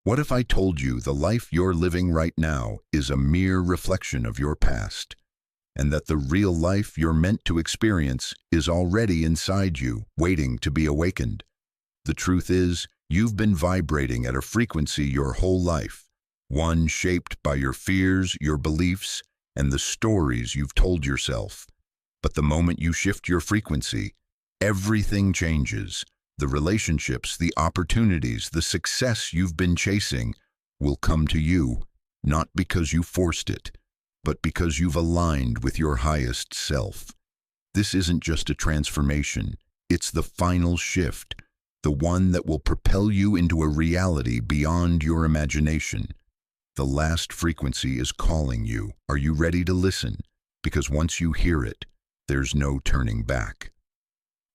What if I told you the life you're living right now is a mere reflection of your past, and that the real life you're meant to experience is already inside you, waiting to be awakened? The truth is, you've been vibrating at a frequency your whole life, one shaped by your fears, your beliefs, and the stories you've told yourself. But the moment you shift your frequency, everything changes. The relationships, the opportunities, the success you've been chasing will come to you, not because you forced it, but because you've aligned with your highest self. This isn't just a transformation, it's the final shift, the one that will propel you into a reality beyond your imagination. The last frequency is calling you. Are you ready to listen? Because once you hear it, there's no turning back.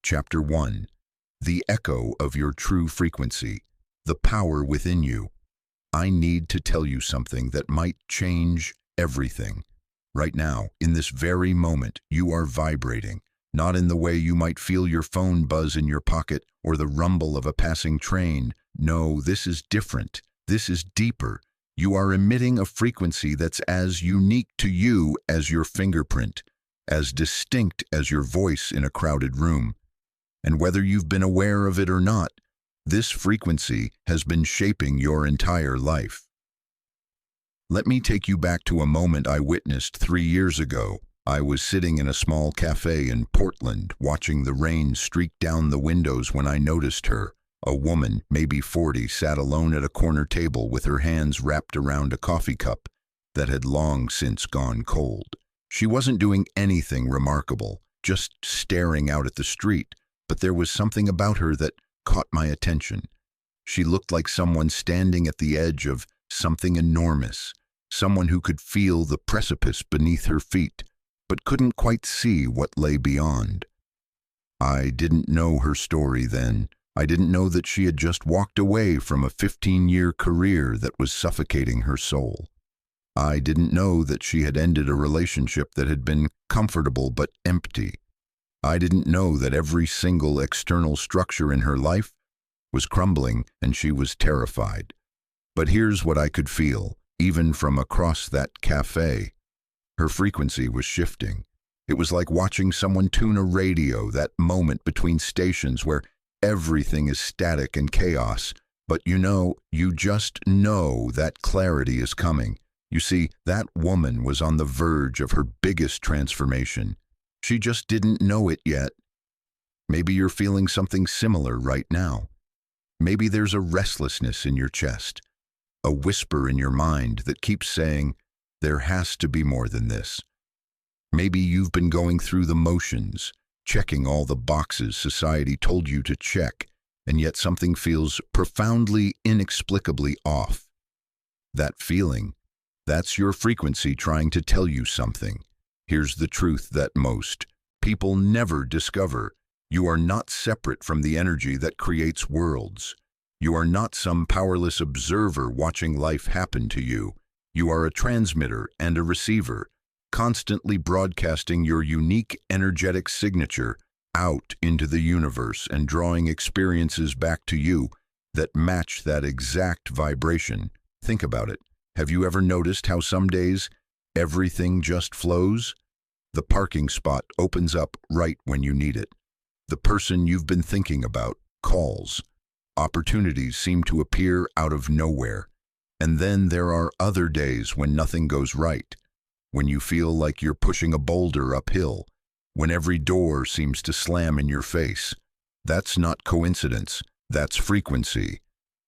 Chapter 1. The echo of your true frequency, the power within you. I need to tell you something that might change everything. Right now, in this very moment, you are vibrating, not in the way you might feel your phone buzz in your pocket or the rumble of a passing train. No, this is different. This is deeper. You are emitting a frequency that's as unique to you as your fingerprint, as distinct as your voice in a crowded room. And whether you've been aware of it or not, this frequency has been shaping your entire life. Let me take you back to a moment I witnessed 3 years ago. I was sitting in a small cafe in Portland, watching the rain streak down the windows when I noticed her. A woman, maybe 40, sat alone at a corner table with her hands wrapped around a coffee cup that had long since gone cold. She wasn't doing anything remarkable, just staring out at the street. But there was something about her that caught my attention. She looked like someone standing at the edge of something enormous, someone who could feel the precipice beneath her feet, but couldn't quite see what lay beyond. I didn't know her story then. I didn't know that she had just walked away from a 15-year career that was suffocating her soul. I didn't know that she had ended a relationship that had been comfortable but empty. I didn't know that every single external structure in her life was crumbling and she was terrified. But here's what I could feel, even from across that cafe. Her frequency was shifting. It was like watching someone tune a radio, that moment between stations where everything is static and chaos. But you just know that clarity is coming. You see, that woman was on the verge of her biggest transformation. She just didn't know it yet. Maybe you're feeling something similar right now. Maybe there's a restlessness in your chest, a whisper in your mind that keeps saying, there has to be more than this. Maybe you've been going through the motions, checking all the boxes society told you to check, and yet something feels profoundly, inexplicably off. That feeling, that's your frequency trying to tell you something. Here's the truth that most people never discover. You are not separate from the energy that creates worlds. You are not some powerless observer watching life happen to you. You are a transmitter and a receiver, constantly broadcasting your unique energetic signature out into the universe and drawing experiences back to you that match that exact vibration. Think about it. Have you ever noticed how some days everything just flows? The parking spot opens up right when you need it. The person you've been thinking about calls. Opportunities seem to appear out of nowhere. And then there are other days when nothing goes right, when you feel like you're pushing a boulder uphill, when every door seems to slam in your face. That's not coincidence, that's frequency.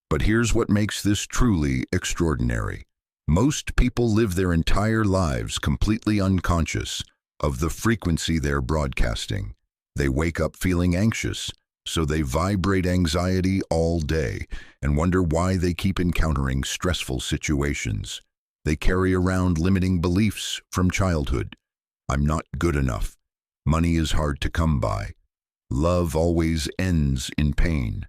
But here's what makes this truly extraordinary. Most people live their entire lives completely unconscious of the frequency they're broadcasting. They wake up feeling anxious, so they vibrate anxiety all day and wonder why they keep encountering stressful situations. They carry around limiting beliefs from childhood. I'm not good enough. Money is hard to come by. Love always ends in pain.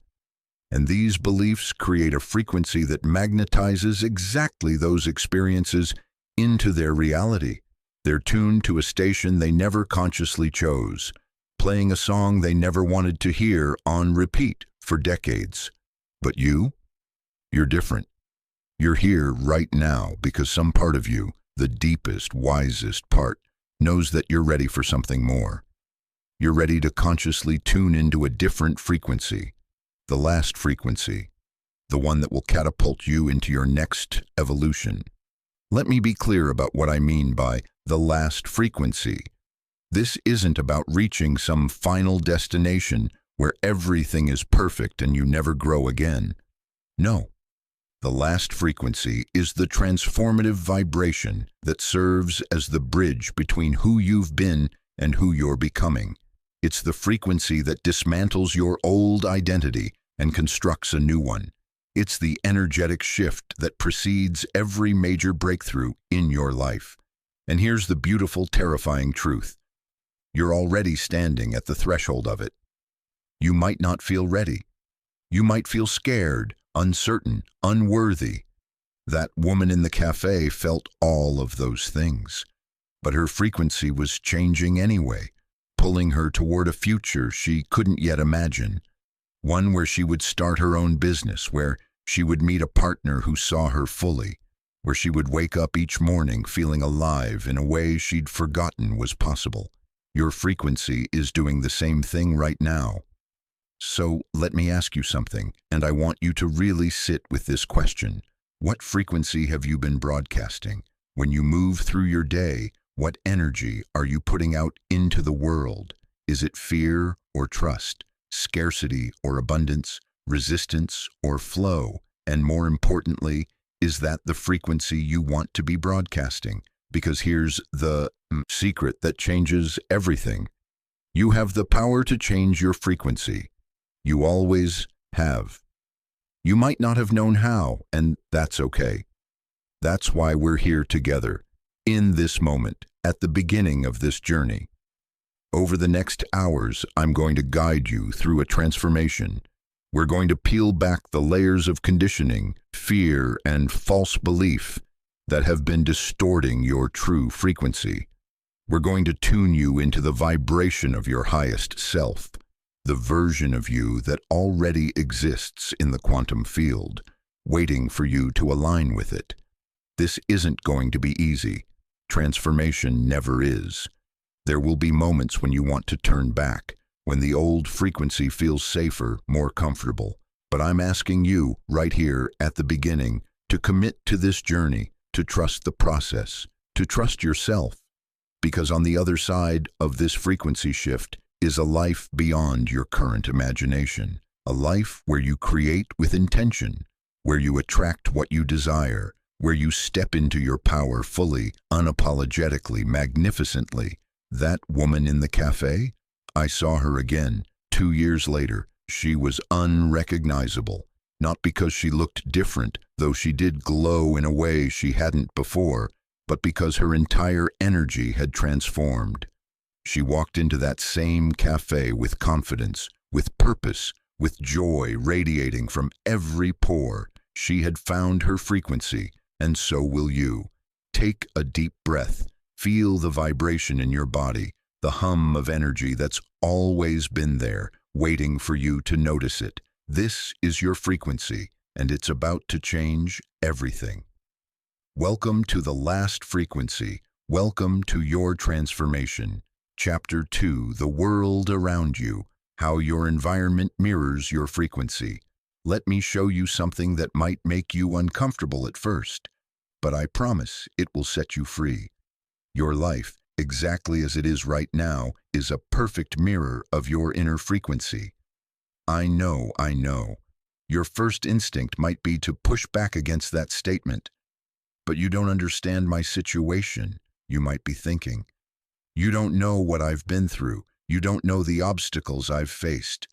And these beliefs create a frequency that magnetizes exactly those experiences into their reality. They're tuned to a station they never consciously chose, playing a song they never wanted to hear on repeat for decades. But you're different. You're here right now because some part of you, the deepest, wisest part, knows that you're ready for something more. You're ready to consciously tune into a different frequency, the last frequency, the one that will catapult you into your next evolution. Let me be clear about what I mean by the last frequency. This isn't about reaching some final destination where everything is perfect and you never grow again. No. The last frequency is the transformative vibration that serves as the bridge between who you've been and who you're becoming. It's the frequency that dismantles your old identity and constructs a new one. It's the energetic shift that precedes every major breakthrough in your life. And here's the beautiful, terrifying truth. You're already standing at the threshold of it. You might not feel ready. You might feel scared, uncertain, unworthy. That woman in the cafe felt all of those things. But her frequency was changing anyway, pulling her toward a future she couldn't yet imagine. One where she would start her own business, where she would meet a partner who saw her fully, where she would wake up each morning feeling alive in a way she'd forgotten was possible. Your frequency is doing the same thing right now. So let me ask you something, and I want you to really sit with this question. What frequency have you been broadcasting? When you move through your day, what energy are you putting out into the world? Is it fear or trust, scarcity or abundance, resistance or flow? And more importantly, is that the frequency you want to be broadcasting? Because here's the secret that changes everything. You have the power to change your frequency. You always have. You might not have known how, and that's okay. That's why we're here together, in this moment, at the beginning of this journey. Over the next hours, I'm going to guide you through a transformation. We're going to peel back the layers of conditioning, fear, and false belief that have been distorting your true frequency. We're going to tune you into the vibration of your highest self, the version of you that already exists in the quantum field, waiting for you to align with it. This isn't going to be easy. Transformation never is. There will be moments when you want to turn back, when the old frequency feels safer, more comfortable. But I'm asking you, right here at the beginning, to commit to this journey, to trust the process, to trust yourself. Because on the other side of this frequency shift is a life beyond your current imagination, a life where you create with intention, where you attract what you desire, where you step into your power fully, unapologetically, magnificently. That woman in the cafe? I saw her again, 2 years later. She was unrecognizable, not because she looked different, though she did glow in a way she hadn't before, but because her entire energy had transformed. She walked into that same cafe with confidence, with purpose, with joy radiating from every pore. She had found her frequency, and so will you. Take a deep breath. Feel the vibration in your body, the hum of energy that's always been there, waiting for you to notice it. This is your frequency, and it's about to change everything. Welcome to the last frequency. Welcome to your transformation. Chapter 2, The World Around You, How Your Environment Mirrors Your Frequency. Let me show you something that might make you uncomfortable at first, but I promise it will set you free. Your life, exactly as it is right now, is a perfect mirror of your inner frequency. I know. Your first instinct might be to push back against that statement. But you don't understand my situation, you might be thinking. You don't know what I've been through. You don't know the obstacles I've faced.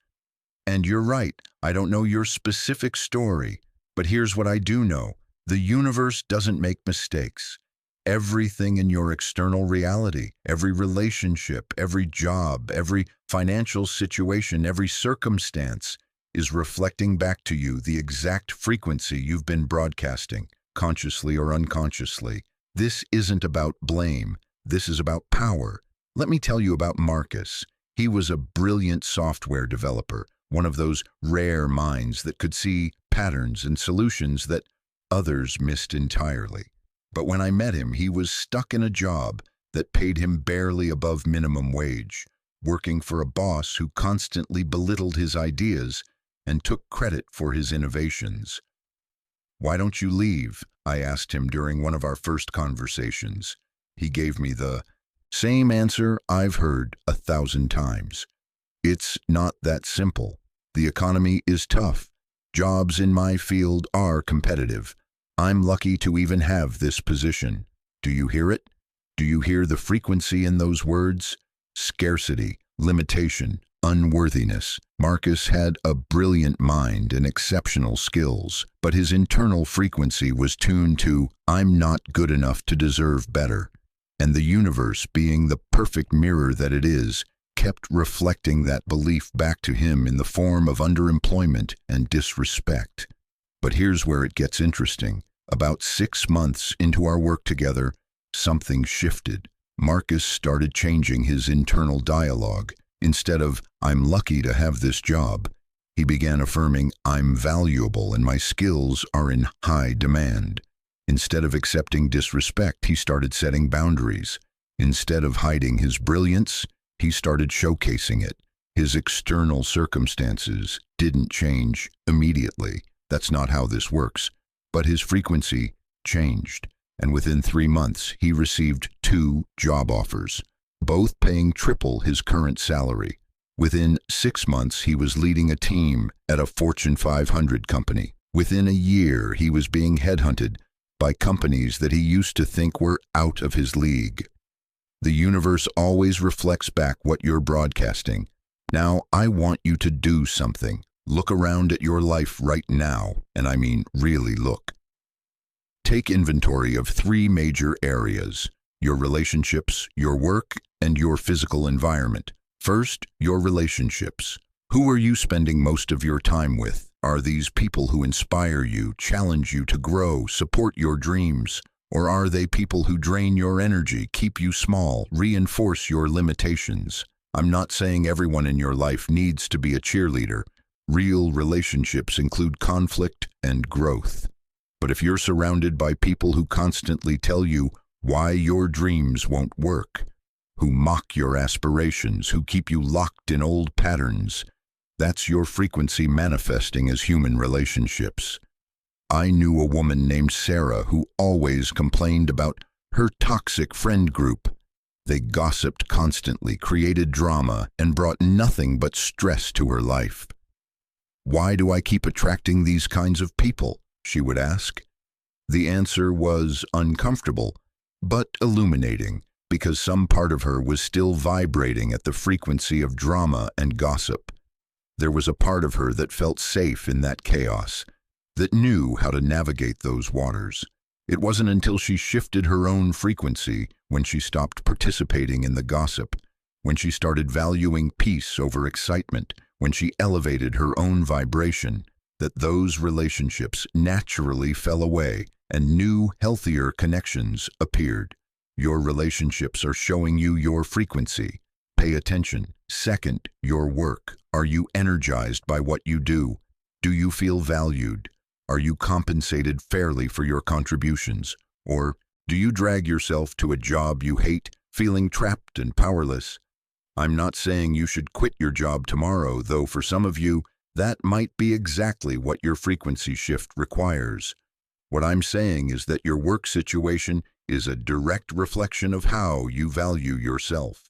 And you're right, I don't know your specific story. But here's what I do know. The universe doesn't make mistakes. Everything in your external reality, every relationship, every job, every financial situation, every circumstance is reflecting back to you the exact frequency you've been broadcasting, consciously or unconsciously. This isn't about blame. This is about power. Let me tell you about Marcus. He was a brilliant software developer, one of those rare minds that could see patterns and solutions that others missed entirely. But when I met him, he was stuck in a job that paid him barely above minimum wage, working for a boss who constantly belittled his ideas and took credit for his innovations. "Why don't you leave?" I asked him during one of our first conversations. He gave me the same answer I've heard 1,000 times. "It's not that simple. The economy is tough. Jobs in my field are competitive. I'm lucky to even have this position." Do you hear it? Do you hear the frequency in those words? Scarcity, limitation, unworthiness. Marcus had a brilliant mind and exceptional skills, but his internal frequency was tuned to, "I'm not good enough to deserve better." And the universe, being the perfect mirror that it is, kept reflecting that belief back to him in the form of underemployment and disrespect. But here's where it gets interesting. About 6 months into our work together, something shifted. Marcus started changing his internal dialogue. Instead of, "I'm lucky to have this job," he began affirming, "I'm valuable and my skills are in high demand." Instead of accepting disrespect, he started setting boundaries. Instead of hiding his brilliance, he started showcasing it. His external circumstances didn't change immediately. That's not how this works. But his frequency changed, and within 3 months, he received 2 job offers, both paying triple his current salary. Within 6 months, he was leading a team at a Fortune 500 company. Within a year, he was being headhunted by companies that he used to think were out of his league. The universe always reflects back what you're broadcasting. Now, I want you to do something. Look around at your life right now, and I mean really look. Take inventory of 3 major areas: your relationships, your work, and your physical environment. First, your relationships. Who are you spending most of your time with? Are these people who inspire you, challenge you to grow, support your dreams? Or are they people who drain your energy, keep you small, reinforce your limitations? I'm not saying everyone in your life needs to be a cheerleader. Real relationships include conflict and growth. But if you're surrounded by people who constantly tell you why your dreams won't work, who mock your aspirations, who keep you locked in old patterns, that's your frequency manifesting as human relationships. I knew a woman named Sarah who always complained about her toxic friend group. They gossiped constantly, created drama, and brought nothing but stress to her life. "Why do I keep attracting these kinds of people?" she would ask. The answer was uncomfortable, but illuminating, because some part of her was still vibrating at the frequency of drama and gossip. There was a part of her that felt safe in that chaos, that knew how to navigate those waters. It wasn't until she shifted her own frequency, when she stopped participating in the gossip, when she started valuing peace over excitement, when she elevated her own vibration, that those relationships naturally fell away and new, healthier connections appeared. Your relationships are showing you your frequency. Pay attention. Second, your work. Are you energized by what you do? Do you feel valued? Are you compensated fairly for your contributions? Or do you drag yourself to a job you hate, feeling trapped and powerless? I'm not saying you should quit your job tomorrow, though for some of you, that might be exactly what your frequency shift requires. What I'm saying is that your work situation is a direct reflection of how you value yourself,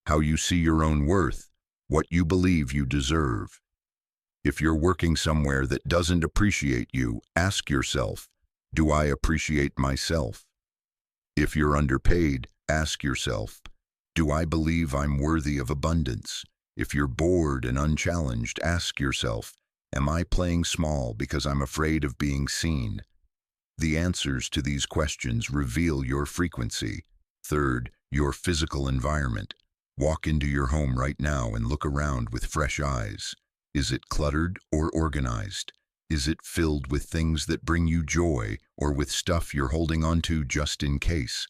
how you see your own worth, what you believe you deserve. If you're working somewhere that doesn't appreciate you, ask yourself, do I appreciate myself? If you're underpaid, ask yourself, do I believe I'm worthy of abundance? If you're bored and unchallenged, ask yourself, am I playing small because I'm afraid of being seen? The answers to these questions reveal your frequency. Third, your physical environment. Walk into your home right now and look around with fresh eyes. Is it cluttered or organized? Is it filled with things that bring you joy or with stuff you're holding onto just in case?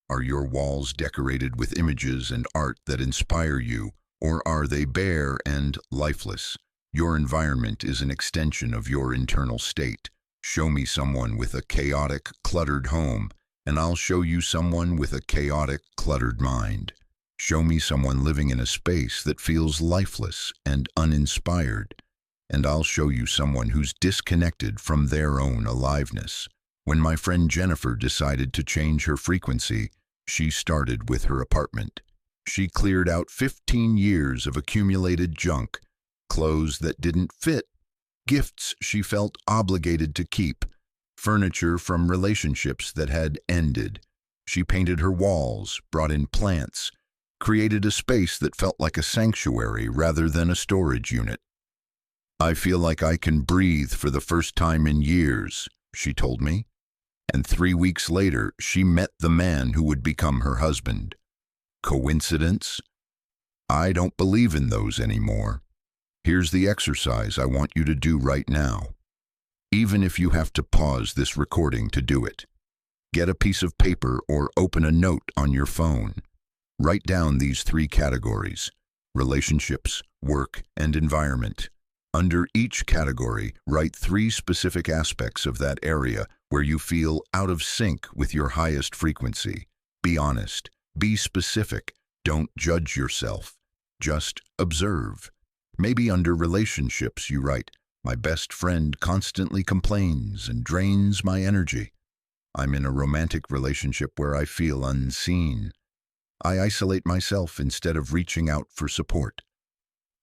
Are your walls decorated with images and art that inspire you, or are they bare and lifeless? Your environment is an extension of your internal state. Show me someone with a chaotic, cluttered home, and I'll show you someone with a chaotic, cluttered mind. Show me someone living in a space that feels lifeless and uninspired, and I'll show you someone who's disconnected from their own aliveness. When my friend Jennifer decided to change her frequency, she started with her apartment. She cleared out 15 years of accumulated junk, clothes that didn't fit, gifts she felt obligated to keep, furniture from relationships that had ended. She painted her walls, brought in plants, created a space that felt like a sanctuary rather than a storage unit. "I feel like I can breathe for the first time in years," she told me. And 3 weeks later, she met the man who would become her husband. Coincidence? I don't believe in those anymore. Here's the exercise I want you to do right now. Even if you have to pause this recording to do it. Get a piece of paper or open a note on your phone. Write down these 3 categories: relationships, work, and environment. Under each category, write 3 specific aspects of that area where you feel out of sync with your highest frequency. Be honest. Be specific. Don't judge yourself. Just observe. Maybe under relationships you write, "My best friend constantly complains and drains my energy. I'm in a romantic relationship where I feel unseen. I isolate myself instead of reaching out for support."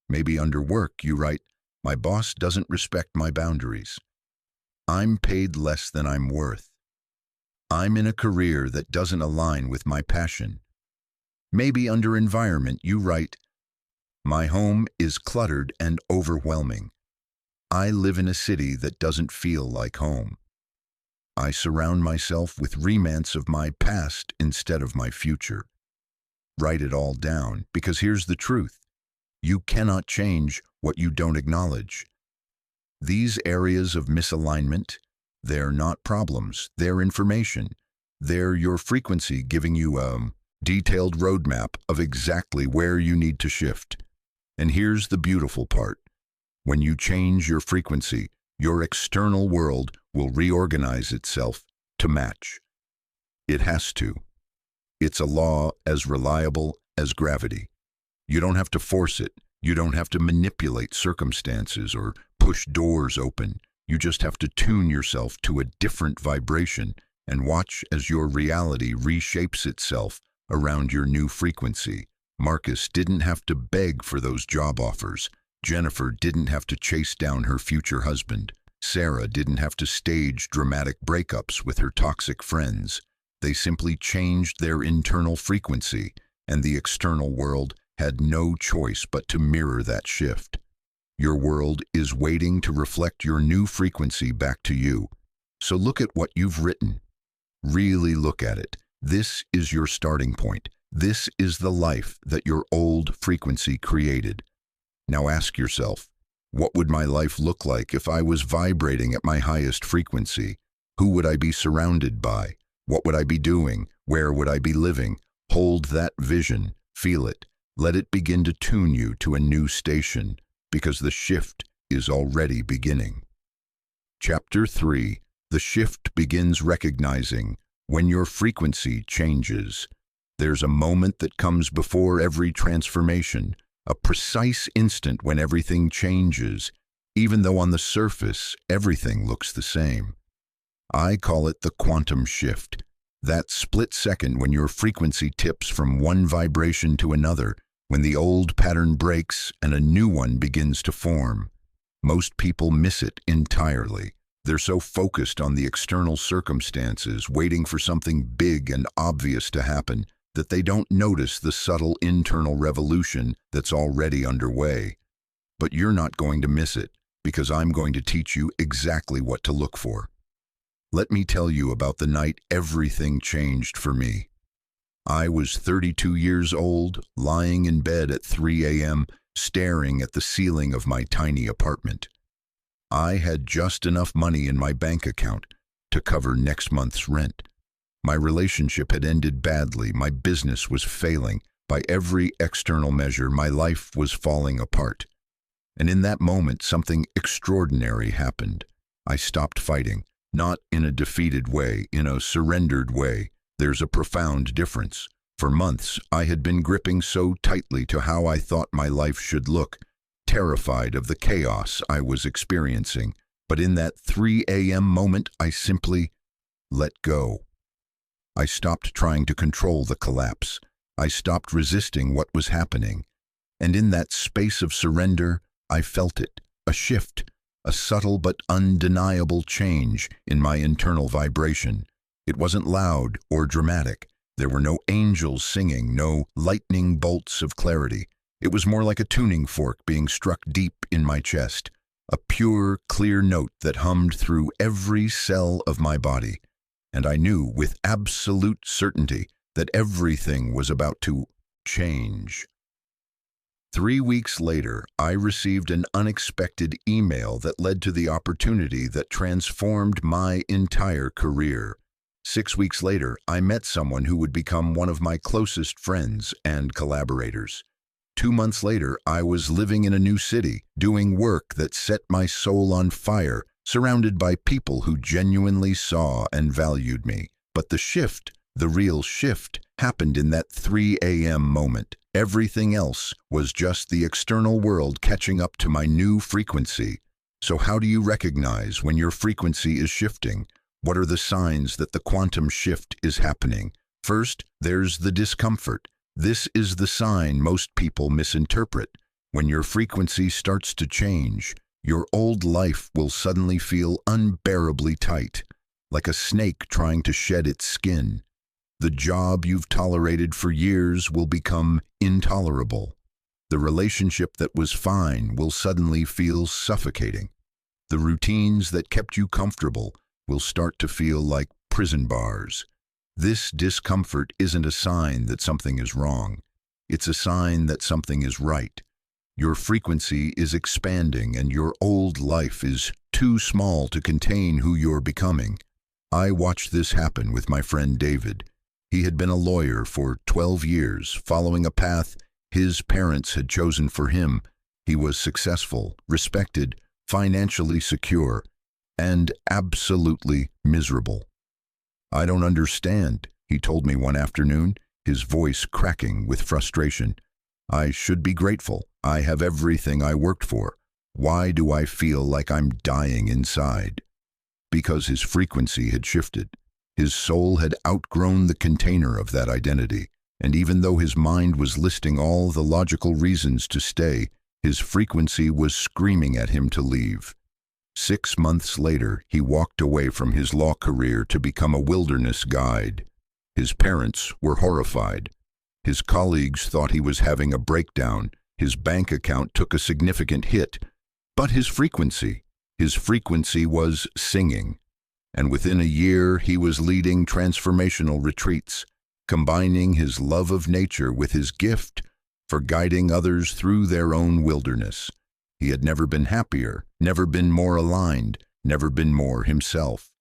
Maybe under work you write, "My boss doesn't respect my boundaries. I'm paid less than I'm worth. I'm in a career that doesn't align with my passion." Maybe under environment you write, "My home is cluttered and overwhelming. I live in a city that doesn't feel like home. I surround myself with remnants of my past instead of my future." Write it all down, because here's the truth. You cannot change what you don't acknowledge. These areas of misalignment, they're not problems, they're information. They're your frequency giving you a detailed roadmap of exactly where you need to shift. And here's the beautiful part. When you change your frequency, your external world will reorganize itself to match. It has to. It's a law as reliable as gravity. You don't have to force it. You don't have to manipulate circumstances or push doors open. You just have to tune yourself to a different vibration and watch as your reality reshapes itself around your new frequency. Marcus didn't have to beg for those job offers. Jennifer didn't have to chase down her future husband. Sarah didn't have to stage dramatic breakups with her toxic friends. They simply changed their internal frequency, and the external world had no choice but to mirror that shift. Your world is waiting to reflect your new frequency back to you. So look at what you've written. Really look at it. This is your starting point. This is the life that your old frequency created. Now ask yourself, what would my life look like if I was vibrating at my highest frequency? Who would I be surrounded by? What would I be doing? Where would I be living? Hold that vision. Feel it. Let it begin to tune you to a new station, because the shift is already beginning. Chapter 3. The shift begins recognizing when your frequency changes. There's a moment that comes before every transformation, a precise instant when everything changes, even though on the surface everything looks the same. I call it the quantum shift, that split second when your frequency tips from one vibration to another, when the old pattern breaks and a new one begins to form. Most people miss it entirely. They're so focused on the external circumstances, waiting for something big and obvious to happen, that they don't notice the subtle internal revolution that's already underway. But you're not going to miss it, because I'm going to teach you exactly what to look for. Let me tell you about the night everything changed for me. I was 32 years old, lying in bed at 3 a.m., staring at the ceiling of my tiny apartment. I had just enough money in my bank account to cover next month's rent. My relationship had ended badly, my business was failing. By every external measure, my life was falling apart. And in that moment, something extraordinary happened. I stopped fighting. Not in a defeated way, in a surrendered way. There's a profound difference. For months, I had been gripping so tightly to how I thought my life should look, terrified of the chaos I was experiencing. But in that 3 a.m. moment, I simply let go. I stopped trying to control the collapse. I stopped resisting what was happening. And in that space of surrender, I felt it, a shift, a subtle but undeniable change in my internal vibration. It wasn't loud or dramatic. There were no angels singing, no lightning bolts of clarity. It was more like a tuning fork being struck deep in my chest, a pure, clear note that hummed through every cell of my body. And I knew with absolute certainty that everything was about to change. 3 weeks later, I received an unexpected email that led to the opportunity that transformed my entire career. 6 weeks later, I met someone who would become one of my closest friends and collaborators. 2 months later, I was living in a new city, doing work that set my soul on fire, surrounded by people who genuinely saw and valued me. But the shift, the real shift, happened in that 3 a.m. moment. Everything else was just the external world catching up to my new frequency. So how do you recognize when your frequency is shifting? What are the signs that the quantum shift is happening? First, there's the discomfort. This is the sign most people misinterpret. When your frequency starts to change, your old life will suddenly feel unbearably tight, like a snake trying to shed its skin. The job you've tolerated for years will become intolerable. The relationship that was fine will suddenly feel suffocating. The routines that kept you comfortable will start to feel like prison bars. This discomfort isn't a sign that something is wrong. It's a sign that something is right. Your frequency is expanding and your old life is too small to contain who you're becoming. I watched this happen with my friend David. He had been a lawyer for 12 years, following a path his parents had chosen for him. He was successful, respected, financially secure, and absolutely miserable. "I don't understand," he told me one afternoon, his voice cracking with frustration. "I should be grateful. I have everything I worked for. Why do I feel like I'm dying inside?" Because his frequency had shifted. His soul had outgrown the container of that identity, and even though his mind was listing all the logical reasons to stay, his frequency was screaming at him to leave. 6 months later, he walked away from his law career to become a wilderness guide. His parents were horrified. His colleagues thought he was having a breakdown. His bank account took a significant hit. But his frequency was singing. And within a year, he was leading transformational retreats, combining his love of nature with his gift for guiding others through their own wilderness. He had never been happier, never been more aligned, never been more himself.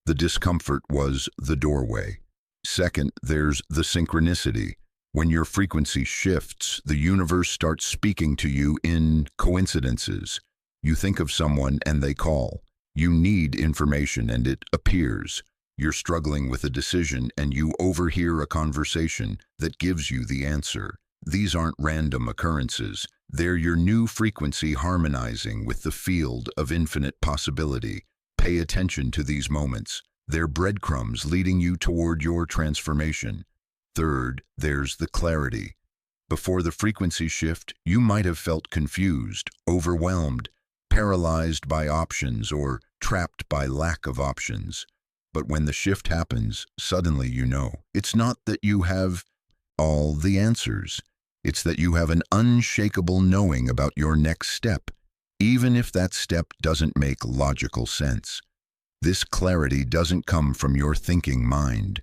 The discomfort was the doorway. Second, there's the synchronicity. When your frequency shifts, the universe starts speaking to you in coincidences. You think of someone and they call. You need information and it appears. You're struggling with a decision and you overhear a conversation that gives you the answer. These aren't random occurrences. They're your new frequency harmonizing with the field of infinite possibility. Pay attention to these moments. They're breadcrumbs leading you toward your transformation. Third, there's the clarity. Before the frequency shift, you might have felt confused, overwhelmed, paralyzed by options, or trapped by lack of options. But when the shift happens, suddenly you know. It's not that you have all the answers. It's that you have an unshakable knowing about your next step, even if that step doesn't make logical sense. This clarity doesn't come from your thinking mind.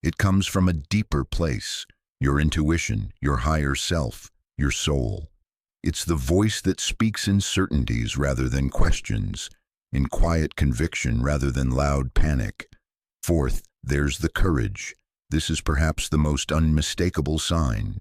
It comes from a deeper place, your intuition, your higher self, your soul. It's the voice that speaks in certainties rather than questions, in quiet conviction rather than loud panic. Fourth, there's the courage. This is perhaps the most unmistakable sign.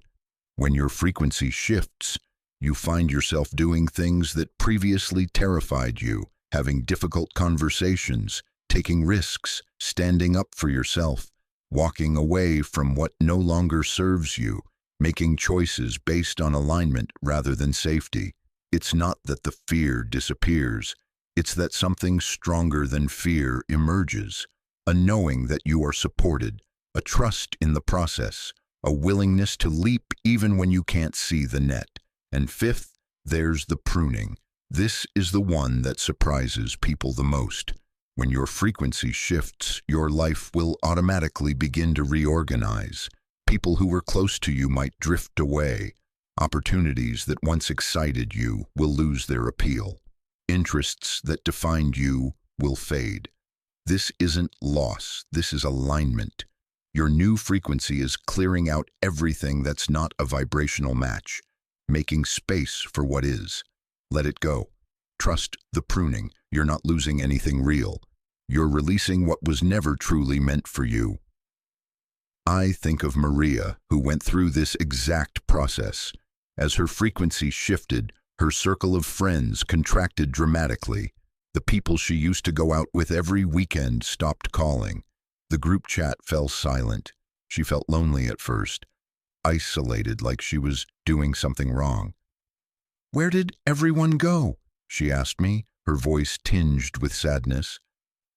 When your frequency shifts, you find yourself doing things that previously terrified you, having difficult conversations, taking risks, standing up for yourself, walking away from what no longer serves you, making choices based on alignment rather than safety. It's not that the fear disappears, it's that something stronger than fear emerges, a knowing that you are supported, a trust in the process, a willingness to leap even when you can't see the net. And fifth, there's the pruning. This is the one that surprises people the most. When your frequency shifts, your life will automatically begin to reorganize. People who were close to you might drift away. Opportunities that once excited you will lose their appeal. Interests that defined you will fade. This isn't loss, this is alignment. Your new frequency is clearing out everything that's not a vibrational match, making space for what is. Let it go. Trust the pruning. You're not losing anything real. You're releasing what was never truly meant for you. I think of Maria, who went through this exact process. As her frequency shifted, her circle of friends contracted dramatically. The people she used to go out with every weekend stopped calling. The group chat fell silent. She felt lonely at first, isolated, like she was doing something wrong. "Where did everyone go?" she asked me, her voice tinged with sadness.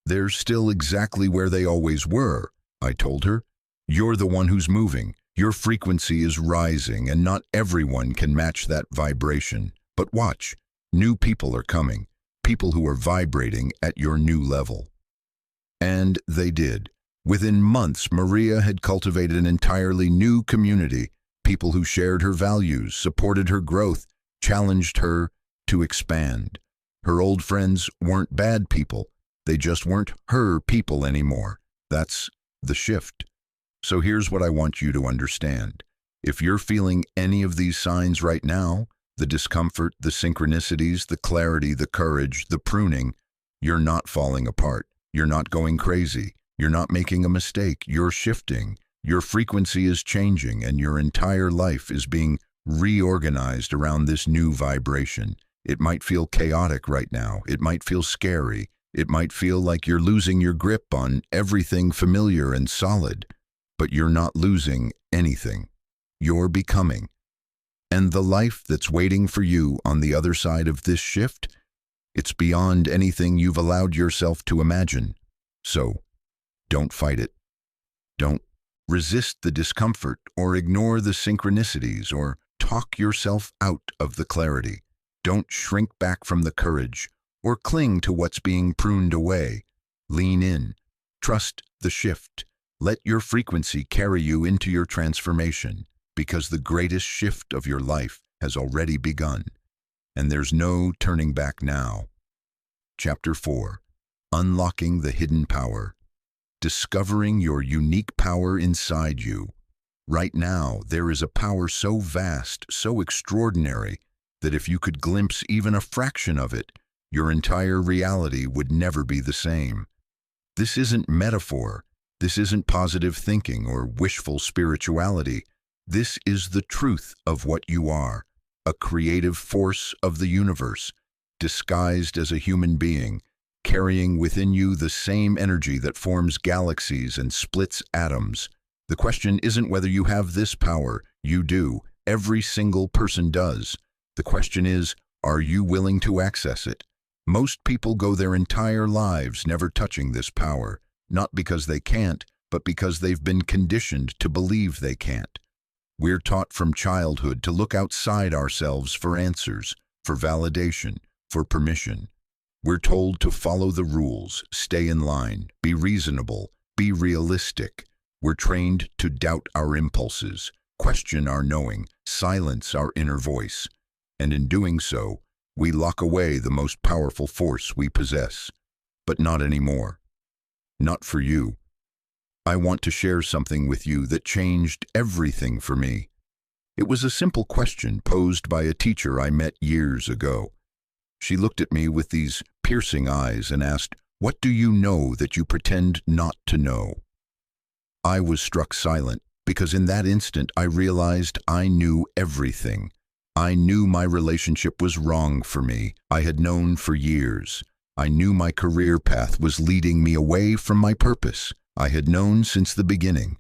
"They're still exactly where they always were," I told her. "You're the one who's moving. Your frequency is rising, and not everyone can match that vibration. But watch, new people are coming, people who are vibrating at your new level." And they did. Within months, Maria had cultivated an entirely new community, people who shared her values, supported her growth, challenged her to expand. Her old friends weren't bad people. They just weren't her people anymore. That's the shift. So here's what I want you to understand. If you're feeling any of these signs right now, the discomfort, the synchronicities, the clarity, the courage, the pruning, you're not falling apart. You're not going crazy. You're not making a mistake. You're shifting. Your frequency is changing, and your entire life is being reorganized around this new vibration. It might feel chaotic right now. It might feel scary. It might feel like you're losing your grip on everything familiar and solid. But you're not losing anything. You're becoming. And the life that's waiting for you on the other side of this shift, it's beyond anything you've allowed yourself to imagine. So, don't fight it. Don't resist the discomfort or ignore the synchronicities or talk yourself out of the clarity. Don't shrink back from the courage or cling to what's being pruned away. Lean in. Trust the shift. Let your frequency carry you into your transformation, because the greatest shift of your life has already begun, and there's no turning back now. Chapter 4. Unlocking the Hidden Power. Discovering your unique power inside you. Right now, there is a power so vast, so extraordinary, that if you could glimpse even a fraction of it, your entire reality would never be the same. This isn't metaphor. This isn't positive thinking or wishful spirituality. This is the truth of what you are, a creative force of the universe, disguised as a human being, carrying within you the same energy that forms galaxies and splits atoms. The question isn't whether you have this power. You do. Every single person does. The question is, are you willing to access it? Most people go their entire lives never touching this power, not because they can't, but because they've been conditioned to believe they can't. We're taught from childhood to look outside ourselves for answers, for validation, for permission. We're told to follow the rules, stay in line, be reasonable, be realistic. We're trained to doubt our impulses, question our knowing, silence our inner voice. And in doing so, we lock away the most powerful force we possess. But not anymore. Not for you. I want to share something with you that changed everything for me. It was a simple question posed by a teacher I met years ago. She looked at me with these piercing eyes and asked, "What do you know that you pretend not to know?" I was struck silent, because in that instant I realized I knew everything. I knew my relationship was wrong for me. I had known for years. I knew my career path was leading me away from my purpose. I had known since the beginning.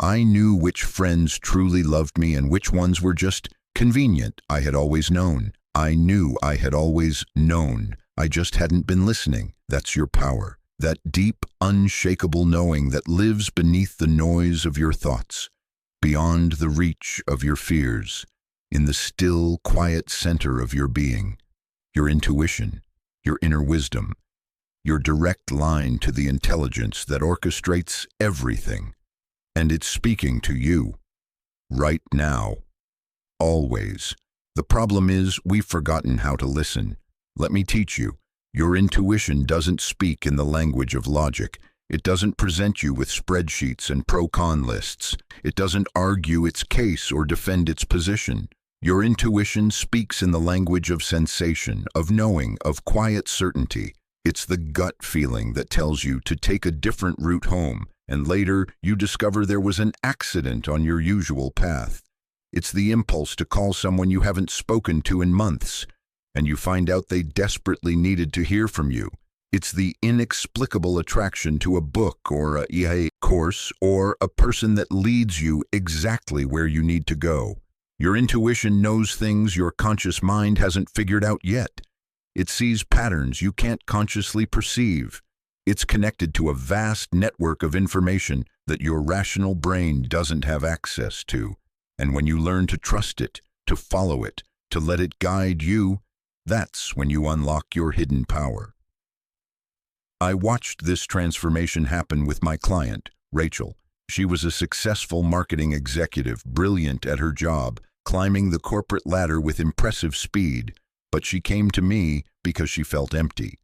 I knew which friends truly loved me and which ones were just convenient. I had always known. I knew I had always known. I just hadn't been listening. That's your power. That deep, unshakable knowing that lives beneath the noise of your thoughts, beyond the reach of your fears, in the still, quiet center of your being. Your intuition, your inner wisdom, your direct line to the intelligence that orchestrates everything. And it's speaking to you, right now, always. The problem is we've forgotten how to listen. Let me teach you. Your intuition doesn't speak in the language of logic. It doesn't present you with spreadsheets and pro-con lists. It doesn't argue its case or defend its position. Your intuition speaks in the language of sensation, of knowing, of quiet certainty. It's the gut feeling that tells you to take a different route home, and later you discover there was an accident on your usual path. It's the impulse to call someone you haven't spoken to in months, and you find out they desperately needed to hear from you. It's the inexplicable attraction to a book or a EA course or a person that leads you exactly where you need to go. Your intuition knows things your conscious mind hasn't figured out yet. It sees patterns you can't consciously perceive. It's connected to a vast network of information that your rational brain doesn't have access to. And when you learn to trust it, to follow it, to let it guide you, that's when you unlock your hidden power. I watched this transformation happen with my client, Rachel. She was a successful marketing executive, brilliant at her job, climbing the corporate ladder with impressive speed, but she came to me because she felt empty.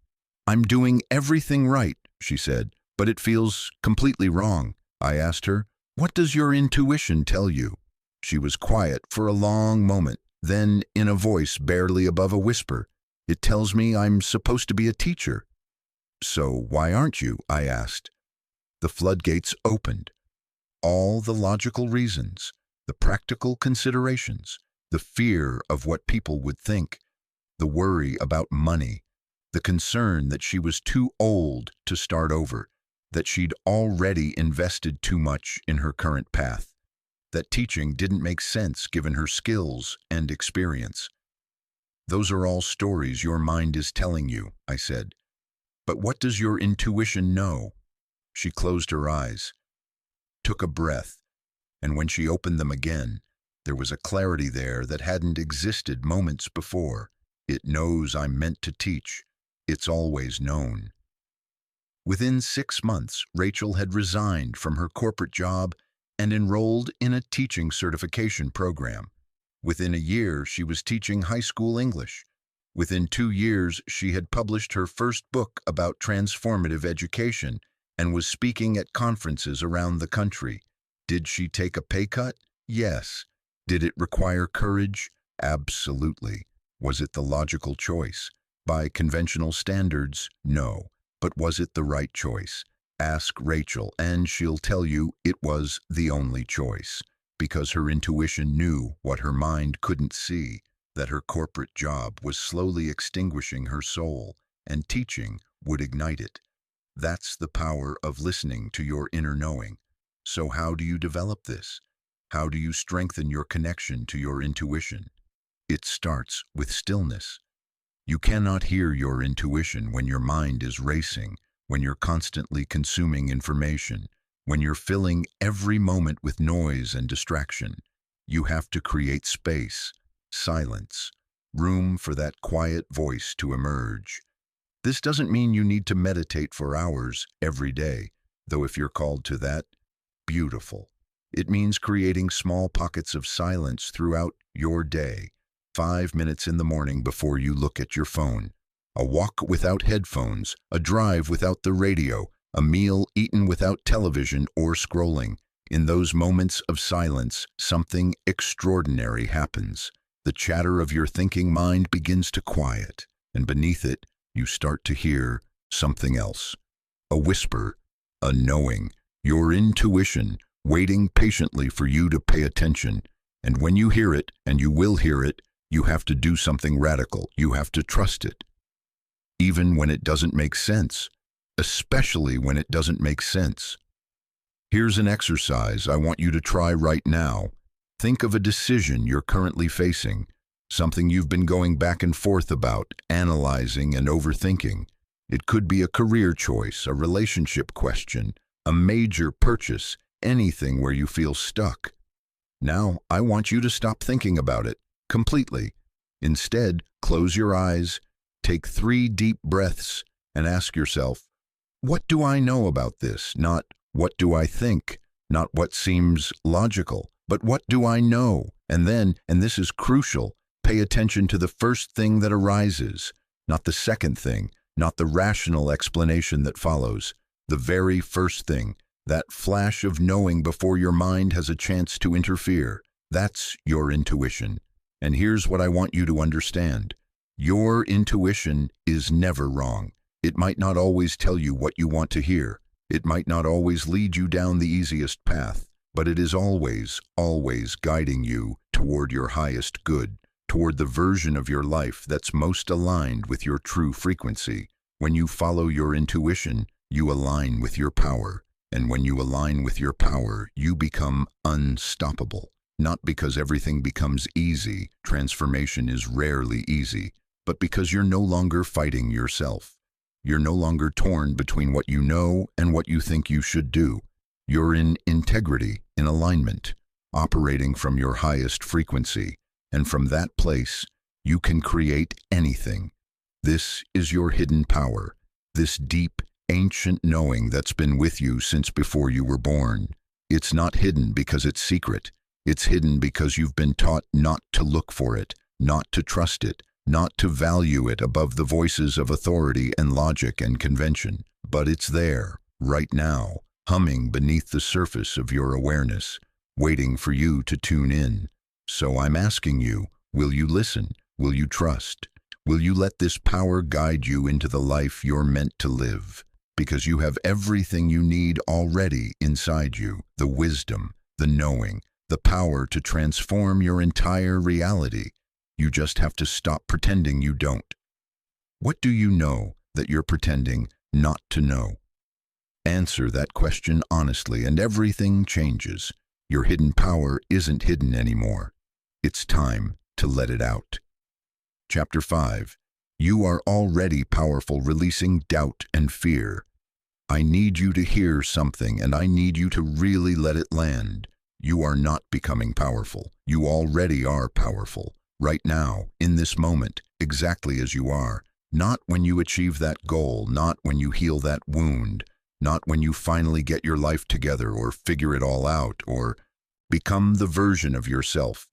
"I'm doing everything right," she said, "but it feels completely wrong." I asked her, "What does your intuition tell you?" She was quiet for a long moment, then, in a voice barely above a whisper, "It tells me I'm supposed to be a teacher." "So why aren't you?" I asked. The floodgates opened. All the logical reasons, the practical considerations, the fear of what people would think, the worry about money, the concern that she was too old to start over, that she'd already invested too much in her current path, that teaching didn't make sense given her skills and experience. "Those are all stories your mind is telling you," I said. "But what does your intuition know?" She closed her eyes, took a breath, and when she opened them again, there was a clarity there that hadn't existed moments before. "It knows I'm meant to teach. It's always known." Within 6 months, Rachel had resigned from her corporate job and enrolled in a teaching certification program. Within a year, she was teaching high school English. Within 2 years, she had published her first book about transformative education and was speaking at conferences around the country. Did she take a pay cut? Yes. Did it require courage? Absolutely. Was it the logical choice? By conventional standards, no. But was it the right choice? Ask Rachel, and she'll tell you it was the only choice, because her intuition knew what her mind couldn't see, that her corporate job was slowly extinguishing her soul, and teaching would ignite it. That's the power of listening to your inner knowing. So how do you develop this? How do you strengthen your connection to your intuition? It starts with stillness. You cannot hear your intuition when your mind is racing, when you're constantly consuming information, when you're filling every moment with noise and distraction. You have to create space, silence, room for that quiet voice to emerge. This doesn't mean you need to meditate for hours every day, though if you're called to that, beautiful. It means creating small pockets of silence throughout your day. 5 minutes in the morning before you look at your phone. A walk without headphones, a drive without the radio, a meal eaten without television or scrolling. In those moments of silence, something extraordinary happens. The chatter of your thinking mind begins to quiet, and beneath it, you start to hear something else. A whisper, a knowing, your intuition, waiting patiently for you to pay attention. And when you hear it, and you will hear it, you have to do something radical. You have to trust it. even when it doesn't make sense, especially when it doesn't make sense. Here's an exercise I want you to try right now. Think of a decision you're currently facing, something you've been going back and forth about, analyzing and overthinking. It could be a career choice, a relationship question, a major purchase, anything where you feel stuck. Now, I want you to stop thinking about it completely. Instead, close your eyes, take 3 deep breaths, and ask yourself, what do I know about this? Not what do I think, not what seems logical, but what do I know? And then, and this is crucial, pay attention to the first thing that arises, not the second thing, not the rational explanation that follows. The very first thing, that flash of knowing before your mind has a chance to interfere. That's your intuition. And here's what I want you to understand. Your intuition is never wrong. It might not always tell you what you want to hear. It might not always lead you down the easiest path, but it is always, always guiding you toward your highest good, toward the version of your life that's most aligned with your true frequency. When you follow your intuition, you align with your power. And when you align with your power, you become unstoppable. Not because everything becomes easy, transformation is rarely easy, but because you're no longer fighting yourself. You're no longer torn between what you know and what you think you should do. You're in integrity, in alignment, operating from your highest frequency, and from that place, you can create anything. This is your hidden power, this deep, ancient knowing that's been with you since before you were born. It's not hidden because it's secret. It's hidden because you've been taught not to look for it, not to trust it, not to value it above the voices of authority and logic and convention. But it's there, right now, humming beneath the surface of your awareness, waiting for you to tune in. So I'm asking you, will you listen? Will you trust? Will you let this power guide you into the life you're meant to live? Because you have everything you need already inside you, the wisdom, the knowing, the power to transform your entire reality. You just have to stop pretending you don't. What do you know that you're pretending not to know? Answer that question honestly and everything changes. Your hidden power isn't hidden anymore. It's time to let it out. Chapter 5. You are already powerful, releasing doubt and fear. I need you to hear something, and I need you to really let it land. You are not becoming powerful. You already are powerful. Right now, in this moment, exactly as you are. Not when you achieve that goal, not when you heal that wound, not when you finally get your life together or figure it all out or become the version of yourself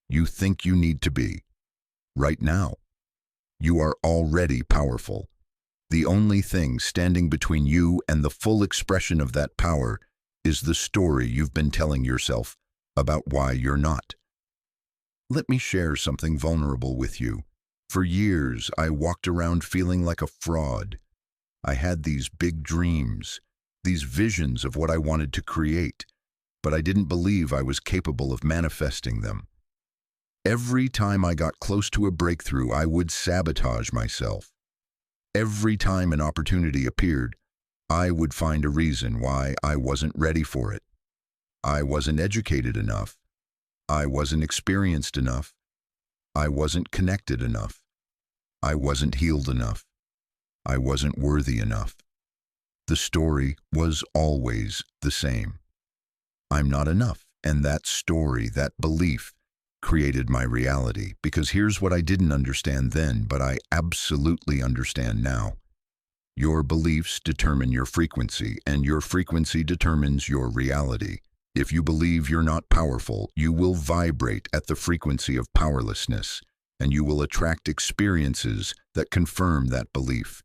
you think you need to be. Right now, you are already powerful. The only thing standing between you and the full expression of that power is the story you've been telling yourself about why you're not. Let me share something vulnerable with you. For years, I walked around feeling like a fraud. I had these big dreams, these visions of what I wanted to create, but I didn't believe I was capable of manifesting them. Every time I got close to a breakthrough, I would sabotage myself. Every time an opportunity appeared, I would find a reason why I wasn't ready for it. I wasn't educated enough. I wasn't experienced enough. I wasn't connected enough. I wasn't healed enough. I wasn't worthy enough. The story was always the same. I'm not enough, and that story, that belief, created my reality, because here's what I didn't understand then, but I absolutely understand now. Your beliefs determine your frequency, and your frequency determines your reality. If you believe you're not powerful, you will vibrate at the frequency of powerlessness, and you will attract experiences that confirm that belief.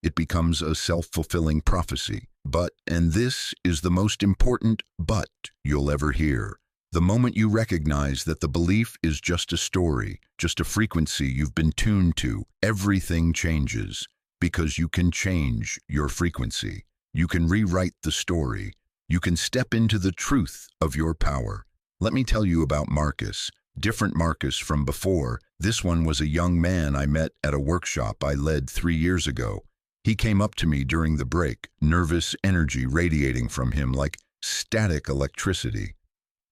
It becomes a self-fulfilling prophecy. But, and this is the most important but you'll ever hear, the moment you recognize that the belief is just a story, just a frequency you've been tuned to, everything changes, because you can change your frequency. You can rewrite the story. You can step into the truth of your power. Let me tell you about Marcus, different Marcus from before, This one was a young man I met at a workshop I led 3 years ago. He came up to me during the break, nervous energy radiating from him like static electricity.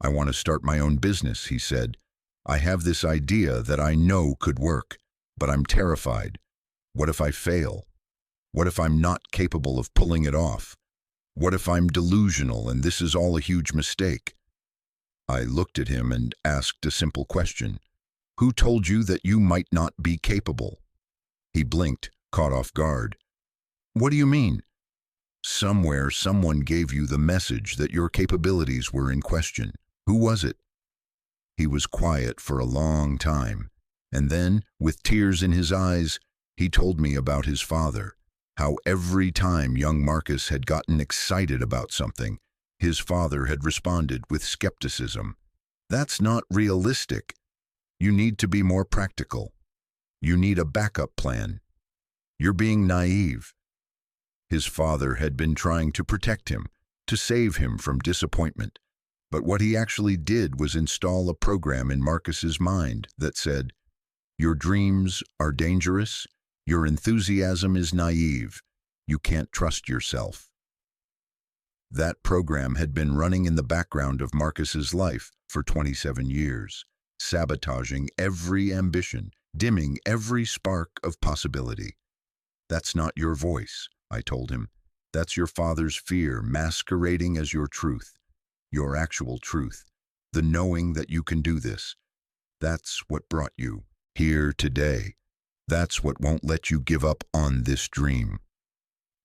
"I want to start my own business," he said. "I have this idea that I know could work, but I'm terrified. What if I fail? What if I'm not capable of pulling it off? What if I'm delusional and this is all a huge mistake?" I looked at him and asked a simple question. "Who told you that you might not be capable?" He blinked, caught off guard. "What do you mean?" "Somewhere someone gave you the message that your capabilities were in question. Who was it?" He was quiet for a long time, and then, with tears in his eyes, he told me about his father, how every time young Marcus had gotten excited about something, his father had responded with skepticism. "That's not realistic. You need to be more practical. You need a backup plan. You're being naive." His father had been trying to protect him, to save him from disappointment. But what he actually did was install a program in Marcus's mind that said, "Your dreams are dangerous. Your enthusiasm is naive. You can't trust yourself." That program had been running in the background of Marcus's life for 27 years, sabotaging every ambition, dimming every spark of possibility. "That's not your voice," I told him. "That's your father's fear masquerading as your truth, your actual truth, the knowing that you can do this. That's what brought you here today. That's what won't let you give up on this dream."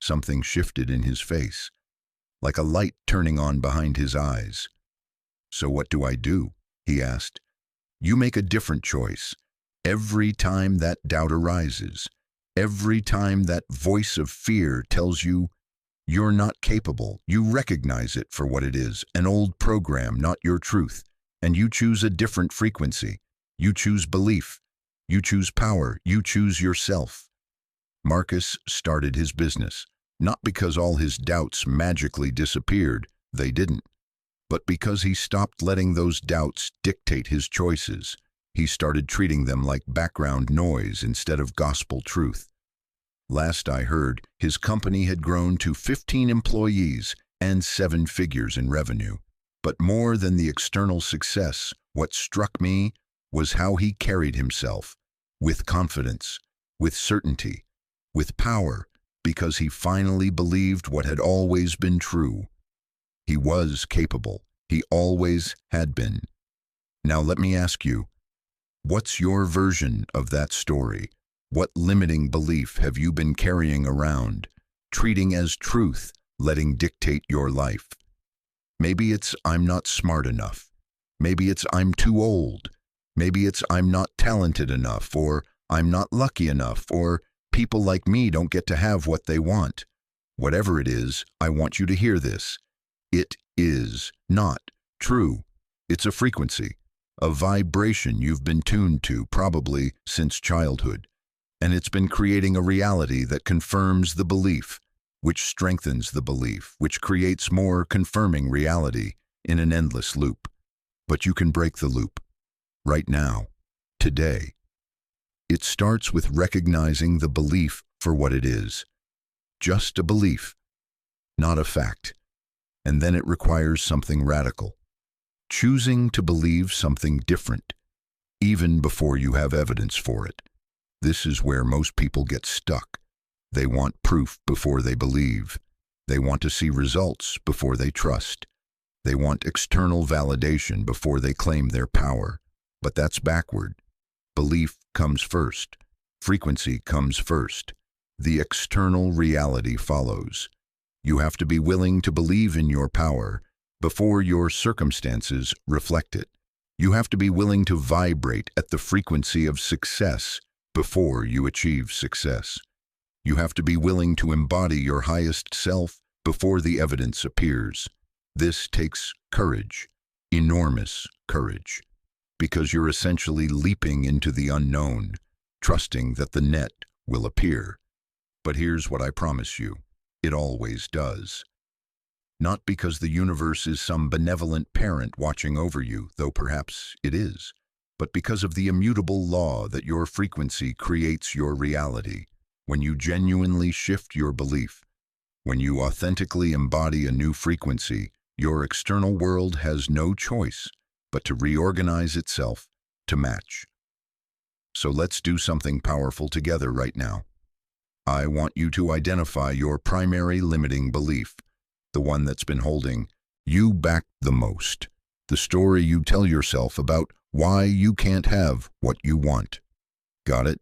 Something shifted in his face, like a light turning on behind his eyes. "So what do I do?" he asked. "You make a different choice. Every time that doubt arises, every time that voice of fear tells you you're not capable, you recognize it for what it is, an old program, not your truth, and you choose a different frequency. You choose belief. You choose power. You choose yourself." Marcus started his business, not because all his doubts magically disappeared, they didn't, but because he stopped letting those doubts dictate his choices. He started treating them like background noise instead of gospel truth. Last I heard, his company had grown to 15 employees and 7 figures in revenue. But more than the external success, what struck me was how he carried himself, with confidence, with certainty, with power, because he finally believed what had always been true. He was capable. He always had been. Now let me ask you, what's your version of that story? What limiting belief have you been carrying around, treating as truth, letting dictate your life? Maybe it's "I'm not smart enough." Maybe it's "I'm too old." Maybe it's "I'm not talented enough," or "I'm not lucky enough," or "people like me don't get to have what they want." Whatever it is, I want you to hear this. It is not true. It's a frequency, a vibration you've been tuned to probably since childhood. And it's been creating a reality that confirms the belief, which strengthens the belief, which creates more confirming reality in an endless loop. But you can break the loop. Right now. Today. It starts with recognizing the belief for what it is. Just a belief, not a fact. And then it requires something radical. Choosing to believe something different, even before you have evidence for it. This is where most people get stuck. They want proof before they believe. They want to see results before they trust. They want external validation before they claim their power. But that's backward. Belief comes first. Frequency comes first. The external reality follows. You have to be willing to believe in your power before your circumstances reflect it. You have to be willing to vibrate at the frequency of success before you achieve success. You have to be willing to embody your highest self before the evidence appears. This takes courage, enormous courage, because you're essentially leaping into the unknown, trusting that the net will appear. But here's what I promise you, it always does. Not because the universe is some benevolent parent watching over you, though perhaps it is, but because of the immutable law that your frequency creates your reality. When you genuinely shift your belief, when you authentically embody a new frequency, your external world has no choice but to reorganize itself to match. So let's do something powerful together right now. I want you to identify your primary limiting belief, the one that's been holding you back the most, the story you tell yourself about why you can't have what you want. Got it?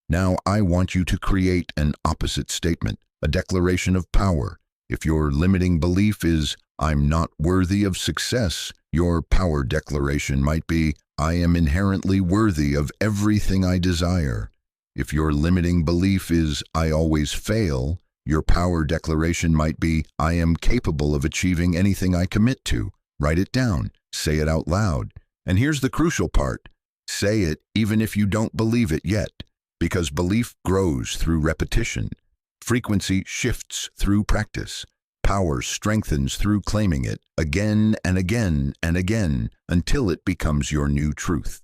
Now I want you to create an opposite statement, a declaration of power. If your limiting belief is, "I'm not worthy of success," your power declaration might be, "I am inherently worthy of everything I desire." If your limiting belief is, "I always fail," your power declaration might be, "I am capable of achieving anything I commit to." Write it down, say it out loud. And here's the crucial part. Say it even if you don't believe it yet, because belief grows through repetition. Frequency shifts through practice. Power strengthens through claiming it again and again and again until it becomes your new truth.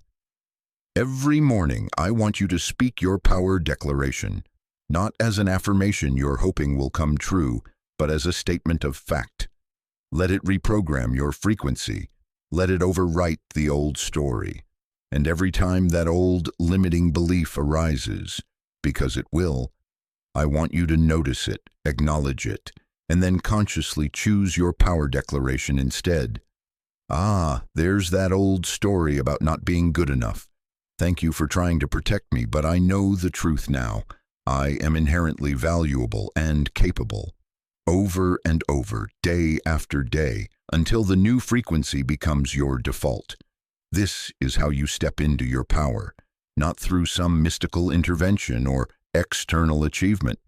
Every morning, I want you to speak your power declaration, not as an affirmation you're hoping will come true, but as a statement of fact. Let it reprogram your frequency. Let it overwrite the old story. And every time that old limiting belief arises, because it will, I want you to notice it, acknowledge it, and then consciously choose your power declaration instead. Ah, there's that old story about not being good enough. Thank you for trying to protect me, but I know the truth now. I am inherently valuable and capable. Over and over, day after day, until the new frequency becomes your default. This is how you step into your power, not through some mystical intervention or external achievement,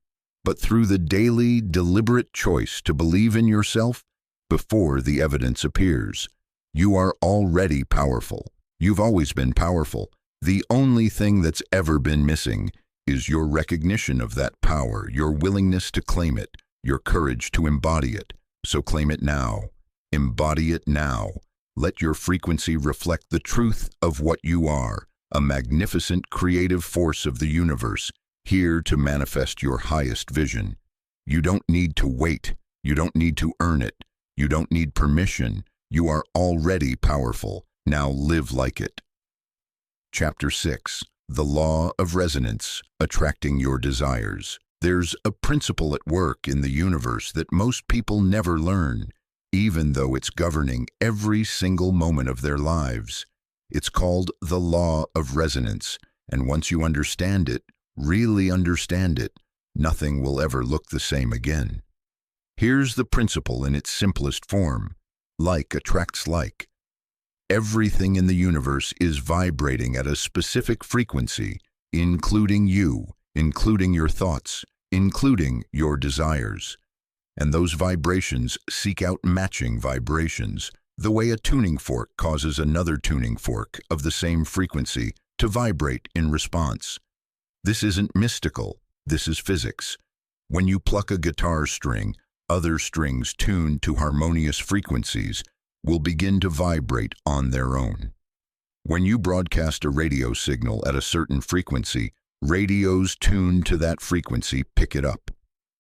but through the daily, deliberate choice to believe in yourself before the evidence appears. You are already powerful. You've always been powerful. The only thing that's ever been missing is your recognition of that power, your willingness to claim it, your courage to embody it. So claim it now. Embody it now. Let your frequency reflect the truth of what you are, a magnificent creative force of the universe, here to manifest your highest vision. You don't need to wait. You don't need to earn it. You don't need permission. You are already powerful. Now live like it. Chapter 6. The Law of Resonance, Attracting Your Desires. There's a principle at work in the universe that most people never learn, even though it's governing every single moment of their lives. It's called the Law of Resonance, and once you understand it, really understand it, nothing will ever look the same again. Here's the principle in its simplest form. Like attracts like. Everything in the universe is vibrating at a specific frequency, including you, including your thoughts, including your desires. And those vibrations seek out matching vibrations, the way a tuning fork causes another tuning fork of the same frequency to vibrate in response. This isn't mystical, this is physics. When you pluck a guitar string, other strings tuned to harmonious frequencies will begin to vibrate on their own. When you broadcast a radio signal at a certain frequency, radios tuned to that frequency pick it up.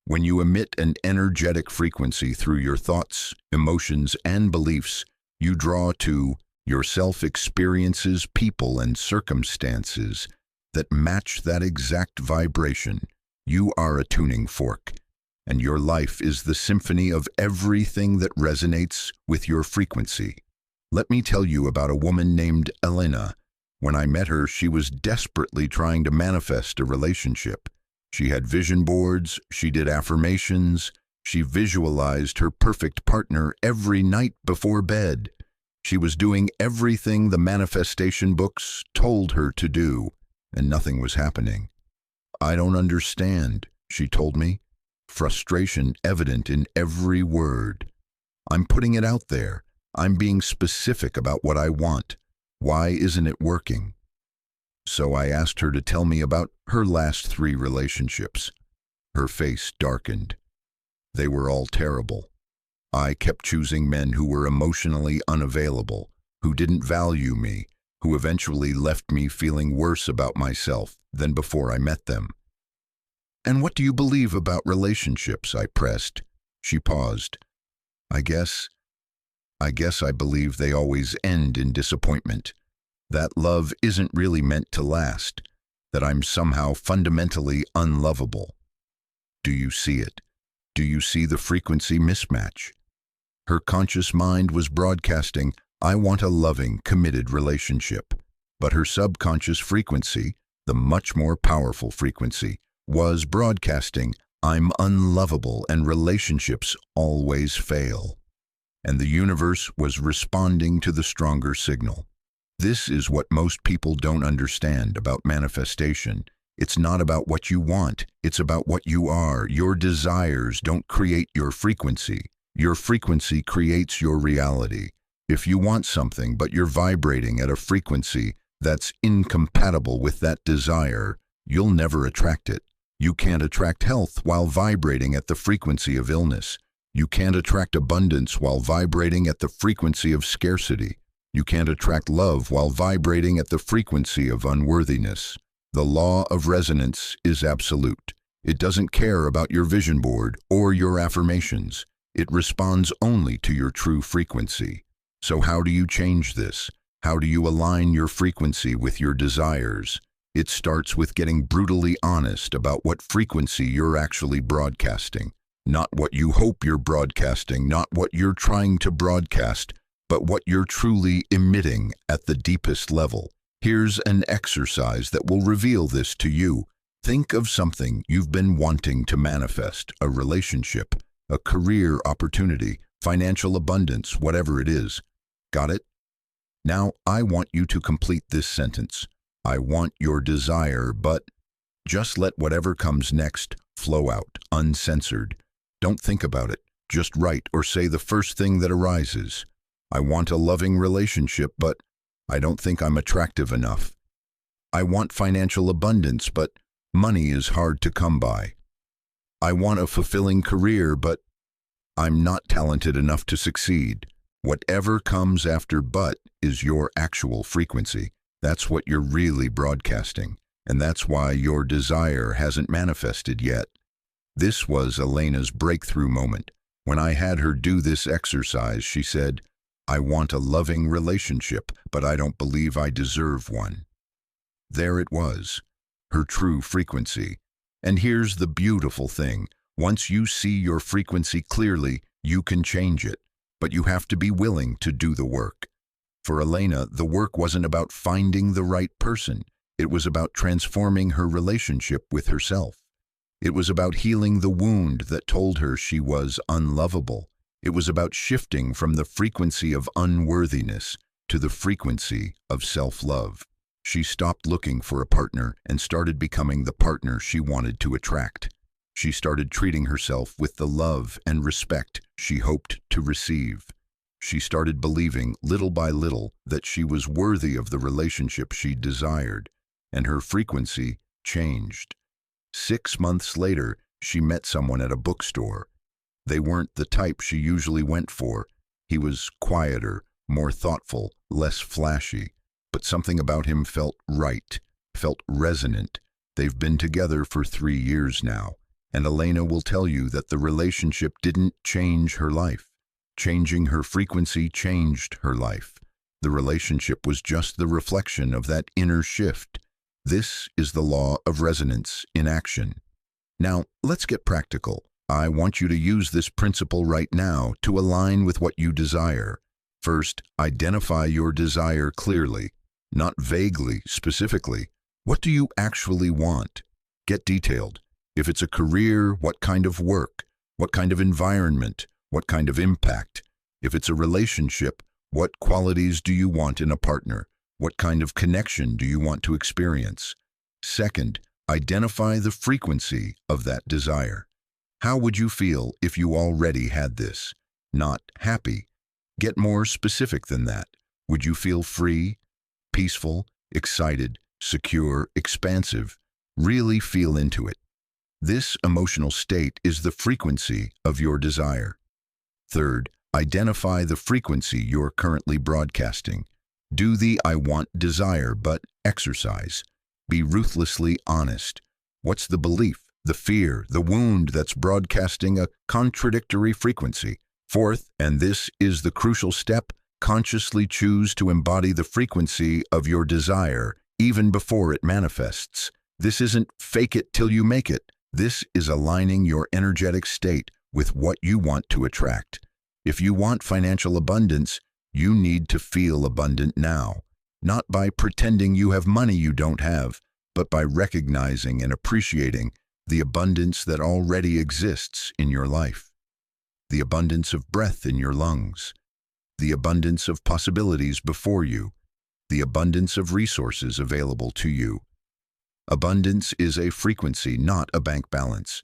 When you emit an energetic frequency through your thoughts, emotions, and beliefs, you draw to yourself experiences, people, and circumstances that match that exact vibration. You are a tuning fork, and your life is the symphony of everything that resonates with your frequency. Let me tell you about a woman named Elena. When I met her, she was desperately trying to manifest a relationship. She had vision boards, she did affirmations, she visualized her perfect partner every night before bed. She was doing everything the manifestation books told her to do, and nothing was happening. "I don't understand," she told me, frustration evident in every word. "I'm putting it out there. I'm being specific about what I want. Why isn't it working?" So I asked her to tell me about her last 3 relationships. Her face darkened. They were all terrible. I kept choosing men who were emotionally unavailable, who didn't value me, who eventually left me feeling worse about myself than before I met them. "And what do you believe about relationships?" I pressed. She paused. I guess I believe they always end in disappointment. That love isn't really meant to last. That I'm somehow fundamentally unlovable. Do you see it? Do you see the frequency mismatch? Her conscious mind was broadcasting, "I want a loving, committed relationship." But her subconscious frequency, the much more powerful frequency, was broadcasting, "I'm unlovable and relationships always fail." And the universe was responding to the stronger signal. This is what most people don't understand about manifestation. It's not about what you want, it's about what you are. Your desires don't create your frequency. Your frequency creates your reality. If you want something but you're vibrating at a frequency that's incompatible with that desire, you'll never attract it. You can't attract health while vibrating at the frequency of illness. You can't attract abundance while vibrating at the frequency of scarcity. You can't attract love while vibrating at the frequency of unworthiness. The law of resonance is absolute. It doesn't care about your vision board or your affirmations. It responds only to your true frequency. So how do you change this? How do you align your frequency with your desires? It starts with getting brutally honest about what frequency you're actually broadcasting. Not what you hope you're broadcasting, not what you're trying to broadcast, but what you're truly emitting at the deepest level. Here's an exercise that will reveal this to you. Think of something you've been wanting to manifest, a relationship, a career opportunity, financial abundance, whatever it is. Got it? Now I want you to complete this sentence. I want your desire, but just let whatever comes next flow out, uncensored. Don't think about it. Just write or say the first thing that arises. I want a loving relationship, but I don't think I'm attractive enough. I want financial abundance, but money is hard to come by. I want a fulfilling career, but I'm not talented enough to succeed. Whatever comes after "but" is your actual frequency. That's what you're really broadcasting, and that's why your desire hasn't manifested yet. This was Elena's breakthrough moment. When I had her do this exercise, she said, "I want a loving relationship, but I don't believe I deserve one." There it was, her true frequency. And here's the beautiful thing. Once you see your frequency clearly, you can change it, but you have to be willing to do the work. For Elena, the work wasn't about finding the right person. It was about transforming her relationship with herself. It was about healing the wound that told her she was unlovable. It was about shifting from the frequency of unworthiness to the frequency of self-love. She stopped looking for a partner and started becoming the partner she wanted to attract. She started treating herself with the love and respect she hoped to receive. She started believing, little by little, that she was worthy of the relationship she desired, and her frequency changed. 6 months later, she met someone at a bookstore. They weren't the type she usually went for. He was quieter, more thoughtful, less flashy, but something about him felt right, felt resonant. They've been together for 3 years now, and Elena will tell you that the relationship didn't change her life. Changing her frequency changed her life. The relationship was just the reflection of that inner shift. This is the law of resonance in action. Now, let's get practical. I want you to use this principle right now to align with what you desire. First, identify your desire clearly, not vaguely, specifically. What do you actually want? Get detailed. If it's a career, what kind of work? What kind of environment? What kind of impact? If it's a relationship, what qualities do you want in a partner? What kind of connection do you want to experience? Second, identify the frequency of that desire. How would you feel if you already had this? Not happy. Get more specific than that. Would you feel free, peaceful, excited, secure, expansive? Really feel into it. This emotional state is the frequency of your desire. Third, identify the frequency you're currently broadcasting. Do the I want desire, but exercise. Be ruthlessly honest. What's the belief, the fear, the wound that's broadcasting a contradictory frequency? Fourth, and this is the crucial step, consciously choose to embody the frequency of your desire even before it manifests. This isn't fake it till you make it. This is aligning your energetic state with what you want to attract. If you want financial abundance, you need to feel abundant now, not by pretending you have money you don't have, but by recognizing and appreciating the abundance that already exists in your life. The abundance of breath in your lungs, the abundance of possibilities before you, the abundance of resources available to you. Abundance is a frequency, not a bank balance.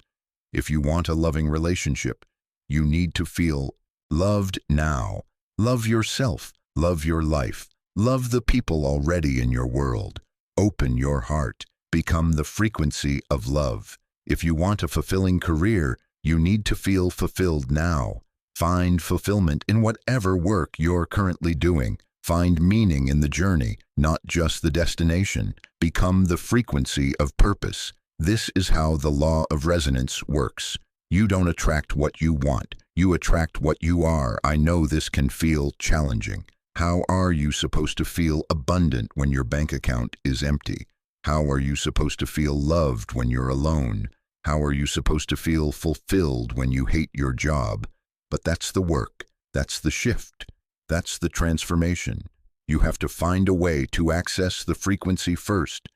If you want a loving relationship, you need to feel loved now. Love yourself, love your life, love the people already in your world. Open your heart, become the frequency of love. If you want a fulfilling career, you need to feel fulfilled now. Find fulfillment in whatever work you're currently doing. Find meaning in the journey, not just the destination. Become the frequency of purpose. This is how the law of resonance works. You don't attract what you want. You attract what you are. I know this can feel challenging. How are you supposed to feel abundant when your bank account is empty? How are you supposed to feel loved when you're alone? How are you supposed to feel fulfilled when you hate your job? But that's the work. That's the shift. That's the transformation. You have to find a way to access the frequency first,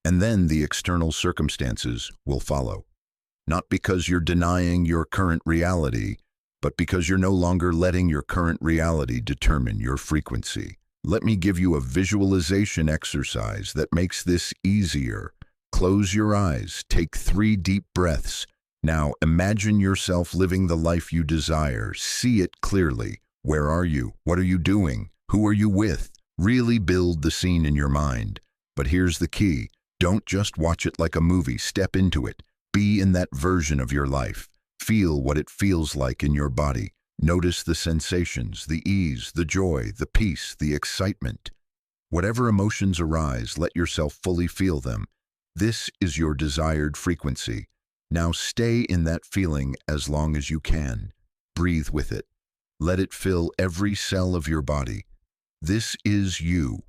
and then the external circumstances will follow. Not because you're denying your current reality, but because you're no longer letting your current reality determine your frequency. Let me give you a visualization exercise that makes this easier. Close your eyes, take 3 deep breaths. Now imagine yourself living the life you desire. See it clearly. Where are you? What are you doing? Who are you with? Really build the scene in your mind. But here's the key. Don't just watch it like a movie. Step into it. Be in that version of your life. Feel what it feels like in your body. Notice the sensations, the ease, the joy, the peace, the excitement. Whatever emotions arise, let yourself fully feel them. This is your desired frequency. Now stay in that feeling as long as you can. Breathe with it. Let it fill every cell of your body. This is you,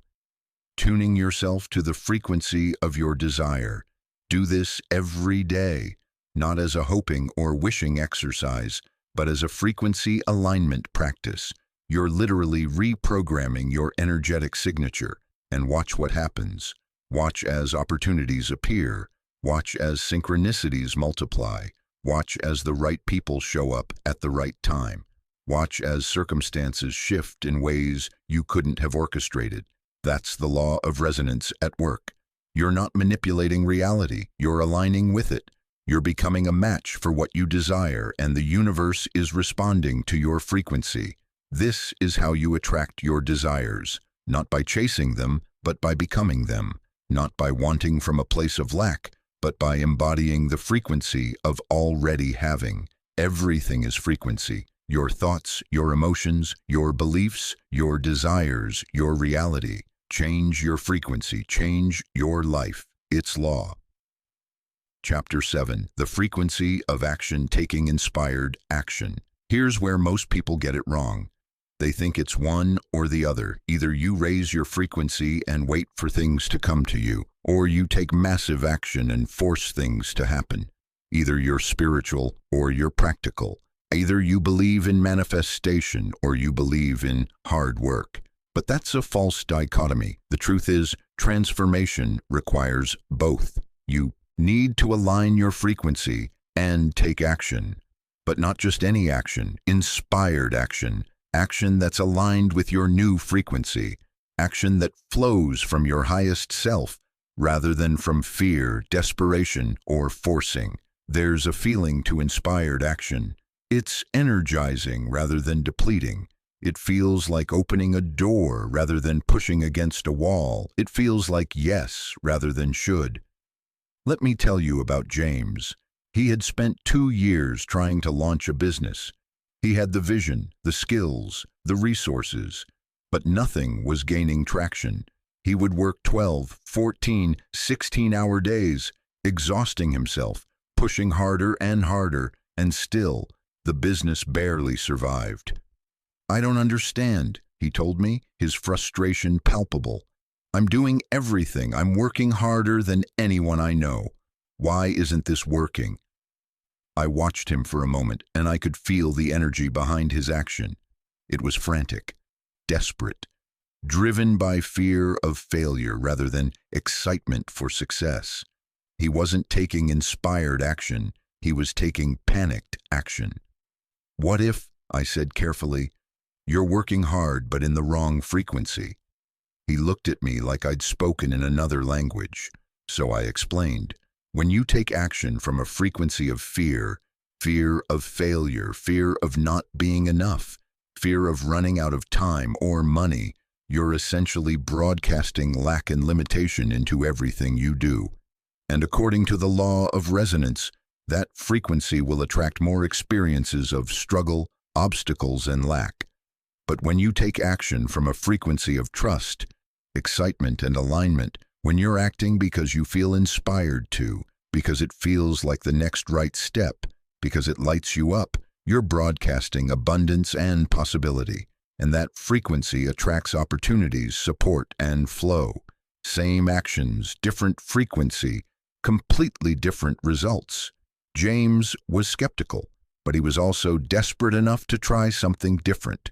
tuning yourself to the frequency of your desire. Do this every day, not as a hoping or wishing exercise, but as a frequency alignment practice. You're literally reprogramming your energetic signature, and watch what happens. Watch as opportunities appear. Watch as synchronicities multiply. Watch as the right people show up at the right time. Watch as circumstances shift in ways you couldn't have orchestrated. That's the law of resonance at work. You're not manipulating reality, you're aligning with it. You're becoming a match for what you desire, and the universe is responding to your frequency. This is how you attract your desires, not by chasing them, but by becoming them. Not by wanting from a place of lack, but by embodying the frequency of already having. Everything is frequency. Your thoughts, your emotions, your beliefs, your desires, your reality. Change your frequency, change your life. It's law. Chapter 7. The frequency of action taking inspired action. Here's where most people get it wrong. They think it's one or the other. Either you raise your frequency and wait for things to come to you, or you take massive action and force things to happen. Either you're spiritual or you're practical. Either you believe in manifestation or you believe in hard work. But that's a false dichotomy. The truth is, transformation requires both. You need to align your frequency and take action. But not just any action, inspired action. Action that's aligned with your new frequency. Action that flows from your highest self, rather than from fear, desperation, or forcing. There's a feeling to inspired action. It's energizing rather than depleting. It feels like opening a door rather than pushing against a wall. It feels like yes rather than should. Let me tell you about James. He had spent 2 years trying to launch a business. He had the vision, the skills, the resources, But nothing was gaining traction. He would work 12, 14, 16-hour days, exhausting himself, pushing harder, and still, the business barely survived. "I don't understand," he told me, his frustration palpable. "I'm doing everything. I'm working harder than anyone I know. Why isn't this working?" I watched him for a moment, and I could feel the energy behind his action. It was frantic, desperate, driven by fear of failure rather than excitement for success. He wasn't taking inspired action, he was taking panicked action. "What if," I said carefully, "you're working hard but in the wrong frequency?" He looked at me like I'd spoken in another language, so I explained. When you take action from a frequency of fear, fear of failure, fear of not being enough, fear of running out of time or money, you're essentially broadcasting lack and limitation into everything you do. And according to the law of resonance, that frequency will attract more experiences of struggle, obstacles, and lack. But when you take action from a frequency of trust, excitement, and alignment, when you're acting because you feel inspired to, because it feels like the next right step, because it lights you up, you're broadcasting abundance and possibility. And that frequency attracts opportunities, support, and flow. Same actions, different frequency, completely different results. James was skeptical, but he was also desperate enough to try something different.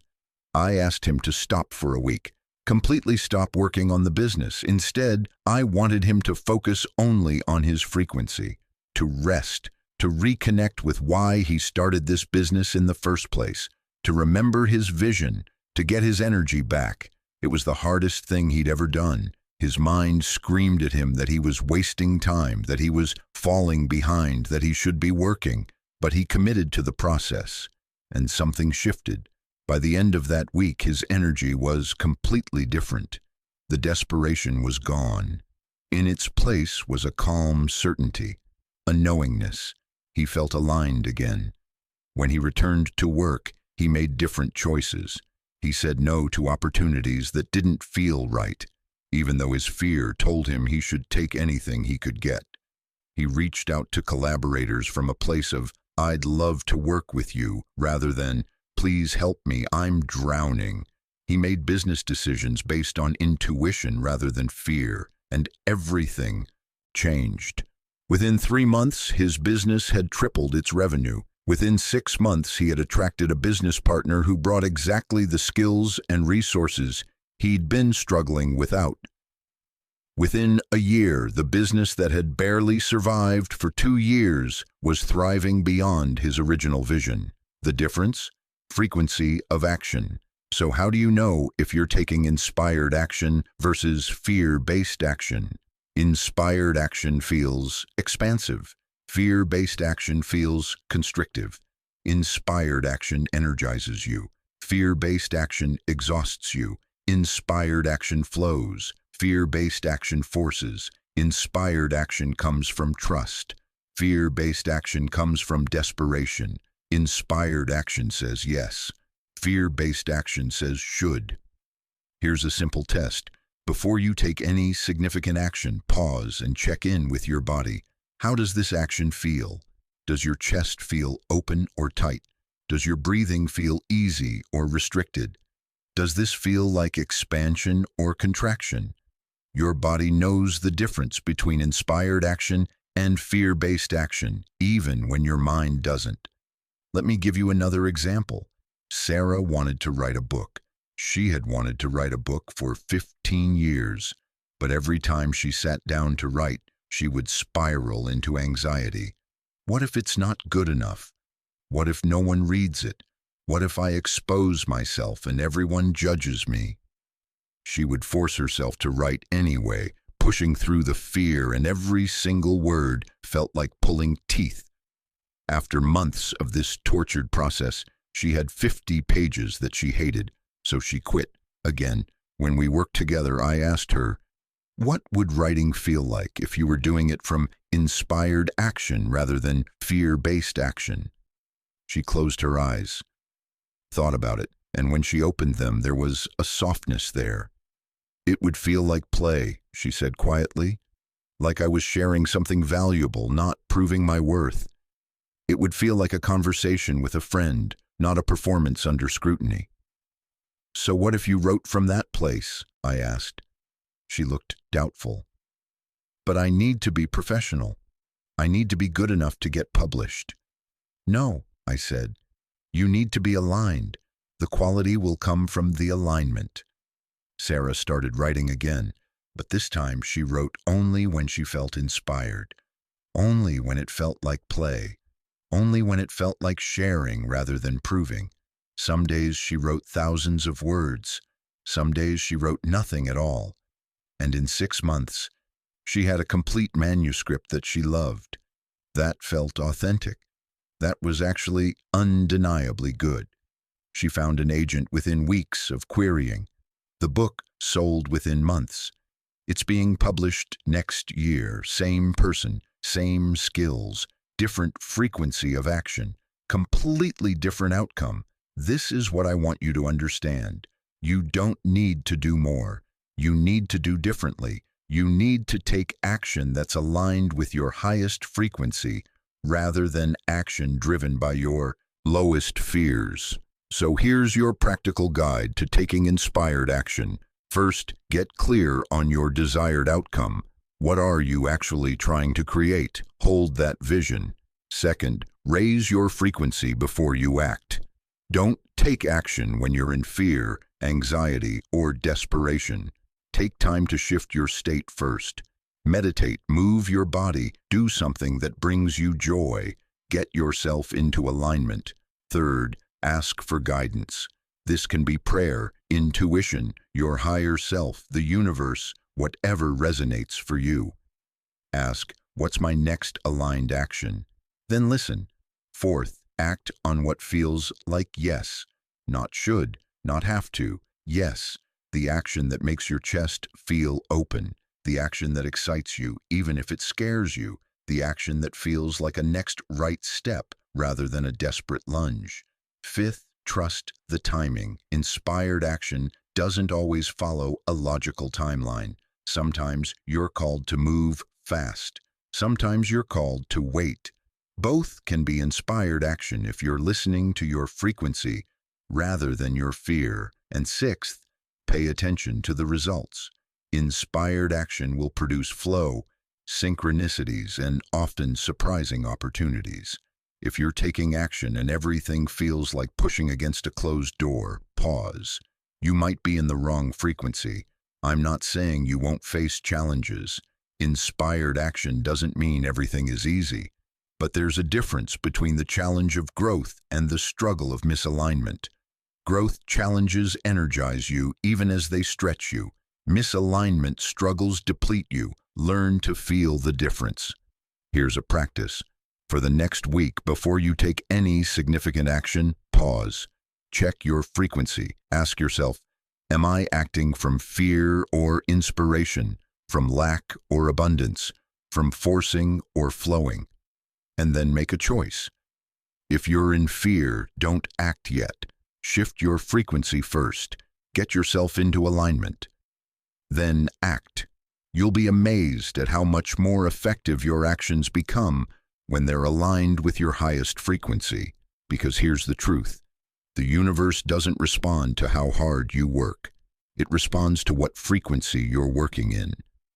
I asked him to stop for a week, completely stop working on the business. Instead, I wanted him to focus only on his frequency, to rest, to reconnect with why he started this business in the first place, to remember his vision, to get his energy back. It was the hardest thing he'd ever done. His mind screamed at him that he was wasting time, that he was falling behind, that he should be working, but he committed to the process, and something shifted. By the end of that week, his energy was completely different. The desperation was gone. In its place was a calm certainty, a knowingness. He felt aligned again. When he returned to work, he made different choices. He said no to opportunities that didn't feel right, even though his fear told him he should take anything he could get. He reached out to collaborators from a place of, "I'd love to work with you," rather than, "Please help me, I'm drowning." He made business decisions based on intuition rather than fear, and everything changed. Within 3 months, his business had tripled its revenue. Within 6 months, he had attracted a business partner who brought exactly the skills and resources he'd been struggling without. Within a year, the business that had barely survived for 2 years was thriving beyond his original vision. The difference? Frequency of action. So how do you know if you're taking inspired action versus fear-based action? Inspired action feels expansive. Fear-based action feels constrictive. Inspired action energizes you. Fear-based action exhausts you. Inspired action flows. Fear-based action forces. Inspired action comes from trust. Fear-based action comes from desperation. Inspired action says yes. Fear-based action says should. Here's a simple test. Before you take any significant action, pause and check in with your body. How does this action feel? Does your chest feel open or tight? Does your breathing feel easy or restricted? Does this feel like expansion or contraction? Your body knows the difference between inspired action and fear-based action, even when your mind doesn't. Let me give you another example. Sarah wanted to write a book. She had wanted to write a book for 15 years, but every time she sat down to write, she would spiral into anxiety. What if it's not good enough? What if no one reads it? What if I expose myself and everyone judges me? She would force herself to write anyway, pushing through the fear, and every single word felt like pulling teeth. After months of this tortured process, she had 50 pages that she hated, so she quit. Again, when we worked together, I asked her, "What would writing feel like if you were doing it from inspired action rather than fear-based action?" She closed her eyes, thought about it, and when she opened them, there was a softness there. "It would feel like play," she said quietly, "like I was sharing something valuable, not proving my worth. It would feel like a conversation with a friend, not a performance under scrutiny." "So what if you wrote from that place?" I asked. She looked doubtful. "But I need to be professional. I need to be good enough to get published." "No," I said. "You need to be aligned. The quality will come from the alignment." Sarah started writing again, but this time she wrote only when she felt inspired, only when it felt like play, only when it felt like sharing rather than proving. Some days she wrote thousands of words. Some days she wrote nothing at all. And in 6 months, she had a complete manuscript that she loved. That felt authentic. That was actually undeniably good. She found an agent within weeks of querying. The book sold within months. It's being published next year. Same person, same skills, different frequency of action, completely different outcome. This is what I want you to understand. You don't need to do more. You need to do differently. You need to take action that's aligned with your highest frequency rather than action driven by your lowest fears. So here's your practical guide to taking inspired action. First, get clear on your desired outcome. What are you actually trying to create? Hold that vision. Second, raise your frequency before you act. Don't take action when you're in fear, anxiety, or desperation. Take time to shift your state first. Meditate, move your body, do something that brings you joy. Get yourself into alignment. Third, ask for guidance. This can be prayer, intuition, your higher self, the universe, whatever resonates for you. Ask, what's my next aligned action? Then listen. Fourth, act on what feels like yes, not should, not have to. Yes, the action that makes your chest feel open, the action that excites you, even if it scares you, the action that feels like a next right step rather than a desperate lunge. Fifth, trust the timing. Inspired action doesn't always follow a logical timeline. Sometimes you're called to move fast. Sometimes you're called to wait. Both can be inspired action if you're listening to your frequency rather than your fear. And sixth, pay attention to the results. Inspired action will produce flow, synchronicities, and often surprising opportunities. If you're taking action and everything feels like pushing against a closed door, pause. You might be in the wrong frequency. I'm not saying you won't face challenges. Inspired action doesn't mean everything is easy. But there's a difference between the challenge of growth and the struggle of misalignment. Growth challenges energize you even as they stretch you. Misalignment struggles deplete you. Learn to feel the difference. Here's a practice. For the next week, before you take any significant action, pause. Check your frequency. Ask yourself, am I acting from fear or inspiration, from lack or abundance, from forcing or flowing? And then make a choice. If you're in fear, don't act yet. Shift your frequency first. Get yourself into alignment. Then act. You'll be amazed at how much more effective your actions become when they're aligned with your highest frequency. Because here's the truth. The universe doesn't respond to how hard you work. It responds to what frequency you're working in.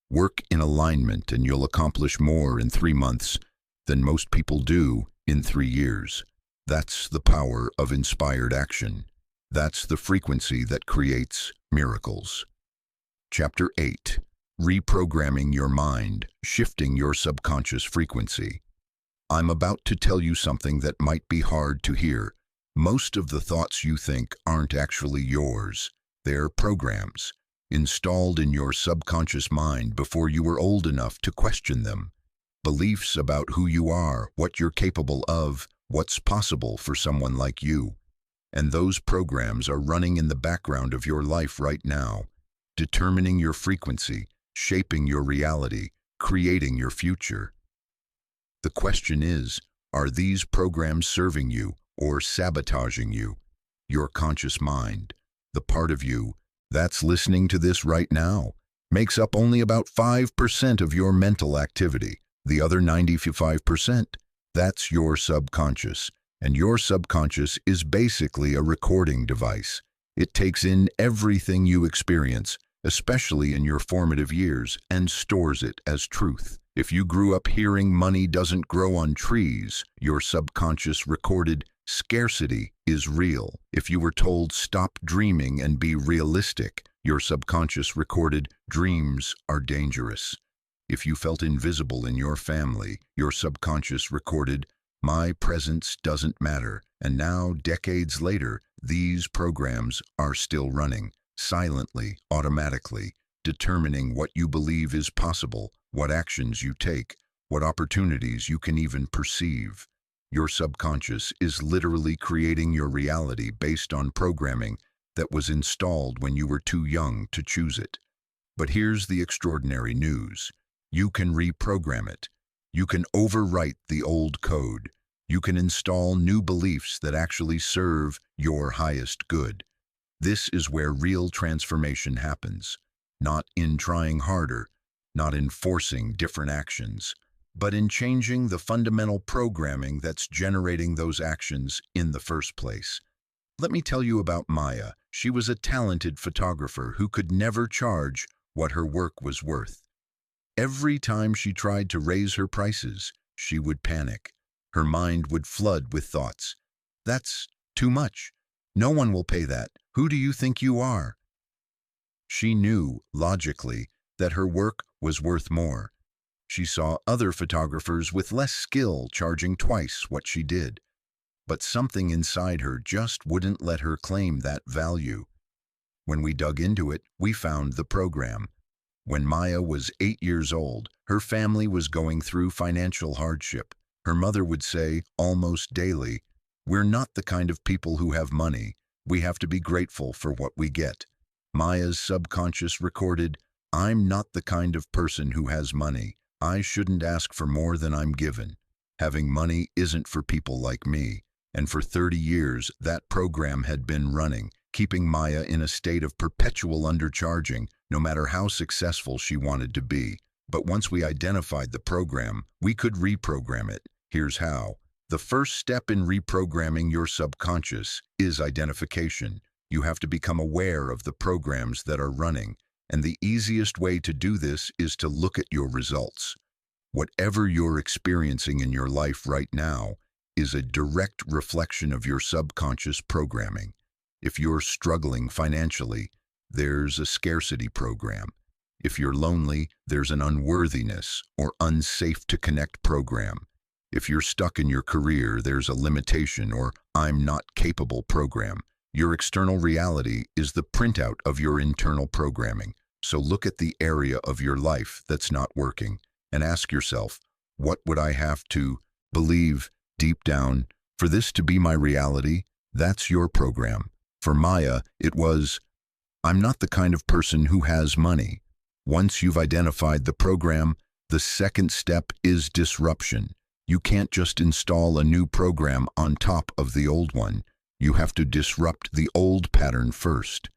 Work in alignment and you'll accomplish more in 3 months than most people do in 3 years. That's the power of inspired action. That's the frequency that creates miracles. Chapter 8. Reprogramming your mind, shifting your subconscious frequency. I'm about to tell you something that might be hard to hear. Most of the thoughts you think aren't actually yours. They're programs, installed in your subconscious mind before you were old enough to question them. Beliefs about who you are, what you're capable of, what's possible for someone like you. And those programs are running in the background of your life right now, determining your frequency, shaping your reality, creating your future. The question is, are these programs serving you or sabotaging you? Your conscious mind, the part of you that's listening to this right now, makes up only about 5% of your mental activity. The other 95%, that's your subconscious. And your subconscious is basically a recording device. It takes in everything you experience, especially in your formative years, and stores it as truth. If you grew up hearing money doesn't grow on trees, your subconscious recorded scarcity is real. If you were told stop dreaming and be realistic, your subconscious recorded dreams are dangerous. If you felt invisible in your family, your subconscious recorded my presence doesn't matter. And now, decades later, these programs are still running, silently, automatically, determining what you believe is possible, what actions you take, what opportunities you can even perceive. Your subconscious is literally creating your reality based on programming that was installed when you were too young to choose it. But here's the extraordinary news. You can reprogram it. You can overwrite the old code. You can install new beliefs that actually serve your highest good. This is where real transformation happens, not in trying harder, not in forcing different actions, but in changing the fundamental programming that's generating those actions in the first place. Let me tell you about Maya. She was a talented photographer who could never charge what her work was worth. Every time she tried to raise her prices, she would panic. Her mind would flood with thoughts. That's too much. No one will pay that. Who do you think you are? She knew, logically, that her work was worth more. She saw other photographers with less skill charging twice what she did. But something inside her just wouldn't let her claim that value. When we dug into it, we found the program. When Maya was 8 years old, her family was going through financial hardship. Her mother would say, almost daily, "We're not the kind of people who have money. We have to be grateful for what we get." Maya's subconscious recorded, "I'm not the kind of person who has money. I shouldn't ask for more than I'm given. Having money isn't for people like me." And for 30 years, that program had been running, keeping Maya in a state of perpetual undercharging, no matter how successful she wanted to be. But once we identified the program, we could reprogram it. Here's how. The first step in reprogramming your subconscious is identification. You have to become aware of the programs that are running, and the easiest way to do this is to look at your results. Whatever you're experiencing in your life right now is a direct reflection of your subconscious programming. If you're struggling financially, there's a scarcity program. If you're lonely, there's an unworthiness or unsafe to connect program. If you're stuck in your career, there's a limitation or I'm not capable program. Your external reality is the printout of your internal programming. So look at the area of your life that's not working and ask yourself, what would I have to believe deep down for this to be my reality? That's your program. For Maya, it was, I'm not the kind of person who has money. Once you've identified the program, the second step is disruption. You can't just install a new program on top of the old one. You have to disrupt the old pattern first.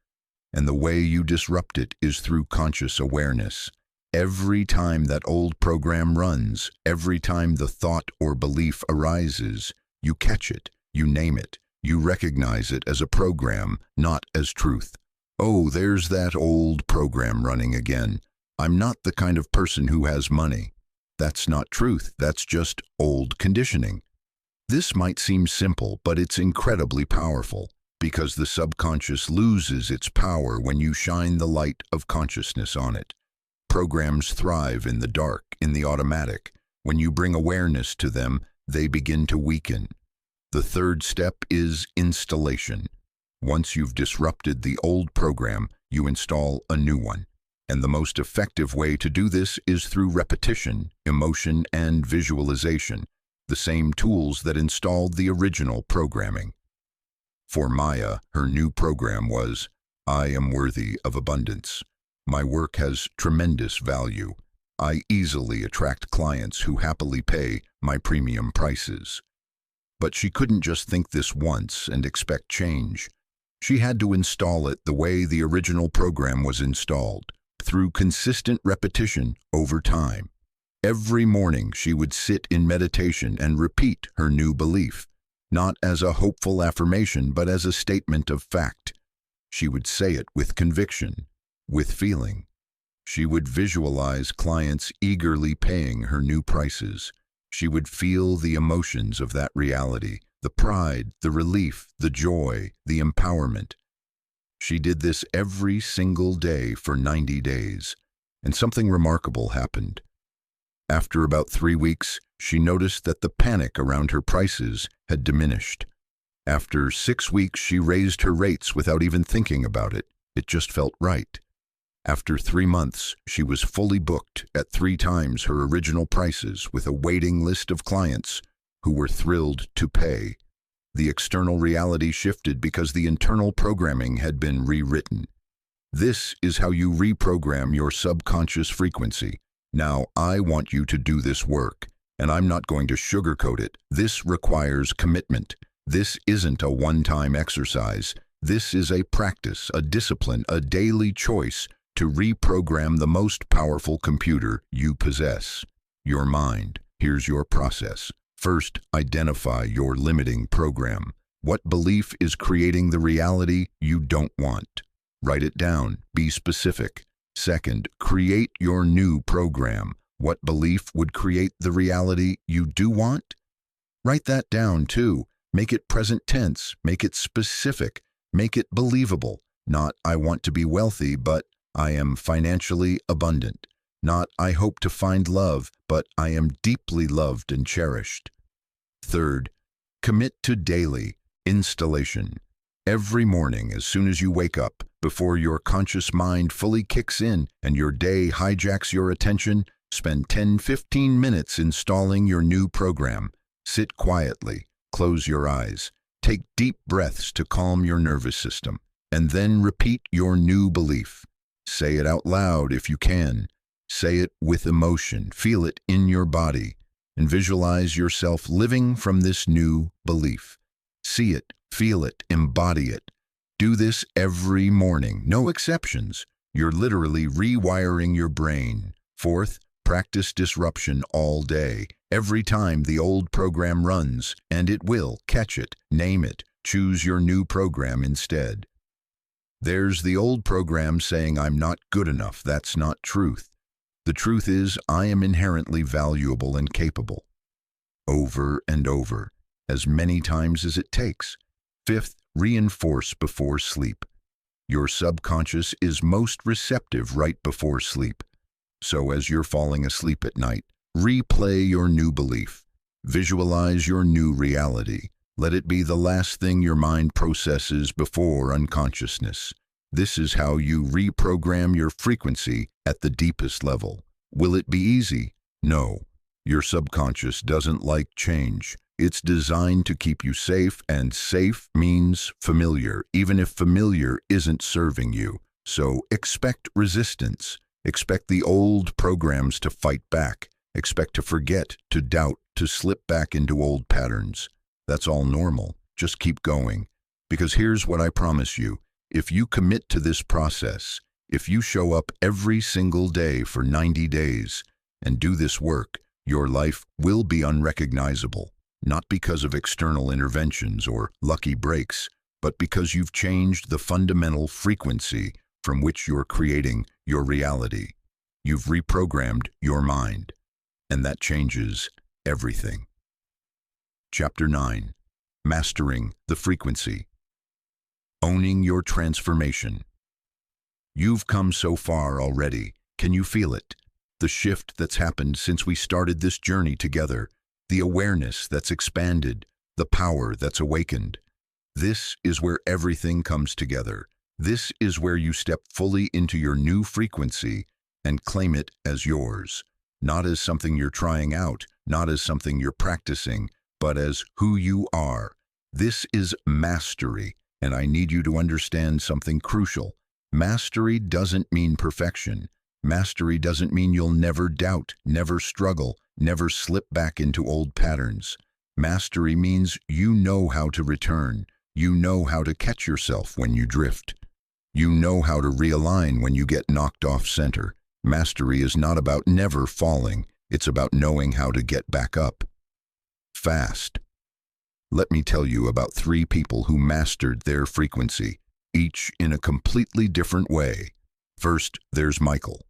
And the way you disrupt it is through conscious awareness. Every time that old program runs, every time the thought or belief arises, you catch it, you name it, you recognize it as a program, not as truth. Oh, there's that old program running again. I'm not the kind of person who has money. That's not truth, that's just old conditioning. This might seem simple, but it's incredibly powerful, because the subconscious loses its power when you shine the light of consciousness on it. Programs thrive in the dark, in the automatic. When you bring awareness to them, they begin to weaken. The third step is installation. Once you've disrupted the old program, you install a new one. And the most effective way to do this is through repetition, emotion, and visualization, the same tools that installed the original programming. For Maya, her new program was, I am worthy of abundance. My work has tremendous value. I easily attract clients who happily pay my premium prices. But she couldn't just think this once and expect change. She had to install it the way the original program was installed, through consistent repetition over time. Every morning she would sit in meditation and repeat her new belief, not as a hopeful affirmation but as a statement of fact. She would say it with conviction, with feeling. She would visualize clients eagerly paying her new prices. She would feel the emotions of that reality, the pride, the relief, the joy, the empowerment. She did this every single day for 90 days, and something remarkable happened. After about 3 weeks, she noticed that the panic around her prices had diminished. After 6 weeks, she raised her rates without even thinking about it. It just felt right. After 3 months, she was fully booked at 3 times her original prices with a waiting list of clients who were thrilled to pay. The external reality shifted because the internal programming had been rewritten. This is how you reprogram your subconscious frequency. Now, I want you to do this work, and I'm not going to sugarcoat it. This requires commitment. This isn't a one-time exercise. This is a practice, a discipline, a daily choice to reprogram the most powerful computer you possess, your mind. Here's your process. First, identify your limiting program. What belief is creating the reality you don't want? Write it down. Be specific. Second, create your new program. What belief would create the reality you do want? Write that down too. Make it present tense. Make it specific. Make it believable. Not, I want to be wealthy, but I am financially abundant. Not, I hope to find love, but I am deeply loved and cherished. Third, commit to daily installation. Every morning, as soon as you wake up, before your conscious mind fully kicks in and your day hijacks your attention, spend 10-15 minutes installing your new program. Sit quietly, close your eyes, take deep breaths to calm your nervous system, and then repeat your new belief. Say it out loud if you can. Say it with emotion. Feel it in your body, and visualize yourself living from this new belief. See it, feel it, embody it. Do this every morning, no exceptions. You're literally rewiring your brain. Fourth, practice disruption all day. Every time the old program runs, and it will, catch it, name it, choose your new program instead. There's the old program saying I'm not good enough. That's not truth. The truth is I am inherently valuable and capable. Over and over, as many times as it takes. Fifth, reinforce before sleep. Your subconscious is most receptive right before sleep. So as you're falling asleep at night, replay your new belief. Visualize your new reality. Let it be the last thing your mind processes before unconsciousness. This is how you reprogram your frequency at the deepest level. Will it be easy? No. Your subconscious doesn't like change. It's designed to keep you safe, and safe means familiar, even if familiar isn't serving you. So expect resistance. Expect the old programs to fight back. Expect to forget, to doubt, to slip back into old patterns. That's all normal. Just keep going. Because here's what I promise you. If you commit to this process, if you show up every single day for 90 days and do this work, your life will be unrecognizable. Not because of external interventions or lucky breaks, but because you've changed the fundamental frequency from which you're creating your reality. You've reprogrammed your mind, and that changes everything. Chapter 9. Mastering the Frequency. Owning your transformation. You've come so far already. Can you feel it? The shift that's happened since we started this journey together. The awareness that's expanded, the power that's awakened. This is where everything comes together. This is where you step fully into your new frequency and claim it as yours. Not as something you're trying out, not as something you're practicing, but as who you are. This is mastery, and I need you to understand something crucial. Mastery doesn't mean perfection. Mastery doesn't mean you'll never doubt, never struggle, never slip back into old patterns. Mastery means you know how to return. You know how to catch yourself when you drift. You know how to realign when you get knocked off center. Mastery is not about never falling. It's about knowing how to get back up. Fast. Let me tell you about 3 people who mastered their frequency, each in a completely different way. First, there's Michael.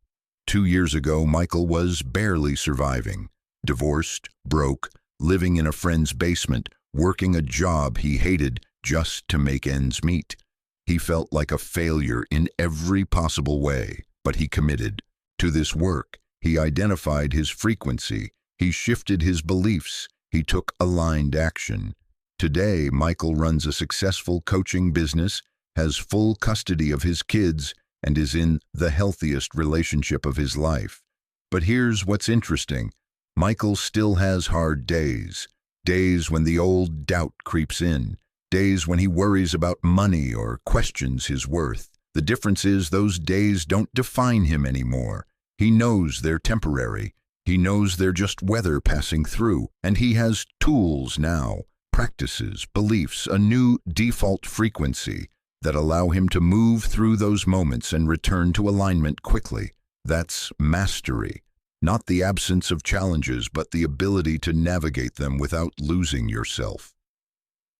2 years ago, Michael was barely surviving. Divorced, broke, living in a friend's basement, working a job he hated just to make ends meet. He felt like a failure in every possible way, but he committed to this work. He identified his frequency. He shifted his beliefs. He took aligned action. Today, Michael runs a successful coaching business, has full custody of his kids, and is in the healthiest relationship of his life. But here's what's interesting. Michael still has hard days. Days when the old doubt creeps in. Days when he worries about money or questions his worth. The difference is those days don't define him anymore. He knows they're temporary. He knows they're just weather passing through. And he has tools now, practices, beliefs, a new default frequency that allow him to move through those moments and return to alignment quickly. That's mastery. Not the absence of challenges, but the ability to navigate them without losing yourself.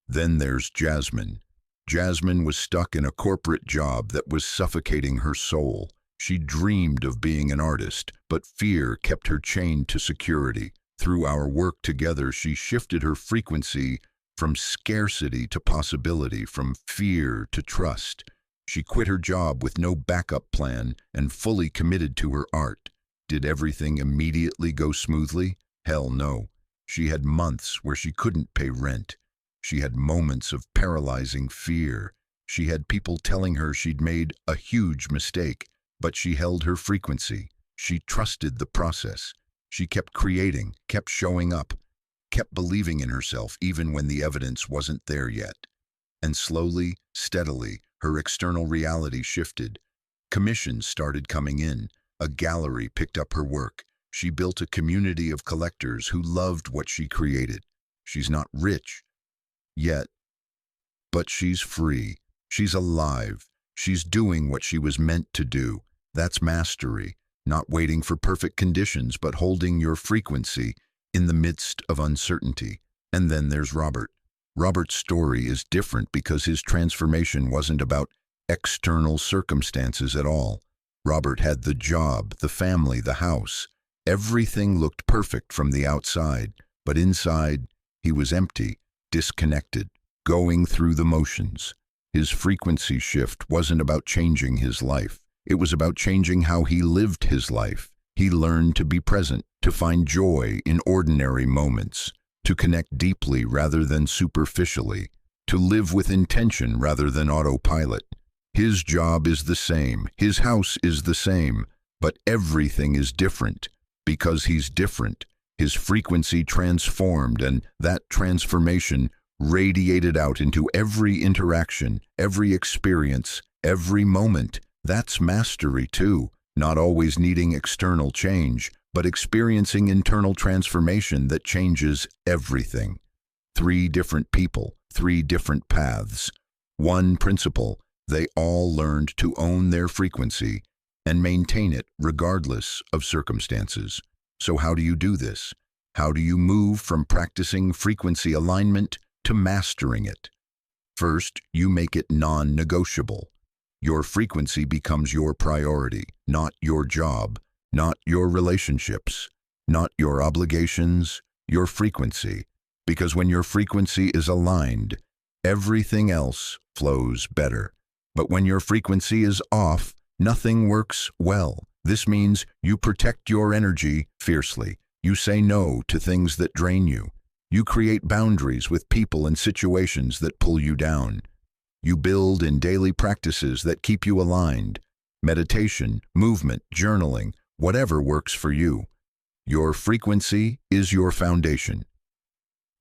Then there's Jasmine. Jasmine was stuck in a corporate job that was suffocating her soul. She dreamed of being an artist, but fear kept her chained to security. Through our work together, she shifted her frequency from scarcity to possibility, from fear to trust. She quit her job with no backup plan and fully committed to her art. Did everything immediately go smoothly? Hell no. She had months where she couldn't pay rent. She had moments of paralyzing fear. She had people telling her she'd made a huge mistake, but she held her frequency. She trusted the process. She kept creating, kept showing up, kept believing in herself even when the evidence wasn't there yet. And slowly, steadily, her external reality shifted. Commissions started coming in. A gallery picked up her work. She built a community of collectors who loved what she created. She's not rich yet, but she's free. She's alive. She's doing what she was meant to do. That's mastery. Not waiting for perfect conditions, but holding your frequency in the midst of uncertainty. And then there's Robert. Robert's story is different because his transformation wasn't about external circumstances at all. Robert had the job, the family, the house. Everything looked perfect from the outside, but inside, he was empty, disconnected, going through the motions. His frequency shift wasn't about changing his life. It was about changing how he lived his life. He learned to be present, to find joy in ordinary moments, to connect deeply rather than superficially, to live with intention rather than autopilot. His job is the same, his house is the same, but everything is different. Because he's different, his frequency transformed, and that transformation radiated out into every interaction, every experience, every moment. That's mastery too, not always needing external change, but experiencing internal transformation that changes everything. 3 different people, 3 different paths. One principle, they all learned to own their frequency and maintain it regardless of circumstances. So how do you do this? How do you move from practicing frequency alignment to mastering it? First, you make it non-negotiable. Your frequency becomes your priority, not your job, not your relationships, not your obligations, your frequency. Because when your frequency is aligned, everything else flows better. But when your frequency is off, nothing works well. This means you protect your energy fiercely. You say no to things that drain you. You create boundaries with people and situations that pull you down. You build in daily practices that keep you aligned. Meditation, movement, journaling, whatever works for you. Your frequency is your foundation.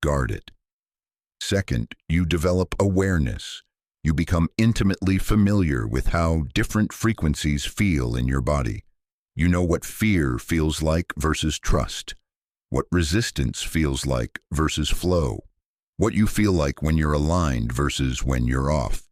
Guard it. Second, you develop awareness. You become intimately familiar with how different frequencies feel in your body. You know what fear feels like versus trust, what resistance feels like versus flow, what you feel like when you're aligned versus when you're off.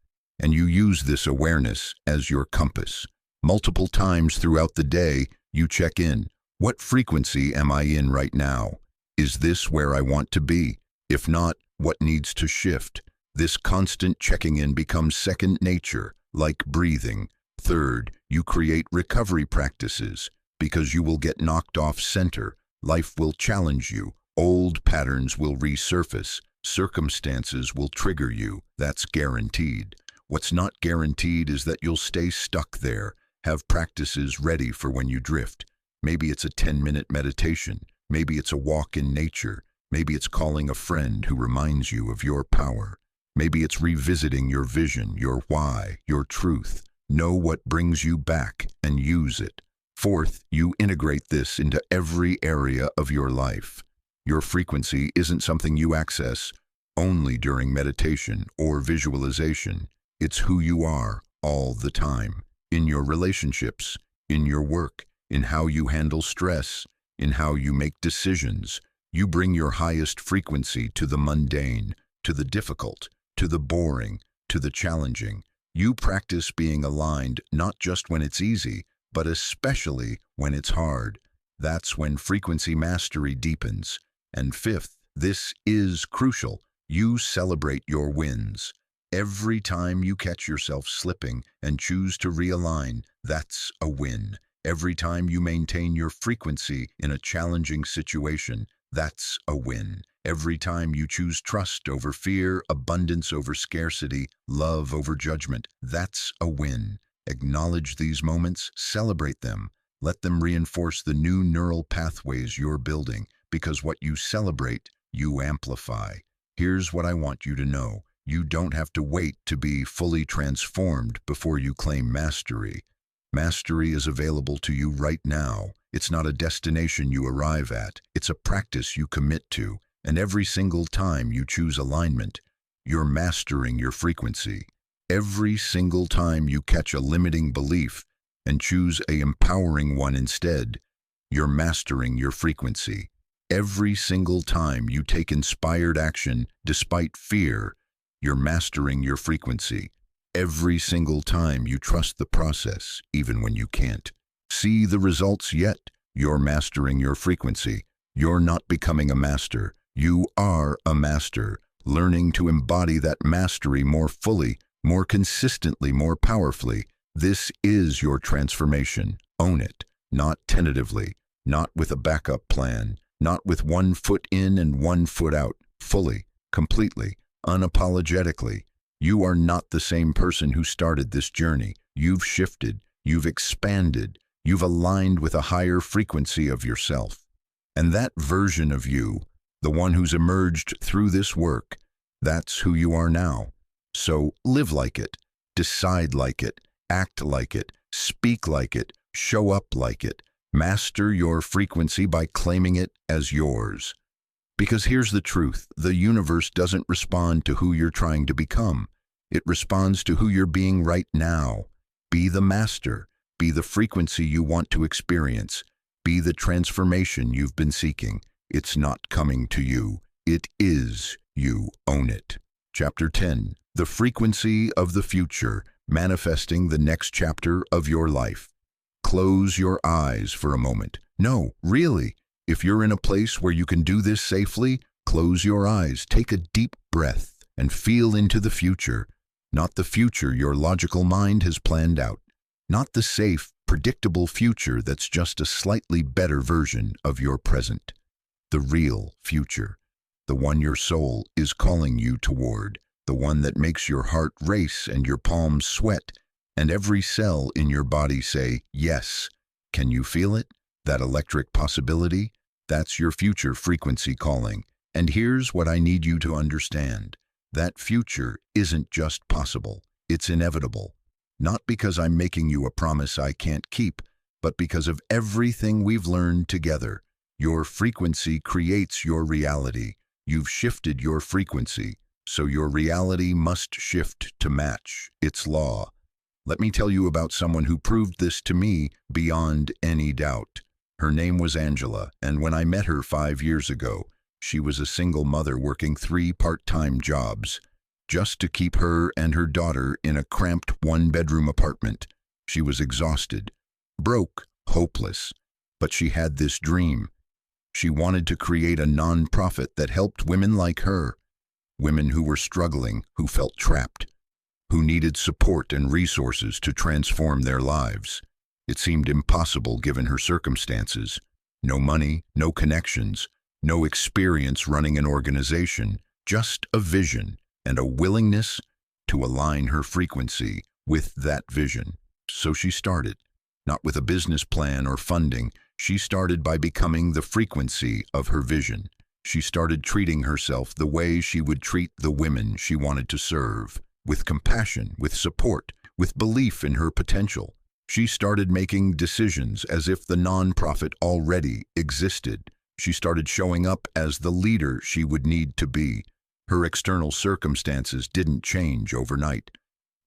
And you use this awareness as your compass. Multiple times throughout the day, you check in. What frequency am I in right now? Is this where I want to be? If not, what needs to shift? This constant checking in becomes second nature, like breathing. Third, you create recovery practices. Because you will get knocked off center, life will challenge you, old patterns will resurface, circumstances will trigger you. That's guaranteed. What's not guaranteed is that you'll stay stuck there. Have practices ready for when you drift. Maybe it's a 10-minute meditation. Maybe it's a walk in nature. Maybe it's calling a friend who reminds you of your power. Maybe it's revisiting your vision, your why, your truth. Know what brings you back and use it. Fourth, you integrate this into every area of your life. Your frequency isn't something you access only during meditation or visualization. It's who you are all the time, in your relationships, in your work, in how you handle stress, in how you make decisions. You bring your highest frequency to the mundane, to the difficult, to the boring, to the challenging. You practice being aligned not just when it's easy, but especially when it's hard. That's when frequency mastery deepens. And fifth, this is crucial. You celebrate your wins. Every time you catch yourself slipping and choose to realign, that's a win. Every time you maintain your frequency in a challenging situation, that's a win. Every time you choose trust over fear, abundance over scarcity, love over judgment, that's a win. Acknowledge these moments, celebrate them. Let them reinforce the new neural pathways you're building, because what you celebrate, you amplify. Here's what I want you to know. You don't have to wait to be fully transformed before you claim mastery. Mastery is available to you right now. It's not a destination you arrive at. It's a practice you commit to. And every single time you choose alignment, you're mastering your frequency. Every single time you catch a limiting belief and choose an empowering one instead, you're mastering your frequency. Every single time you take inspired action despite fear, you're mastering your frequency. Every single time you trust the process, even when you can't see the results yet, you're mastering your frequency. You're not becoming a master. You are a master, learning to embody that mastery more fully, more consistently, more powerfully. This is your transformation. Own it, not tentatively, not with a backup plan, not with one foot in and one foot out, fully, completely, unapologetically. You are not the same person who started this journey. You've shifted, you've expanded, you've aligned with a higher frequency of yourself. And that version of you, the one who's emerged through this work, that's who you are now. So live like it, decide like it, act like it, speak like it, show up like it. Master your frequency by claiming it as yours. Because here's the truth, the universe doesn't respond to who you're trying to become. It responds to who you're being right now. Be the master. Be the frequency you want to experience. Be the transformation you've been seeking. It's not coming to you. It is you. Own it. Chapter 10. The frequency of the future, manifesting the next chapter of your life. Close your eyes for a moment. No, really. If you're in a place where you can do this safely, close your eyes, take a deep breath, and feel into the future. Not the future your logical mind has planned out. Not the safe, predictable future that's just a slightly better version of your present. The real future. The one your soul is calling you toward. The one that makes your heart race and your palms sweat, and every cell in your body say, yes. Can you feel it? That electric possibility? That's your future frequency calling. And here's what I need you to understand. That future isn't just possible, it's inevitable. Not because I'm making you a promise I can't keep, but because of everything we've learned together. Your frequency creates your reality. You've shifted your frequency, so your reality must shift to match its law. Let me tell you about someone who proved this to me beyond any doubt. Her name was Angela, and when I met her 5 years ago, She was a single mother working 3 part-time jobs just to keep her and her daughter in a cramped one-bedroom apartment. She was exhausted, broke, hopeless, but she had this dream. She wanted to create a non-profit that helped women like her, women who were struggling, who felt trapped, who needed support and resources to transform their lives. It seemed impossible given her circumstances. No money, no connections, no experience running an organization, just a vision and a willingness to align her frequency with that vision. So she started, not with a business plan or funding. She started by becoming the frequency of her vision. She started treating herself the way she would treat the women she wanted to serve, with compassion, with support, with belief in her potential. She started making decisions as if the nonprofit already existed. She started showing up as the leader she would need to be. Her external circumstances didn't change overnight,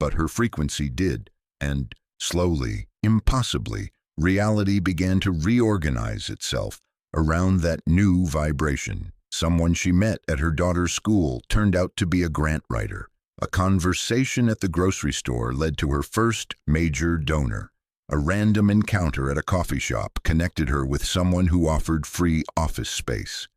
but her frequency did, and slowly, impossibly, reality began to reorganize itself around that new vibration. Someone she met at her daughter's school turned out to be a grant writer. A conversation at the grocery store led to her first major donor. A random encounter at a coffee shop connected her with someone who offered free office space.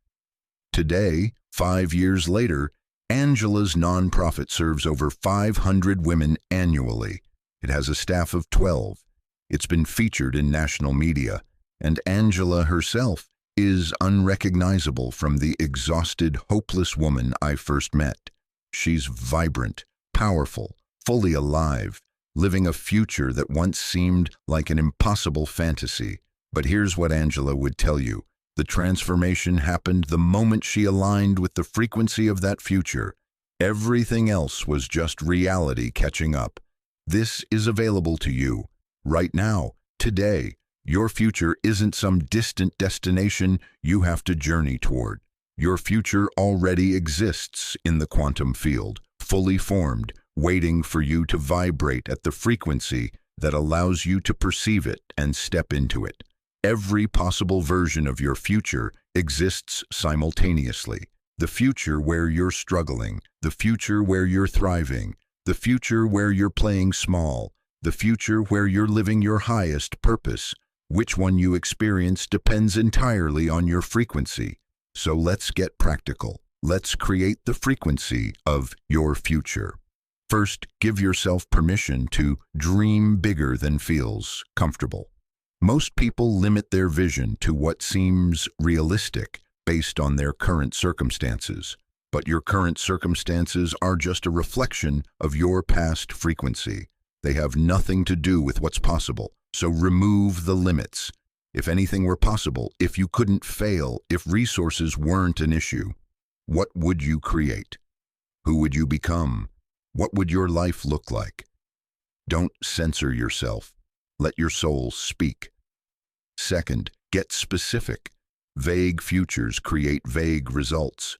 Today, 5 years later, Angela's nonprofit serves over 500 women annually. It has a staff of 12. It's been featured in national media, and Angela herself is unrecognizable from the exhausted, hopeless woman I first met. She's vibrant, powerful, fully alive, living a future that once seemed like an impossible fantasy. But here's what Angela would tell you. The transformation happened the moment she aligned with the frequency of that future. Everything else was just reality catching up. This is available to you right now, today. Your future isn't some distant destination you have to journey toward. Your future already exists in the quantum field, fully formed, waiting for you to vibrate at the frequency that allows you to perceive it and step into it. Every possible version of your future exists simultaneously. The future where you're struggling, the future where you're thriving, the future where you're playing small, the future where you're living your highest purpose. Which one you experience depends entirely on your frequency. So let's get practical. Let's create the frequency of your future. First, give yourself permission to dream bigger than feels comfortable. Most people limit their vision to what seems realistic based on their current circumstances. But your current circumstances are just a reflection of your past frequency. They have nothing to do with what's possible. So remove the limits. If anything were possible, if you couldn't fail, if resources weren't an issue, what would you create? Who would you become? What would your life look like? Don't censor yourself. Let your soul speak. Second, get specific. Vague futures create vague results.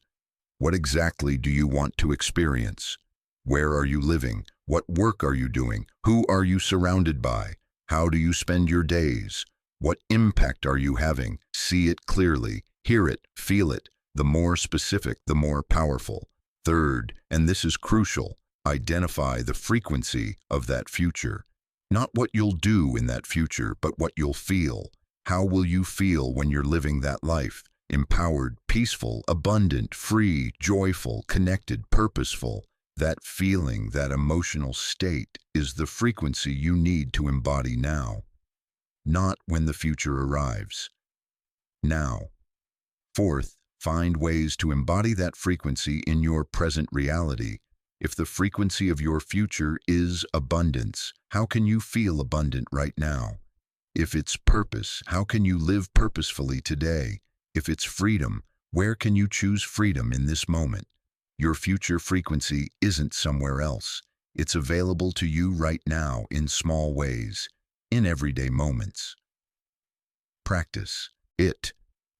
What exactly do you want to experience? Where are you living? What work are you doing? Who are you surrounded by? How do you spend your days? What impact are you having? See it clearly, hear it, feel it. The more specific, the more powerful. Third, and this is crucial, identify the frequency of that future. Not what you'll do in that future, but what you'll feel. How will you feel when you're living that life? Empowered, peaceful, abundant, free, joyful, connected, purposeful. That feeling, that emotional state is the frequency you need to embody now. Not when the future arrives. Now. Fourth, find ways to embody that frequency in your present reality. If the frequency of your future is abundance, how can you feel abundant right now? If it's purpose, how can you live purposefully today? If it's freedom, where can you choose freedom in this moment? Your future frequency isn't somewhere else. It's available to you right now in small ways, in everyday moments. Practice it.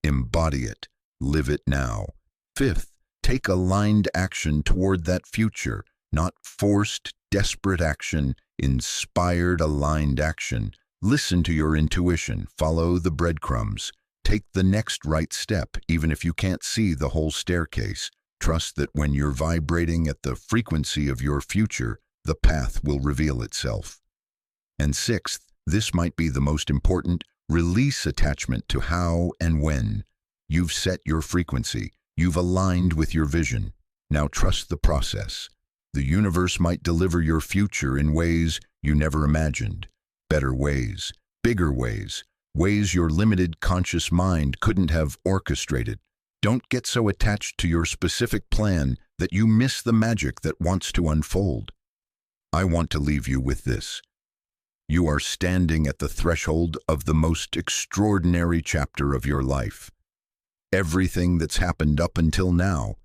Embody it. Live it now. Fifth, take aligned action toward that future, not forced, desperate action, inspired, aligned action. Listen to your intuition. Follow the breadcrumbs. Take the next right step, even if you can't see the whole staircase. Trust that when you're vibrating at the frequency of your future, the path will reveal itself. And sixth, this might be the most important, release attachment to how and when. You've set your frequency. You've aligned with your vision. Now trust the process. The universe might deliver your future in ways you never imagined. Better ways, bigger ways, ways your limited conscious mind couldn't have orchestrated. Don't get so attached to your specific plan that you miss the magic that wants to unfold. I want to leave you with this. You are standing at the threshold of the most extraordinary chapter of your life. Everything that's happened up until now,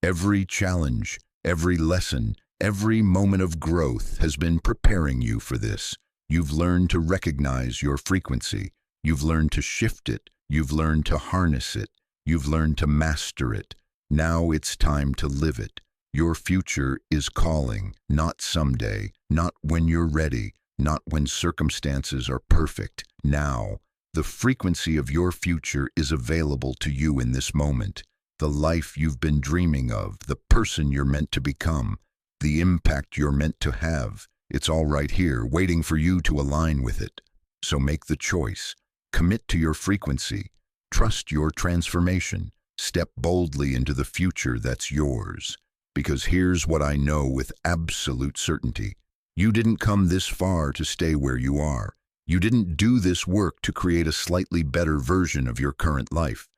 every challenge, every lesson, every moment of growth has been preparing you for this. You've learned to recognize your frequency. You've learned to shift it. You've learned to harness it. You've learned to master it. Now it's time to live it. Your future is calling, not someday, not when you're ready, not when circumstances are perfect. Now, the frequency of your future is available to you in this moment. The life you've been dreaming of, the person you're meant to become, the impact you're meant to have. It's all right here, waiting for you to align with it. So make the choice. Commit to your frequency. Trust your transformation. Step boldly into the future that's yours. Because here's what I know with absolute certainty. You didn't come this far to stay where you are. You didn't do this work to create a slightly better version of your current life.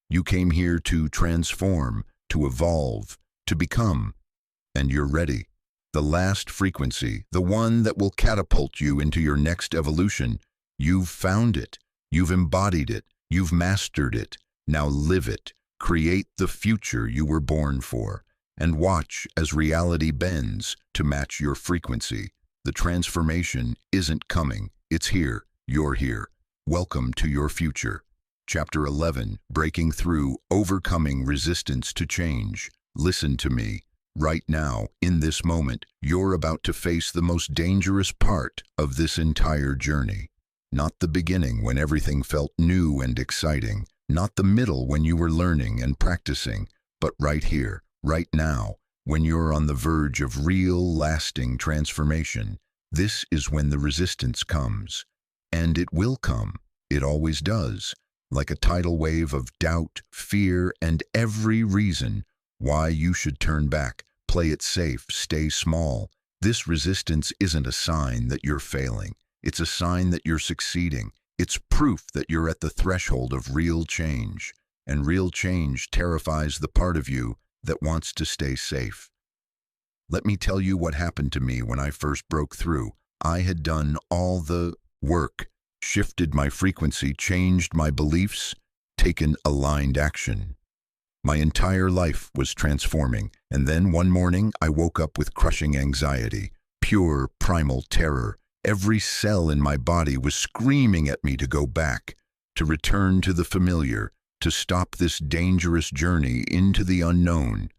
You came here to transform, to evolve, to become. And you're ready. The last frequency, the one that will catapult you into your next evolution, you've found it. You've embodied it. You've mastered it. Now live it. Create the future you were born for. And watch as reality bends to match your frequency. The transformation isn't coming. It's here. You're here. Welcome to your future. Chapter 11, Breaking Through, Overcoming Resistance to Change. Listen to me. Right now, in this moment, you're about to face the most dangerous part of this entire journey. Not the beginning when everything felt new and exciting. Not the middle when you were learning and practicing. But right here, right now, when you're on the verge of real, lasting transformation. This is when the resistance comes. And it will come. It always does. Like a tidal wave of doubt, fear, and every reason why you should turn back, play it safe, stay small. This resistance isn't a sign that you're failing. It's a sign that you're succeeding. It's proof that you're at the threshold of real change. And real change terrifies the part of you that wants to stay safe. Let me tell you what happened to me when I first broke through. I had done all the work, shifted my frequency, changed my beliefs, taken aligned action. My entire life was transforming, and then one morning I woke up with crushing anxiety, pure primal terror. Every cell in my body was screaming at me to go back, to return to the familiar, to stop this dangerous journey into the unknown.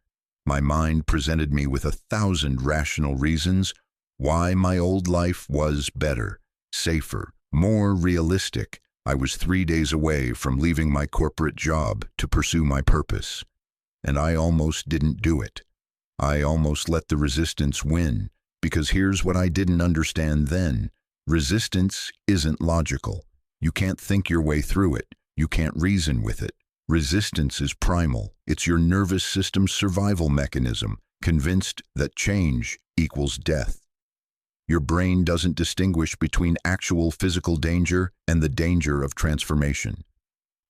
My mind presented me with 1,000 rational reasons why my old life was better, safer, more realistic. I was 3 days away from leaving my corporate job to pursue my purpose. And I almost didn't do it. I almost let the resistance win, because here's what I didn't understand then. Resistance isn't logical. You can't think your way through it. You can't reason with it. Resistance is primal. It's your nervous system's survival mechanism, convinced that change equals death. Your brain doesn't distinguish between actual physical danger and the danger of transformation.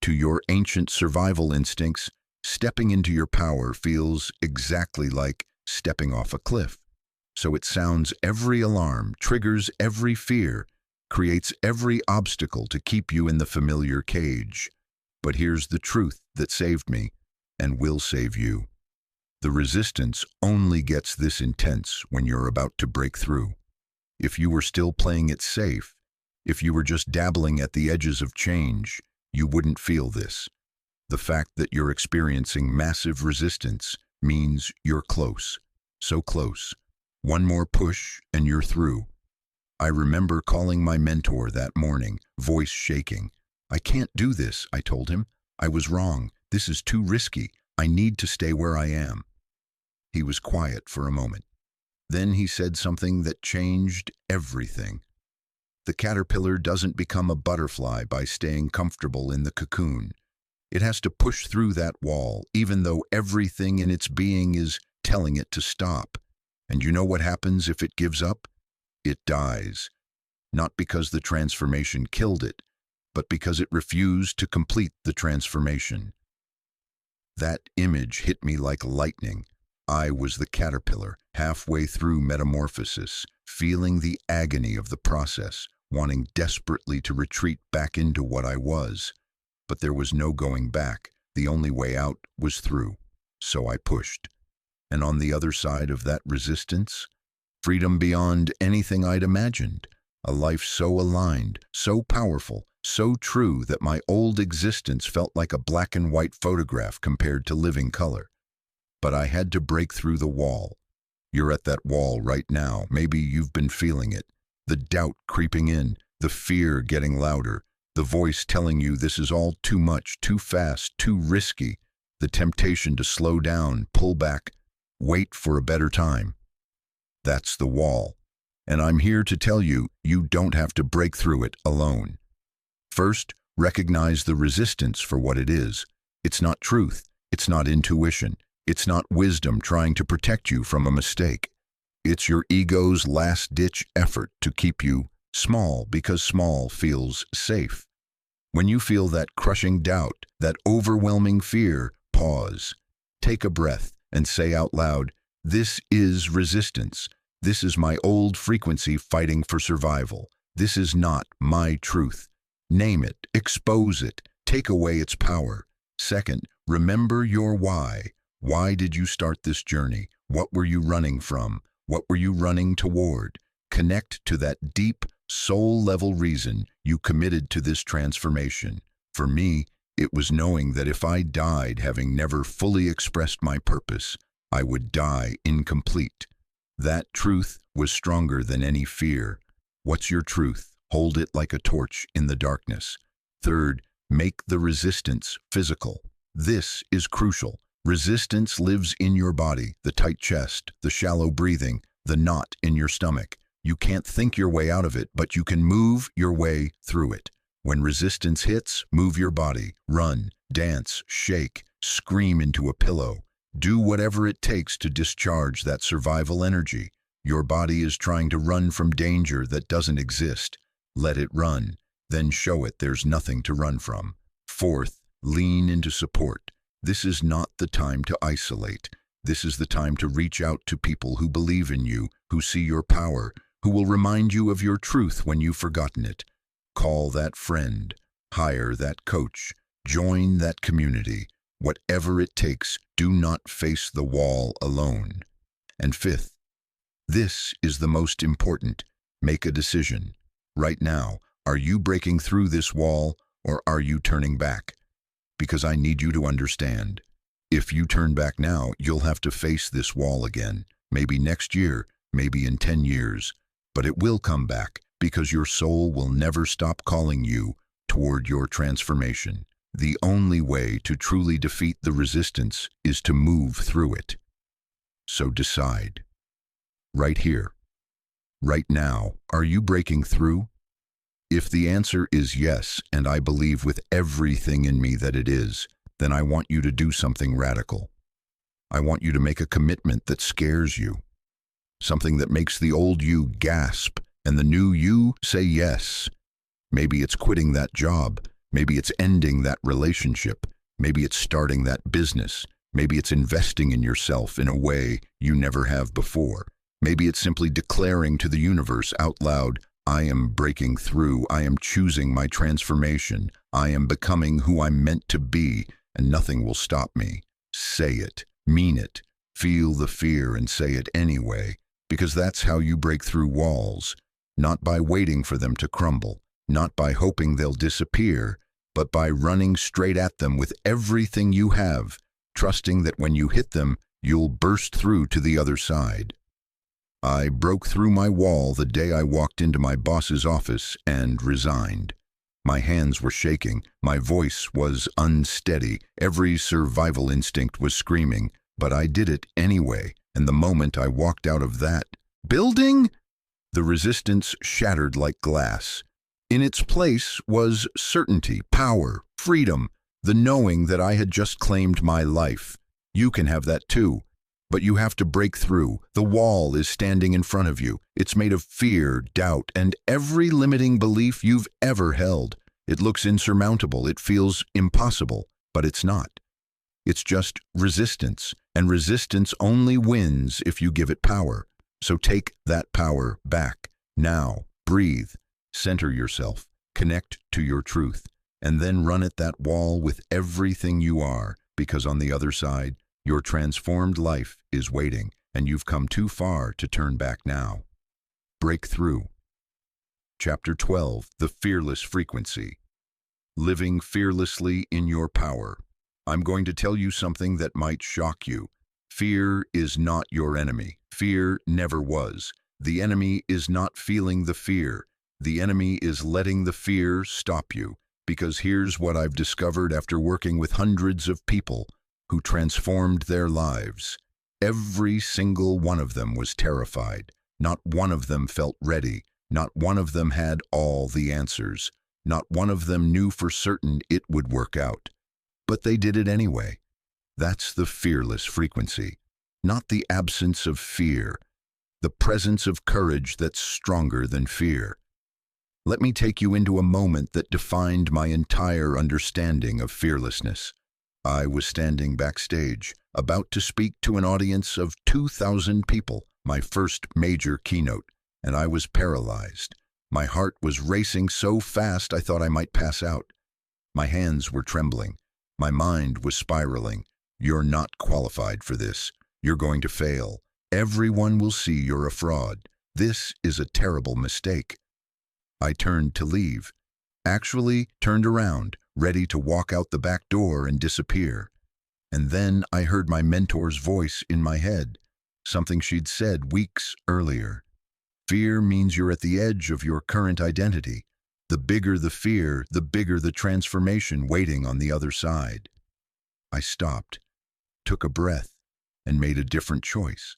To your ancient survival instincts, stepping into your power feels exactly like stepping off a cliff. So it sounds every alarm, triggers every fear, creates every obstacle to keep you in the familiar cage. But here's the truth that saved me, and will save you. The resistance only gets this intense when you're about to break through. If you were still playing it safe, if you were just dabbling at the edges of change, you wouldn't feel this. The fact that you're experiencing massive resistance means you're close, so close. One more push and you're through. I remember calling my mentor that morning, voice shaking. "I can't do this," I told him. "I was wrong. This is too risky. I need to stay where I am." He was quiet for a moment. Then he said something that changed everything. The caterpillar doesn't become a butterfly by staying comfortable in the cocoon. It has to push through that wall, even though everything in its being is telling it to stop. And you know what happens if it gives up? It dies. Not because the transformation killed it, but because it refused to complete the transformation. That image hit me like lightning. I was the caterpillar, halfway through metamorphosis, feeling the agony of the process, wanting desperately to retreat back into what I was. But there was no going back. The only way out was through. So I pushed. And on the other side of that resistance, freedom beyond anything I'd imagined. A life so aligned, so powerful, so true that my old existence felt like a black and white photograph compared to living color. But I had to break through the wall. You're at that wall right now. Maybe you've been feeling it. The doubt creeping in, the fear getting louder, the voice telling you this is all too much, too fast, too risky, the temptation to slow down, pull back, wait for a better time. That's the wall. And I'm here to tell you, you don't have to break through it alone. First, recognize the resistance for what it is. It's not truth. It's not intuition. It's not wisdom trying to protect you from a mistake. It's your ego's last-ditch effort to keep you small because small feels safe. When you feel that crushing doubt, that overwhelming fear, pause. Take a breath and say out loud, "This is resistance. This is my old frequency fighting for survival. This is not my truth." Name it, expose it, take away its power. Second, remember your why. Why did you start this journey? What were you running from? What were you running toward? Connect to that deep, soul-level reason you committed to this transformation. For me, it was knowing that if I died having never fully expressed my purpose, I would die incomplete. That truth was stronger than any fear. What's your truth? Hold it like a torch in the darkness. Third, make the resistance physical. This is crucial. Resistance lives in your body, the tight chest, the shallow breathing, the knot in your stomach. You can't think your way out of it, but you can move your way through it. When resistance hits, move your body, run, dance, shake, scream into a pillow. Do whatever it takes to discharge that survival energy. Your body is trying to run from danger that doesn't exist. Let it run, then show it there's nothing to run from. Fourth, lean into support. This is not the time to isolate. This is the time to reach out to people who believe in you, who see your power, who will remind you of your truth when you've forgotten it. Call that friend, hire that coach, join that community. Whatever it takes, do not face the wall alone. And fifth, this is the most important. Make a decision. Right now, are you breaking through this wall or are you turning back? Because I need you to understand. If you turn back now, you'll have to face this wall again. Maybe next year, maybe in 10 years. But it will come back because your soul will never stop calling you toward your transformation. The only way to truly defeat the resistance is to move through it. So decide. Right here, right now, are you breaking through? If the answer is yes, and I believe with everything in me that it is, then I want you to do something radical. I want you to make a commitment that scares you. Something that makes the old you gasp and the new you say yes. Maybe it's quitting that job. Maybe it's ending that relationship. Maybe it's starting that business. Maybe it's investing in yourself in a way you never have before. Maybe it's simply declaring to the universe out loud, I am breaking through. I am choosing my transformation. I am becoming who I'm meant to be, and nothing will stop me. Say it. Mean it. Feel the fear and say it anyway, because that's how you break through walls. Not by waiting for them to crumble, not by hoping they'll disappear, but by running straight at them with everything you have, trusting that when you hit them, you'll burst through to the other side. I broke through my wall the day I walked into my boss's office and resigned. My hands were shaking, my voice was unsteady, every survival instinct was screaming, but I did it anyway, and the moment I walked out of that building, the resistance shattered like glass. In its place was certainty, power, freedom, the knowing that I had just claimed my life. You can have that too. But you have to break through. The wall is standing in front of you. It's made of fear, doubt, and every limiting belief you've ever held. It looks insurmountable. It feels impossible, but it's not. It's just resistance, and resistance only wins if you give it power. So take that power back. Now, breathe, center yourself, connect to your truth, and then run at that wall with everything you are, because on the other side, your transformed life is waiting, and you've come too far to turn back now. Breakthrough. Chapter 12, The Fearless Frequency. Living fearlessly in your power. I'm going to tell you something that might shock you. Fear is not your enemy. Fear never was. The enemy is not feeling the fear. The enemy is letting the fear stop you. Because here's what I've discovered after working with hundreds of people who transformed their lives. Every single one of them was terrified. Not one of them felt ready. Not one of them had all the answers. Not one of them knew for certain it would work out. But they did it anyway. That's the fearless frequency. Not the absence of fear. The presence of courage that's stronger than fear. Let me take you into a moment that defined my entire understanding of fearlessness. I was standing backstage, about to speak to an audience of 2,000 people, my first major keynote, and I was paralyzed. My heart was racing so fast I thought I might pass out. My hands were trembling. My mind was spiraling. You're not qualified for this. You're going to fail. Everyone will see you're a fraud. This is a terrible mistake. I turned to leave. Actually, turned around, ready to walk out the back door and disappear. And then I heard my mentor's voice in my head, something she'd said weeks earlier. Fear means you're at the edge of your current identity. The bigger the fear, the bigger the transformation waiting on the other side. I stopped, took a breath, and made a different choice.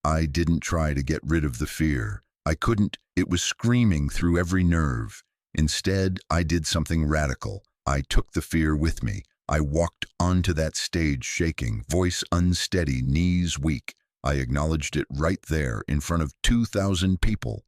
I didn't try to get rid of the fear. I couldn't. It was screaming through every nerve. Instead, I did something radical. I took the fear with me. I walked onto that stage shaking, voice unsteady, knees weak. I acknowledged it right there in front of 2,000 people.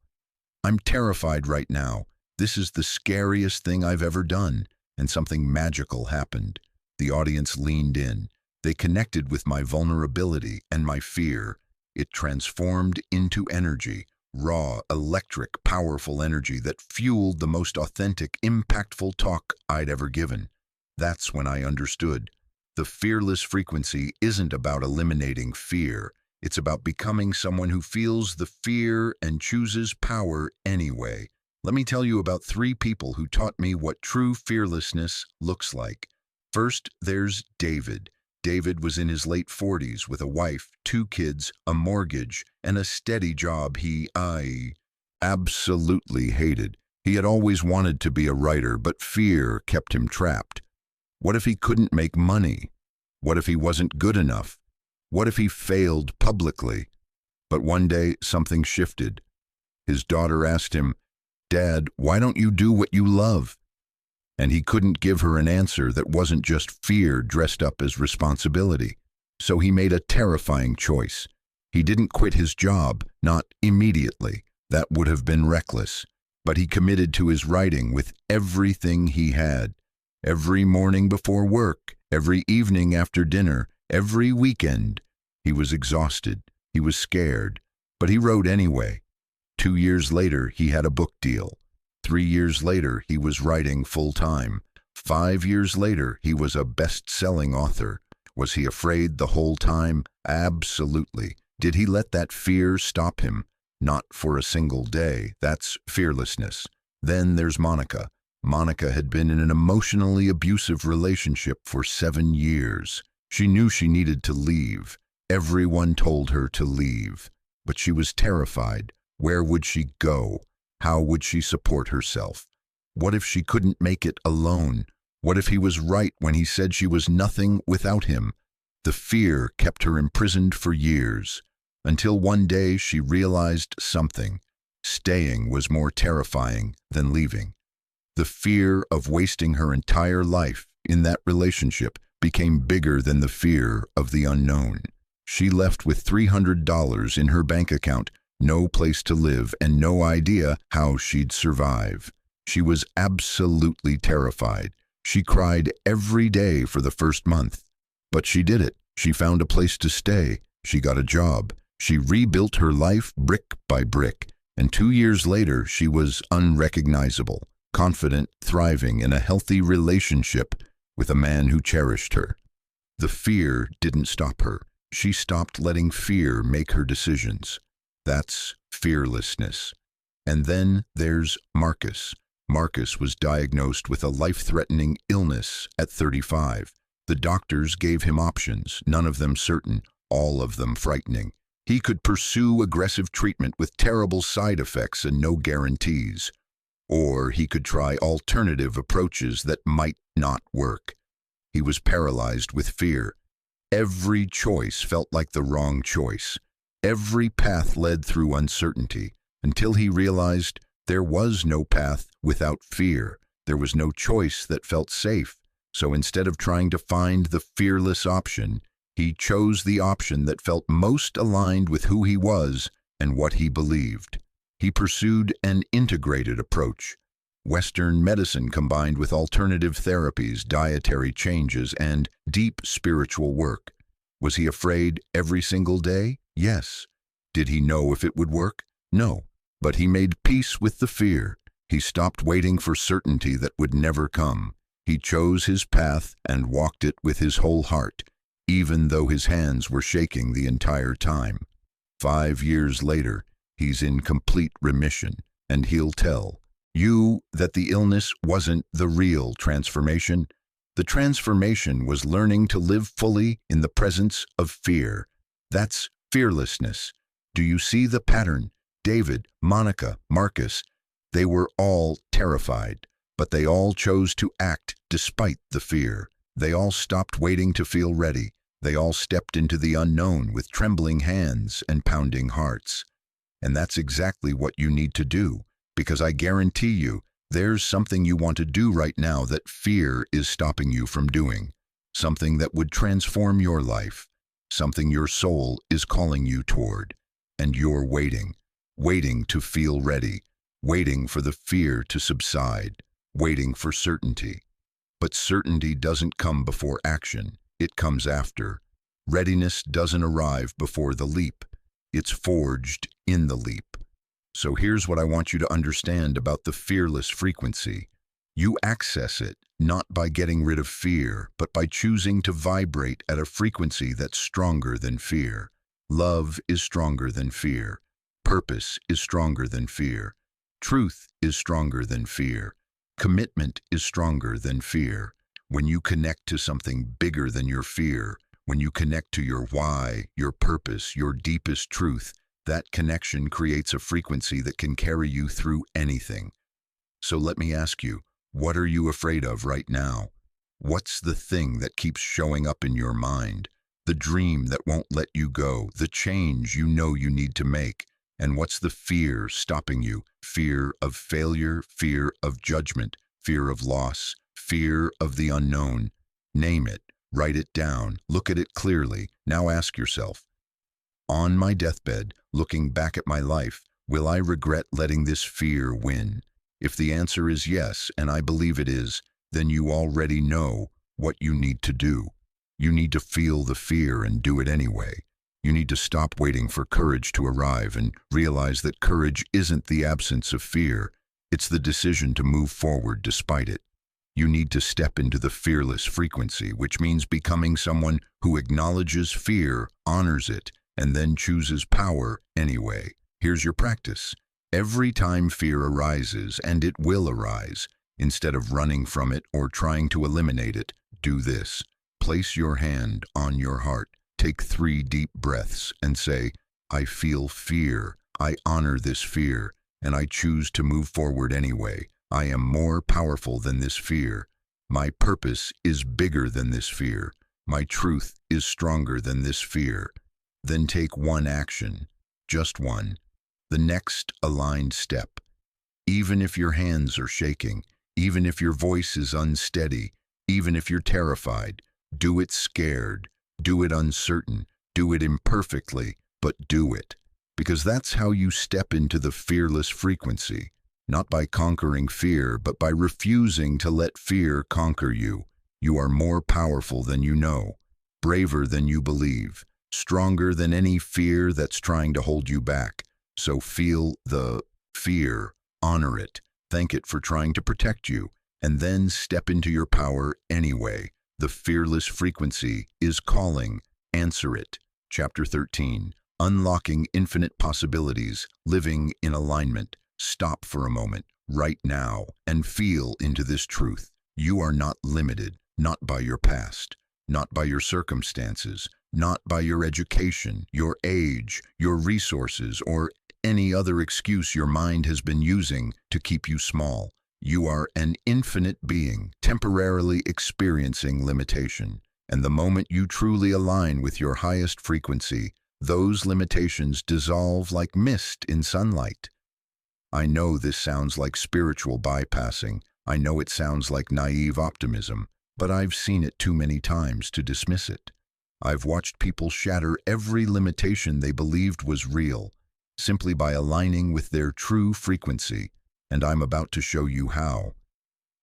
I'm terrified right now. This is the scariest thing I've ever done. And something magical happened. The audience leaned in. They connected with my vulnerability and my fear. It transformed into energy. Raw, electric, powerful energy that fueled the most authentic, impactful talk I'd ever given. That's when I understood. The fearless frequency isn't about eliminating fear. It's about becoming someone who feels the fear and chooses power anyway. Let me tell you about 3 people who taught me what true fearlessness looks like. First, there's David. David was in his late 40s with a wife, 2 kids, a mortgage, and a steady job I absolutely hated. He had always wanted to be a writer, but fear kept him trapped. What if he couldn't make money? What if he wasn't good enough? What if he failed publicly? But one day, something shifted. His daughter asked him, "Dad, why don't you do what you love?" And he couldn't give her an answer that wasn't just fear dressed up as responsibility. So he made a terrifying choice. He didn't quit his job, not immediately. That would have been reckless. But he committed to his writing with everything he had. Every morning before work, every evening after dinner, every weekend. He was exhausted. He was scared. But he wrote anyway. 2 years later, he had a book deal. 3 years later, he was writing full-time. 5 years later, he was a best-selling author. Was he afraid the whole time? Absolutely. Did he let that fear stop him? Not for a single day. That's fearlessness. Then there's Monica. Monica had been in an emotionally abusive relationship for 7 years. She knew she needed to leave. Everyone told her to leave. But she was terrified. Where would she go? How would she support herself? What if she couldn't make it alone? What if he was right when he said she was nothing without him? The fear kept her imprisoned for years, until one day she realized something. Staying was more terrifying than leaving. The fear of wasting her entire life in that relationship became bigger than the fear of the unknown. She left with $300 in her bank account, no place to live, and no idea how she'd survive. She was absolutely terrified. She cried every day for the first month. But she did it. She found a place to stay. She got a job. She rebuilt her life brick by brick. And 2 years later, she was unrecognizable, confident, thriving in a healthy relationship with a man who cherished her. The fear didn't stop her. She stopped letting fear make her decisions. That's fearlessness. And then there's Marcus. Marcus was diagnosed with a life-threatening illness at 35. The doctors gave him options, none of them certain, all of them frightening. He could pursue aggressive treatment with terrible side effects and no guarantees. Or he could try alternative approaches that might not work. He was paralyzed with fear. Every choice felt like the wrong choice. Every path led through uncertainty, until he realized there was no path without fear. There was no choice that felt safe. So instead of trying to find the fearless option, he chose the option that felt most aligned with who he was and what he believed. He pursued an integrated approach, Western medicine combined with alternative therapies, dietary changes, and deep spiritual work. Was he afraid every single day? Yes. Did he know if it would work? No. But he made peace with the fear. He stopped waiting for certainty that would never come. He chose his path and walked it with his whole heart, even though his hands were shaking the entire time. 5 years later, he's in complete remission, and he'll tell you that the illness wasn't the real transformation. The transformation was learning to live fully in the presence of fear. That's fearlessness. Do you see the pattern? David, Monica, Marcus, they were all terrified, but they all chose to act despite the fear. They all stopped waiting to feel ready. They all stepped into the unknown with trembling hands and pounding hearts. And that's exactly what you need to do, because I guarantee you, there's something you want to do right now that fear is stopping you from doing. Something that would transform your life. Something your soul is calling you toward. And you're waiting to feel ready, waiting for the fear to subside, waiting for certainty. But certainty doesn't come before action. It comes after. Readiness doesn't arrive before the leap. It's forged in the leap. So here's what I want you to understand about the fearless frequency. You access it not by getting rid of fear, but by choosing to vibrate at a frequency that's stronger than fear. Love is stronger than fear. Purpose is stronger than fear. Truth is stronger than fear. Commitment is stronger than fear. When you connect to something bigger than your fear, when you connect to your why, your purpose, your deepest truth, that connection creates a frequency that can carry you through anything. So let me ask you, what are you afraid of right now? What's the thing that keeps showing up in your mind? The dream that won't let you go, the change you know you need to make. And what's the fear stopping you? Fear of failure, fear of judgment, fear of loss, fear of the unknown. Name it, write it down, look at it clearly. Now ask yourself, on my deathbed, looking back at my life, will I regret letting this fear win? If the answer is yes, and I believe it is, then you already know what you need to do. You need to feel the fear and do it anyway. You need to stop waiting for courage to arrive and realize that courage isn't the absence of fear. It's the decision to move forward despite it. You need to step into the fearless frequency, which means becoming someone who acknowledges fear, honors it, and then chooses power anyway. Here's your practice. Every time fear arises, and it will arise, instead of running from it or trying to eliminate it, do this. Place your hand on your heart. Take 3 deep breaths and say, I feel fear. I honor this fear, and I choose to move forward anyway. I am more powerful than this fear. My purpose is bigger than this fear. My truth is stronger than this fear. Then take one action, just one, the next aligned step. Even if your hands are shaking, even if your voice is unsteady, even if you're terrified, do it scared, do it uncertain, do it imperfectly, but do it. Because that's how you step into the fearless frequency, not by conquering fear, but by refusing to let fear conquer you. You are more powerful than you know, braver than you believe, stronger than any fear that's trying to hold you back. So feel the fear, honor it, thank it for trying to protect you, and then step into your power anyway. The fearless frequency is calling. Answer it. Chapter 13. Unlocking infinite possibilities, living in alignment. Stop for a moment, right now, and feel into this truth. You are not limited, not by your past, not by your circumstances, not by your education, your age, your resources, or any other excuse your mind has been using to keep you small. You are an infinite being, temporarily experiencing limitation. And the moment you truly align with your highest frequency, those limitations dissolve like mist in sunlight. I know this sounds like spiritual bypassing. I know it sounds like naive optimism, but I've seen it too many times to dismiss it. I've watched people shatter every limitation they believed was real, simply by aligning with their true frequency, and I'm about to show you how.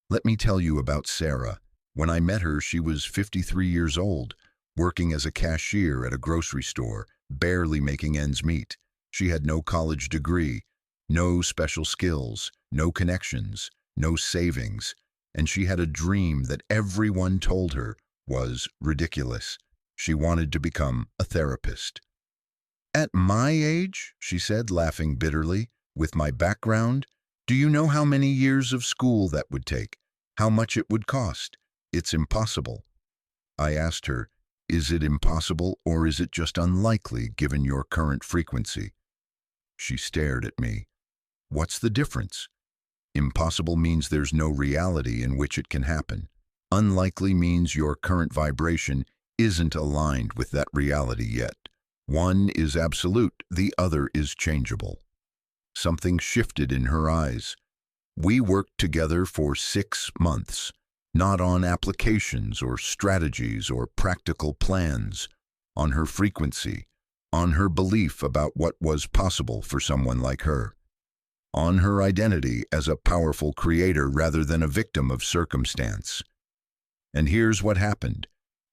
Let me tell you about Sarah. When I met her, she was 53 years old, working as a cashier at a grocery store, barely making ends meet. She had no college degree, no special skills, no connections, no savings, and she had a dream that everyone told her was ridiculous. She wanted to become a therapist. "At my age," she said, laughing bitterly, "with my background, do you know how many years of school that would take? How much it would cost? It's impossible." I asked her, "Is it impossible or is it just unlikely given your current frequency?" She stared at me. "What's the difference?" Impossible means there's no reality in which it can happen. Unlikely means your current vibration isn't aligned with that reality yet. One is absolute, the other is changeable. Something shifted in her eyes. We worked together for 6 months, not on applications or strategies or practical plans, on her frequency, on her belief about what was possible for someone like her, on her identity as a powerful creator rather than a victim of circumstance. And here's what happened.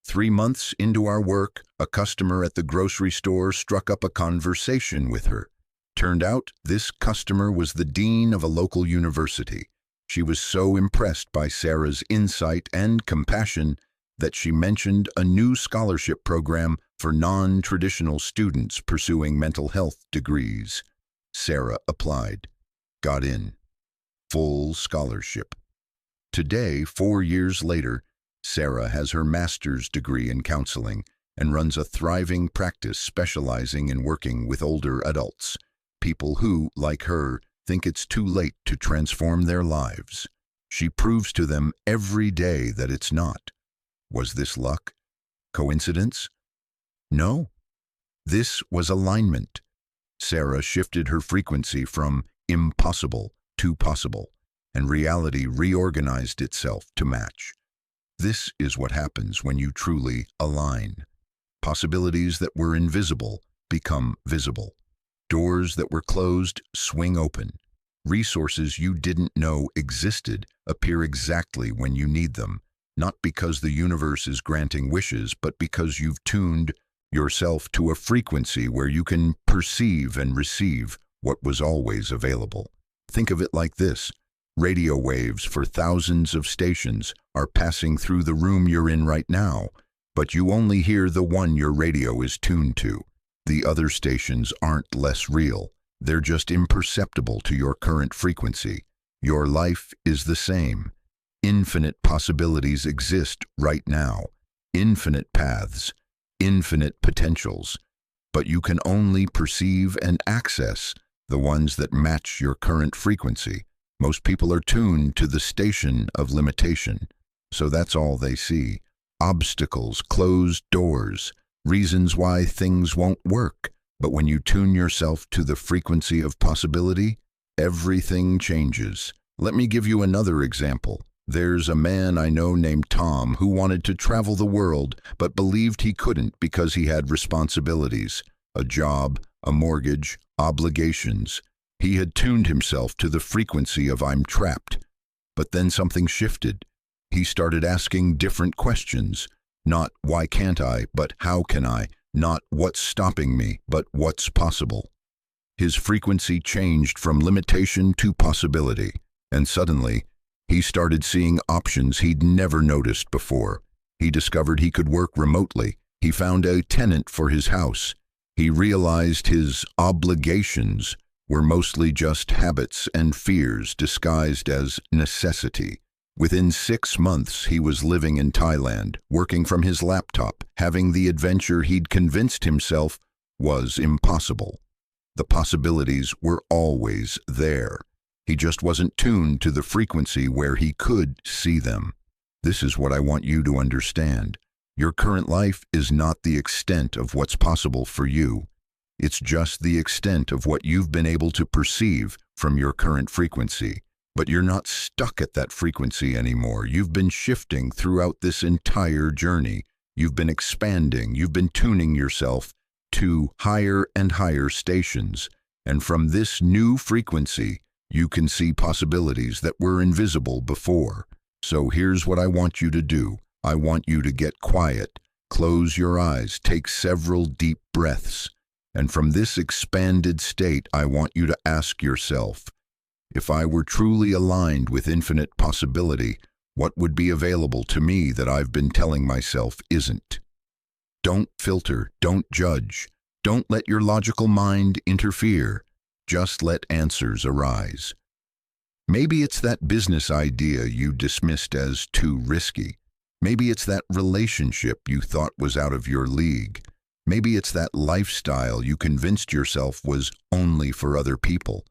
3 months into our work, a customer at the grocery store struck up a conversation with her. Turned out, this customer was the dean of a local university. She was so impressed by Sarah's insight and compassion that she mentioned a new scholarship program for non-traditional students pursuing mental health degrees. Sarah applied, got in. Full scholarship. Today, 4 years later, Sarah has her master's degree in counseling and runs a thriving practice specializing in working with older adults, people who, like her, think it's too late to transform their lives. She proves to them every day that it's not. Was this luck? Coincidence? No. This was alignment. Sarah shifted her frequency from impossible to possible, and reality reorganized itself to match. This is what happens when you truly align. Possibilities that were invisible become visible. Doors that were closed swing open. Resources you didn't know existed appear exactly when you need them, not because the universe is granting wishes, but because you've tuned yourself to a frequency where you can perceive and receive what was always available. Think of it like this. Radio waves for thousands of stations are passing through the room you're in right now, but you only hear the one your radio is tuned to. The other stations aren't less real. They're just imperceptible to your current frequency. Your life is the same. Infinite possibilities exist right now. Infinite paths, infinite potentials. But you can only perceive and access the ones that match your current frequency. Most people are tuned to the station of limitation, so that's all they see. Obstacles, closed doors, reasons why things won't work. But when you tune yourself to the frequency of possibility, everything changes. Let me give you another example. There's a man I know named Tom who wanted to travel the world, but believed he couldn't because he had responsibilities, a job, a mortgage, obligations. He had tuned himself to the frequency of "I'm trapped." But then something shifted. He started asking different questions. Not "why can't I," but "how can I?" Not "what's stopping me," but "what's possible." His frequency changed from limitation to possibility, and suddenly, he started seeing options he'd never noticed before. He discovered he could work remotely. He found a tenant for his house. He realized his obligations were mostly just habits and fears disguised as necessity. Within 6 months, he was living in Thailand, working from his laptop, having the adventure he'd convinced himself was impossible. The possibilities were always there. He just wasn't tuned to the frequency where he could see them. This is what I want you to understand. Your current life is not the extent of what's possible for you. It's just the extent of what you've been able to perceive from your current frequency. But you're not stuck at that frequency anymore. You've been shifting throughout this entire journey. You've been expanding. You've been tuning yourself to higher and higher stations. And from this new frequency, you can see possibilities that were invisible before. So here's what I want you to do. I want you to get quiet, close your eyes, take several deep breaths. And from this expanded state, I want you to ask yourself, if I were truly aligned with infinite possibility, what would be available to me that I've been telling myself isn't? Don't filter, don't judge, don't let your logical mind interfere. Just let answers arise. Maybe it's that business idea you dismissed as too risky. Maybe it's that relationship you thought was out of your league. Maybe it's that lifestyle you convinced yourself was only for other people.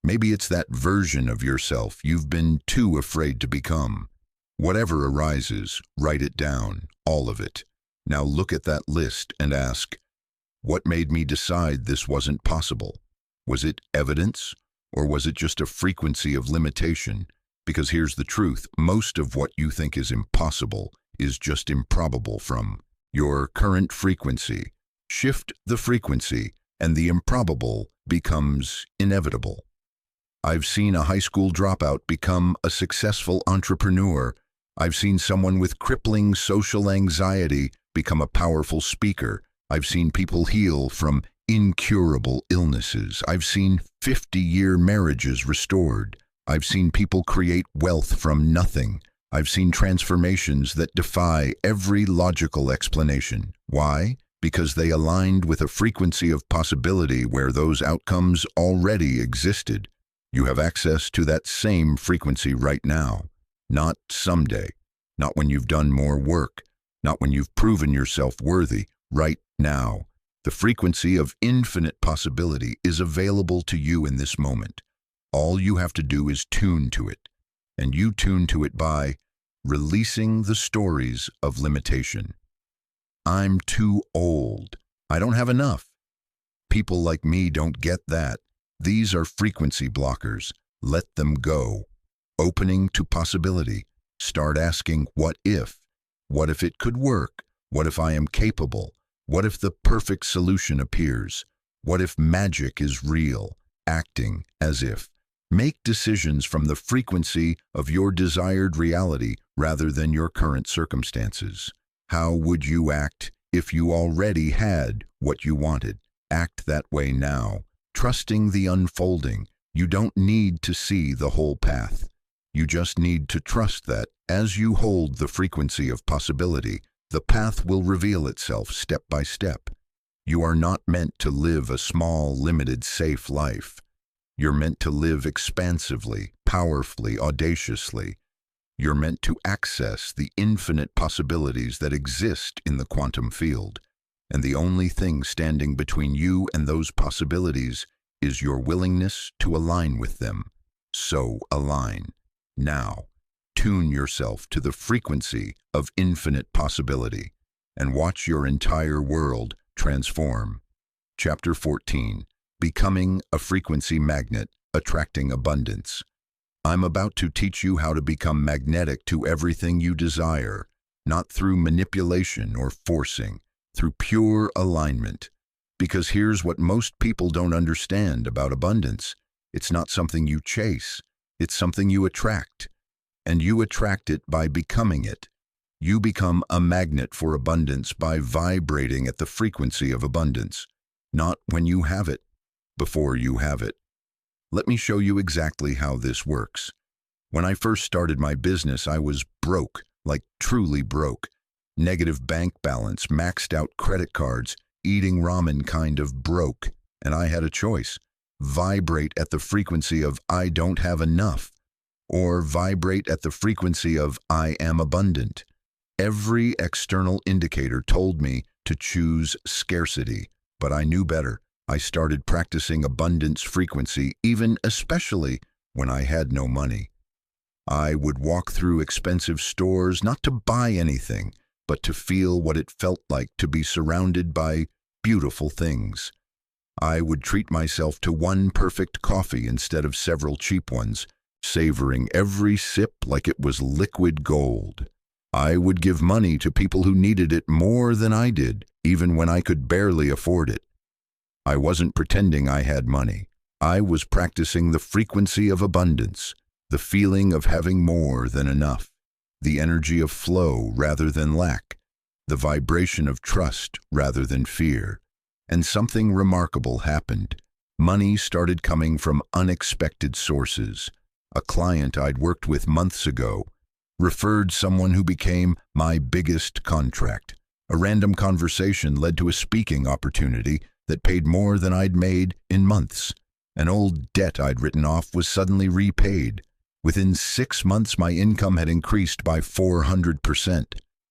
Maybe it's that version of yourself you've been too afraid to become. Whatever arises, write it down, all of it. Now look at that list and ask, what made me decide this wasn't possible? Was it evidence, or was it just a frequency of limitation? Because here's the truth, most of what you think is impossible is just improbable from your current frequency. Shift the frequency, and the improbable becomes inevitable. I've seen a high school dropout become a successful entrepreneur. I've seen someone with crippling social anxiety become a powerful speaker. I've seen people heal from incurable illnesses. I've seen 50-year marriages restored. I've seen people create wealth from nothing. I've seen transformations that defy every logical explanation. Why? Because they aligned with a frequency of possibility where those outcomes already existed. You have access to that same frequency right now. Not someday. Not when you've done more work. Not when you've proven yourself worthy. Right now. The frequency of infinite possibility is available to you in this moment. All you have to do is tune to it. And you tune to it by releasing the stories of limitation. I'm too old. I don't have enough. People like me don't get that. These are frequency blockers. Let them go. Opening to possibility. Start asking, what if? What if it could work? What if I am capable? What if the perfect solution appears? What if magic is real, acting as if? Make decisions from the frequency of your desired reality rather than your current circumstances. How would you act if you already had what you wanted? Act that way now, trusting the unfolding. You don't need to see the whole path. You just need to trust that as you hold the frequency of possibility, the path will reveal itself step by step. You are not meant to live a small, limited, safe life. You're meant to live expansively, powerfully, audaciously. You're meant to access the infinite possibilities that exist in the quantum field. And the only thing standing between you and those possibilities is your willingness to align with them. So align. Now, tune yourself to the frequency of infinite possibility and watch your entire world transform. Chapter 14. Becoming a frequency magnet, attracting abundance. I'm about to teach you how to become magnetic to everything you desire, not through manipulation or forcing, through pure alignment. Because here's what most people don't understand about abundance. It's not something you chase, it's something you attract. And you attract it by becoming it. You become a magnet for abundance by vibrating at the frequency of abundance, not when you have it, before you have it. Let me show you exactly how this works. When I first started my business, I was broke, like truly broke. Negative bank balance, maxed out credit cards, eating ramen kind of broke. And I had a choice. Vibrate at the frequency of I don't have enough, or vibrate at the frequency of I am abundant. Every external indicator told me to choose scarcity, but I knew better. I started practicing abundance frequency, especially when I had no money. I would walk through expensive stores not to buy anything, but to feel what it felt like to be surrounded by beautiful things. I would treat myself to one perfect coffee instead of several cheap ones, savoring every sip like it was liquid gold. I would give money to people who needed it more than I did, even when I could barely afford it. I wasn't pretending I had money. I was practicing the frequency of abundance, the feeling of having more than enough, the energy of flow rather than lack, the vibration of trust rather than fear. And something remarkable happened. Money started coming from unexpected sources. A client I'd worked with months ago referred someone who became my biggest contract. A random conversation led to a speaking opportunity that paid more than I'd made in months. An old debt I'd written off was suddenly repaid. Within 6 months, my income had increased by 400%.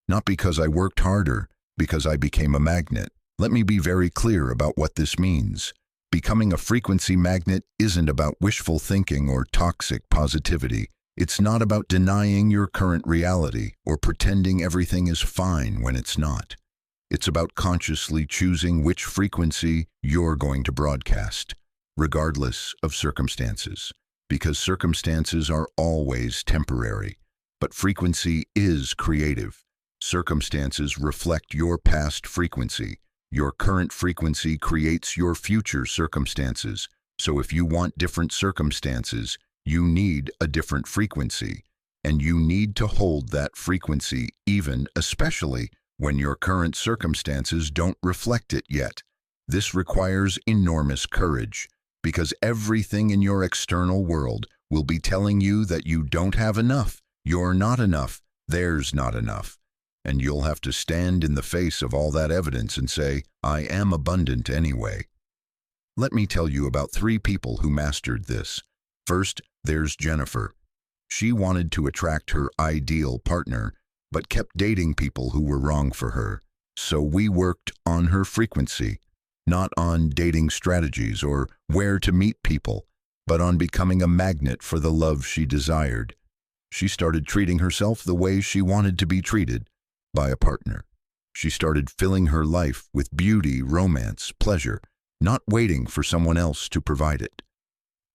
Not because I worked harder, because I became a magnet. Let me be very clear about what this means. Becoming a frequency magnet isn't about wishful thinking or toxic positivity. It's not about denying your current reality or pretending everything is fine when it's not. It's about consciously choosing which frequency you're going to broadcast, regardless of circumstances, because circumstances are always temporary, but frequency is creative. Circumstances reflect your past frequency. Your current frequency creates your future circumstances. So if you want different circumstances, you need a different frequency, and you need to hold that frequency especially when your current circumstances don't reflect it yet. This requires enormous courage, because everything in your external world will be telling you that you don't have enough, you're not enough, there's not enough. And you'll have to stand in the face of all that evidence and say, I am abundant anyway. Let me tell you about 3 people who mastered this. First, there's Jennifer. She wanted to attract her ideal partner, but kept dating people who were wrong for her. So we worked on her frequency, not on dating strategies or where to meet people, but on becoming a magnet for the love she desired. She started treating herself the way she wanted to be treated by a partner. She started filling her life with beauty, romance, pleasure, not waiting for someone else to provide it.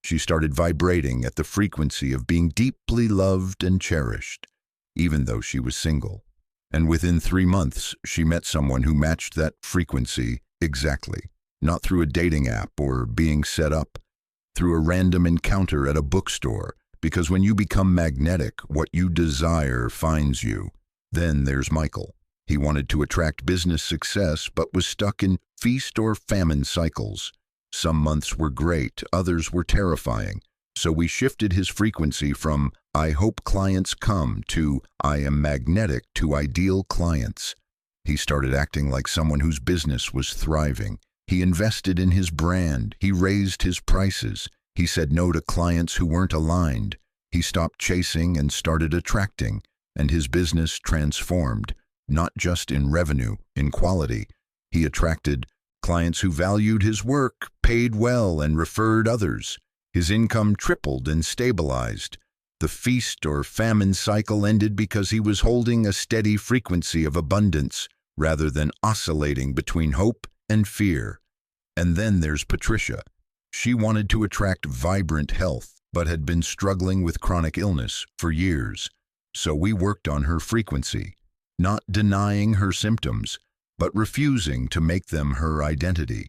She started vibrating at the frequency of being deeply loved and cherished, even though she was single. And within 3 months, she met someone who matched that frequency exactly, not through a dating app or being set up, through a random encounter at a bookstore, because when you become magnetic, what you desire finds you. Then there's Michael. He wanted to attract business success, but was stuck in feast or famine cycles. Some months were great, others were terrifying. So we shifted his frequency from I hope clients come to I am magnetic to ideal clients. He started acting like someone whose business was thriving. He invested in his brand. He raised his prices. He said no to clients who weren't aligned. He stopped chasing and started attracting, and his business transformed, not just in revenue, in quality. He attracted clients who valued his work, paid well, and referred others. His income tripled and stabilized. The feast or famine cycle ended because he was holding a steady frequency of abundance rather than oscillating between hope and fear. And then there's Patricia. She wanted to attract vibrant health, but had been struggling with chronic illness for years. So we worked on her frequency, not denying her symptoms, but refusing to make them her identity.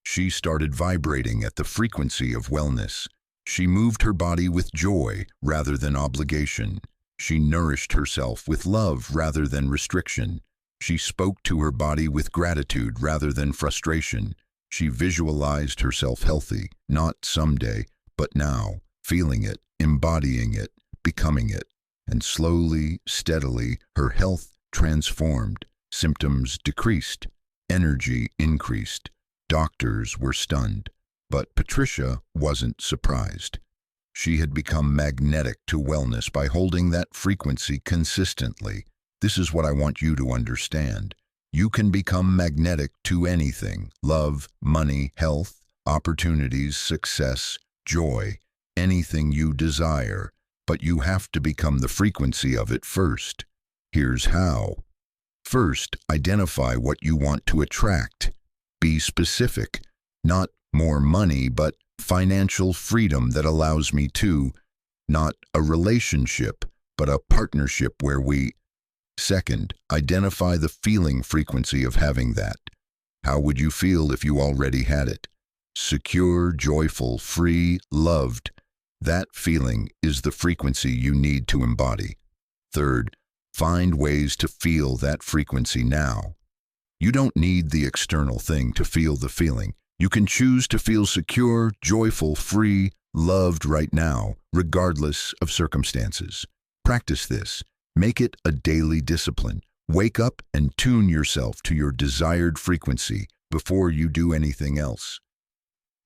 She started vibrating at the frequency of wellness. She moved her body with joy rather than obligation. She nourished herself with love rather than restriction. She spoke to her body with gratitude rather than frustration. She visualized herself healthy, not someday, but now, feeling it, embodying it, becoming it. And slowly, steadily, her health transformed. Symptoms decreased. Energy increased. Doctors were stunned. But Patricia wasn't surprised. She had become magnetic to wellness by holding that frequency consistently. This is what I want you to understand. You can become magnetic to anything: love, money, health, opportunities, success, joy, anything you desire. But you have to become the frequency of it first. Here's how. First, identify what you want to attract. Be specific. Not more money, but financial freedom that allows me to. Not a relationship, but a partnership where we. Second, identify the feeling frequency of having that. How would you feel if you already had it? Secure, joyful, free, loved. That feeling is the frequency you need to embody. Third, find ways to feel that frequency now. You don't need the external thing to feel the feeling. You can choose to feel secure, joyful, free, loved right now, regardless of circumstances. Practice this. Make it a daily discipline. Wake up and tune yourself to your desired frequency before you do anything else.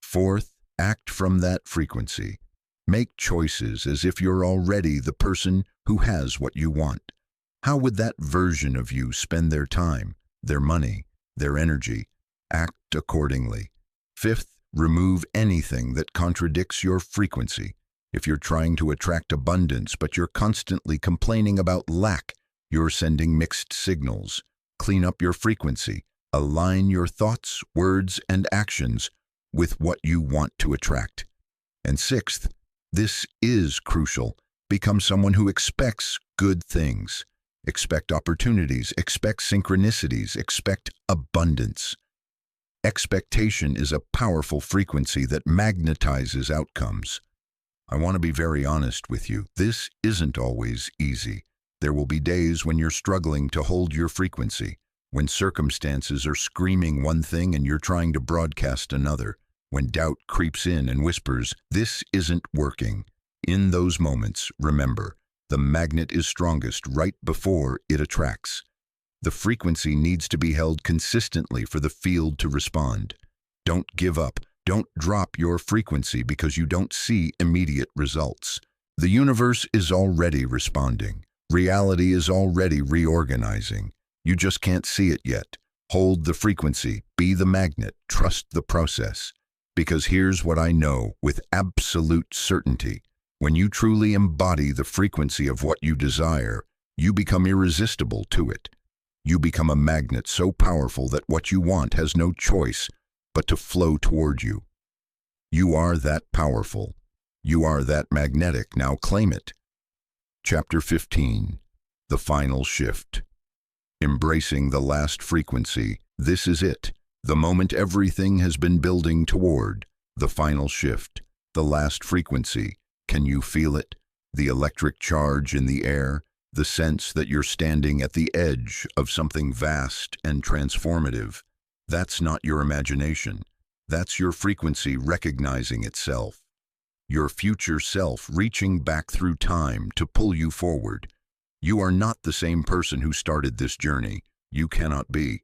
Fourth, act from that frequency. Make choices as if you're already the person who has what you want. How would that version of you spend their time, their money, their energy? Act accordingly. Fifth, remove anything that contradicts your frequency. If you're trying to attract abundance but you're constantly complaining about lack, you're sending mixed signals. Clean up your frequency. Align your thoughts, words, and actions with what you want to attract. And sixth, this is crucial. Become someone who expects good things. Expect opportunities. Expect synchronicities. Expect abundance. Expectation is a powerful frequency that magnetizes outcomes. I want to be very honest with you. This isn't always easy. There will be days when you're struggling to hold your frequency, when circumstances are screaming one thing and you're trying to broadcast another, when doubt creeps in and whispers, "This isn't working." In those moments, remember, the magnet is strongest right before it attracts. The frequency needs to be held consistently for the field to respond. Don't give up. Don't drop your frequency because you don't see immediate results. The universe is already responding. Reality is already reorganizing. You just can't see it yet. Hold the frequency. Be the magnet. Trust the process. Because here's what I know with absolute certainty. When you truly embody the frequency of what you desire, you become irresistible to it. You become a magnet so powerful that what you want has no choice but to flow toward you. You are that powerful. You are that magnetic. Now claim it. Chapter 15. The Final Shift. Embracing the last frequency. This is it. The moment everything has been building toward. The final shift. The last frequency. Can you feel it? The electric charge in the air. The sense that you're standing at the edge of something vast and transformative. That's not your imagination. That's your frequency recognizing itself. Your future self reaching back through time to pull you forward. You are not the same person who started this journey. You cannot be.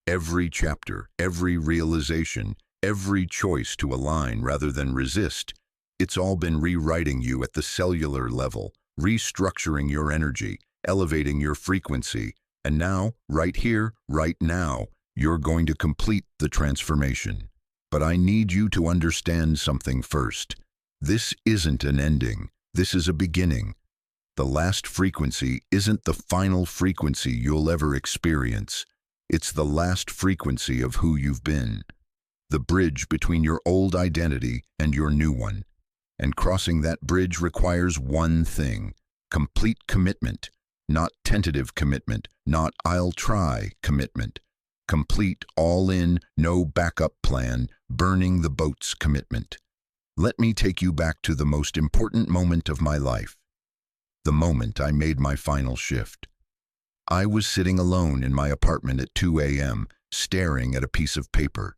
Every chapter, every realization, every choice to align rather than resist, it's all been rewriting you at the cellular level, restructuring your energy, elevating your frequency, and now, right here, right now, you're going to complete the transformation. But I need you to understand something first. This isn't an ending. This is a beginning. The last frequency isn't the final frequency you'll ever experience. It's the last frequency of who you've been. The bridge between your old identity and your new one. And crossing that bridge requires one thing: complete commitment. Not tentative commitment, not "I'll try" commitment. Complete, all-in, no backup plan, burning the boats commitment. Let me take you back to the most important moment of my life. The moment I made my final shift. I was sitting alone in my apartment at 2 a.m., staring at a piece of paper.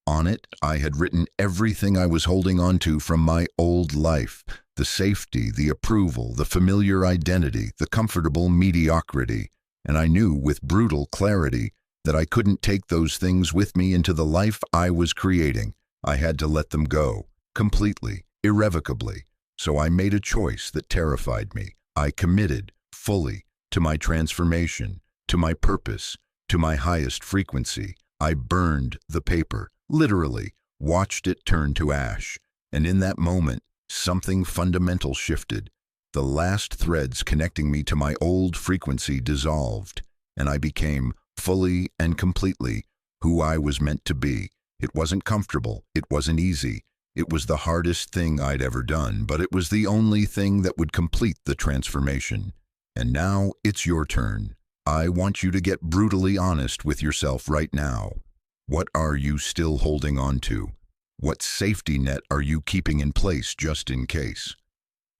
On it, I had written everything I was holding on to from my old life: the safety, the approval, the familiar identity, the comfortable mediocrity. And I knew with brutal clarity that I couldn't take those things with me into the life I was creating. I had to let them go, completely, irrevocably. So I made a choice that terrified me. I committed, fully, to my transformation, to my purpose, to my highest frequency. I burned the paper, literally, watched it turn to ash. And in that moment, something fundamental shifted. The last threads connecting me to my old frequency dissolved, and I became, fully and completely, who I was meant to be. It wasn't comfortable. It wasn't easy. It was the hardest thing I'd ever done, but it was the only thing that would complete the transformation. And now it's your turn. I want you to get brutally honest with yourself right now. What are you still holding on to? What safety net are you keeping in place just in case?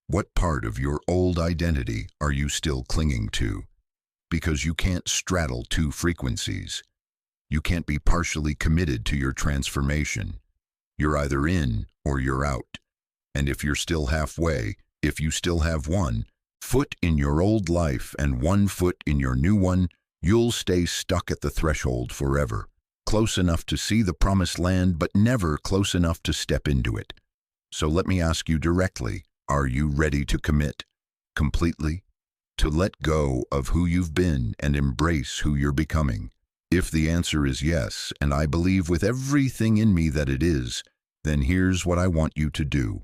What part of your old identity are you still clinging to? Because you can't straddle two frequencies. You can't be partially committed to your transformation. You're either in or you're out. And if you're still halfway, if you still have one foot in your old life and 1 foot in your new one, you'll stay stuck at the threshold forever. Close enough to see the promised land, but never close enough to step into it. So let me ask you directly, are you ready to commit? Completely? To let go of who you've been and embrace who you're becoming? If the answer is yes, and I believe with everything in me that it is, then here's what I want you to do.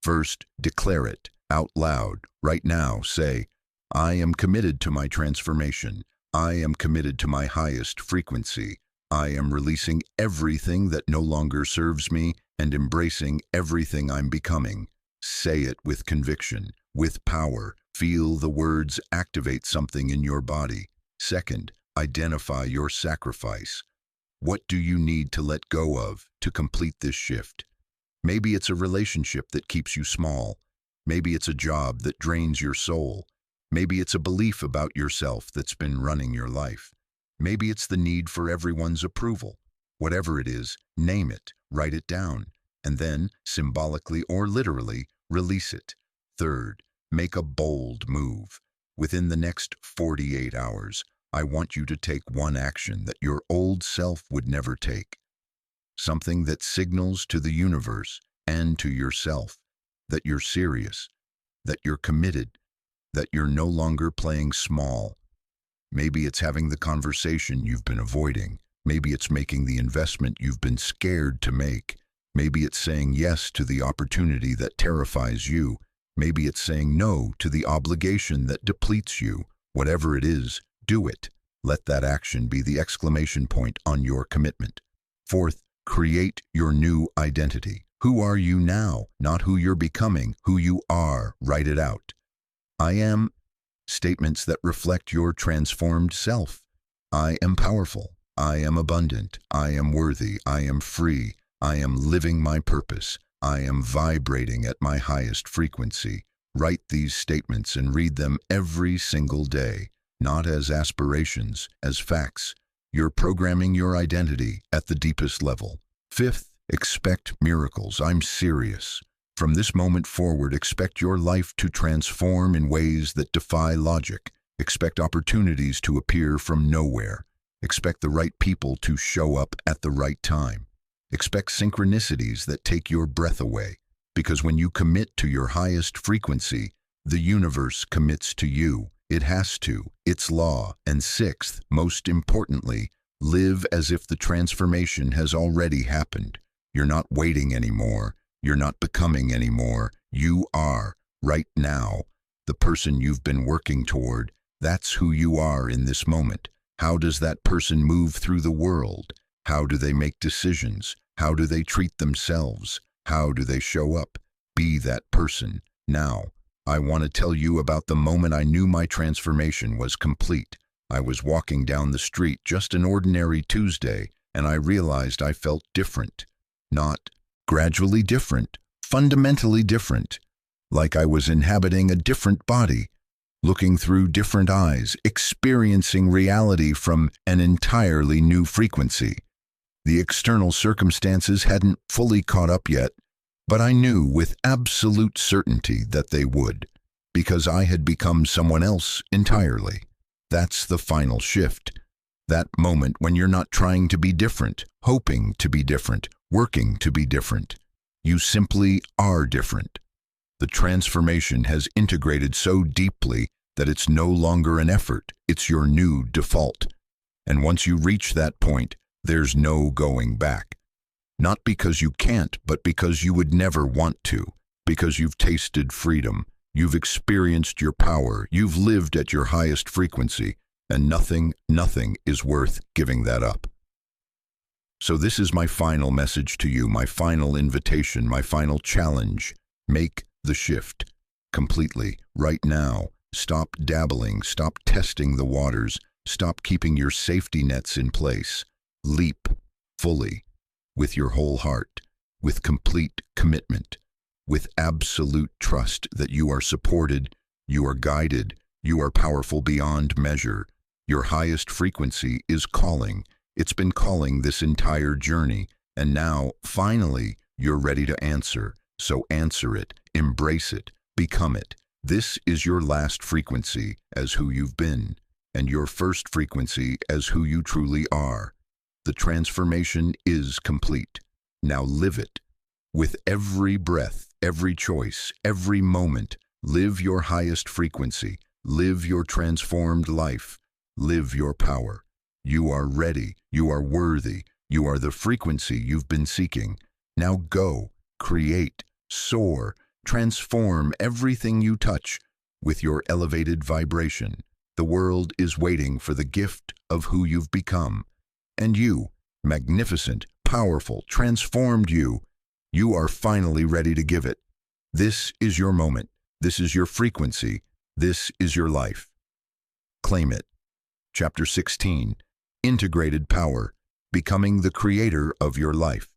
First, declare it out loud. Right now, say, I am committed to my transformation. I am committed to my highest frequency. I am releasing everything that no longer serves me and embracing everything I'm becoming. Say it with conviction, with power. Feel the words activate something in your body. Second, identify your sacrifice. What do you need to let go of to complete this shift? Maybe it's a relationship that keeps you small. Maybe it's a job that drains your soul. Maybe it's a belief about yourself that's been running your life. Maybe it's the need for everyone's approval. Whatever it is, name it, write it down, and then, symbolically or literally, release it. Third, make a bold move. Within the next 48 hours, I want you to take one action that your old self would never take. Something that signals to the universe and to yourself that you're serious, that you're committed, that you're no longer playing small. Maybe it's having the conversation you've been avoiding. Maybe it's making the investment you've been scared to make. Maybe it's saying yes to the opportunity that terrifies you. Maybe it's saying no to the obligation that depletes you. Whatever it is, do it. Let that action be the exclamation point on your commitment. Fourth, create your new identity. Who are you now? Not who you're becoming, who you are. Write it out. I am statements that reflect your transformed self. I am powerful. I am abundant. I am worthy. I am free. I am living my purpose. I am vibrating at my highest frequency. Write these statements and read them every single day, not as aspirations, as facts. You're programming your identity at the deepest level. Fifth, expect miracles. I'm serious. From this moment forward, expect your life to transform in ways that defy logic. Expect opportunities to appear from nowhere. Expect the right people to show up at the right time. Expect synchronicities that take your breath away. Because when you commit to your highest frequency, the universe commits to you. It has to. It's law. And sixth, most importantly, live as if the transformation has already happened. You're not waiting anymore. You're not becoming anymore. You are, right now, the person you've been working toward. That's who you are in this moment. How does that person move through the world? How do they make decisions? How do they treat themselves? How do they show up? Be that person. Now, I want to tell you about the moment I knew my transformation was complete. I was walking down the street, just an ordinary Tuesday, and I realized I felt different. Not gradually different, fundamentally different. Like I was inhabiting a different body, looking through different eyes, experiencing reality from an entirely new frequency. The external circumstances hadn't fully caught up yet, but I knew with absolute certainty that they would, because I had become someone else entirely. That's the final shift. That moment when you're not trying to be different, hoping to be different, working to be different. You simply are different. The transformation has integrated so deeply that it's no longer an effort, it's your new default. And once you reach that point, there's no going back. Not because you can't, but because you would never want to. Because you've tasted freedom, you've experienced your power, you've lived at your highest frequency, and nothing is worth giving that up. So this is my final message to you, my final invitation, my final challenge. Make the shift. Completely. Right now. Stop dabbling. Stop testing the waters. Stop keeping your safety nets in place. Leap fully, with your whole heart, with complete commitment, with absolute trust that you are supported, you are guided, you are powerful beyond measure. Your highest frequency is calling. It's been calling this entire journey, and now, finally, you're ready to answer. So answer it, embrace it, become it. This is your last frequency as who you've been, and your first frequency as who you truly are. The transformation is complete. Now live it. With every breath, every choice, every moment, live your highest frequency. Live your transformed life. Live your power. You are ready. You are worthy. You are the frequency you've been seeking. Now go, create, soar, transform everything you touch with your elevated vibration. The world is waiting for the gift of who you've become. And you, magnificent, powerful, transformed you are finally ready to give it. This is your moment. This is your frequency. This is your life. Claim it. Chapter 16. Integrated Power. Becoming the creator of your life.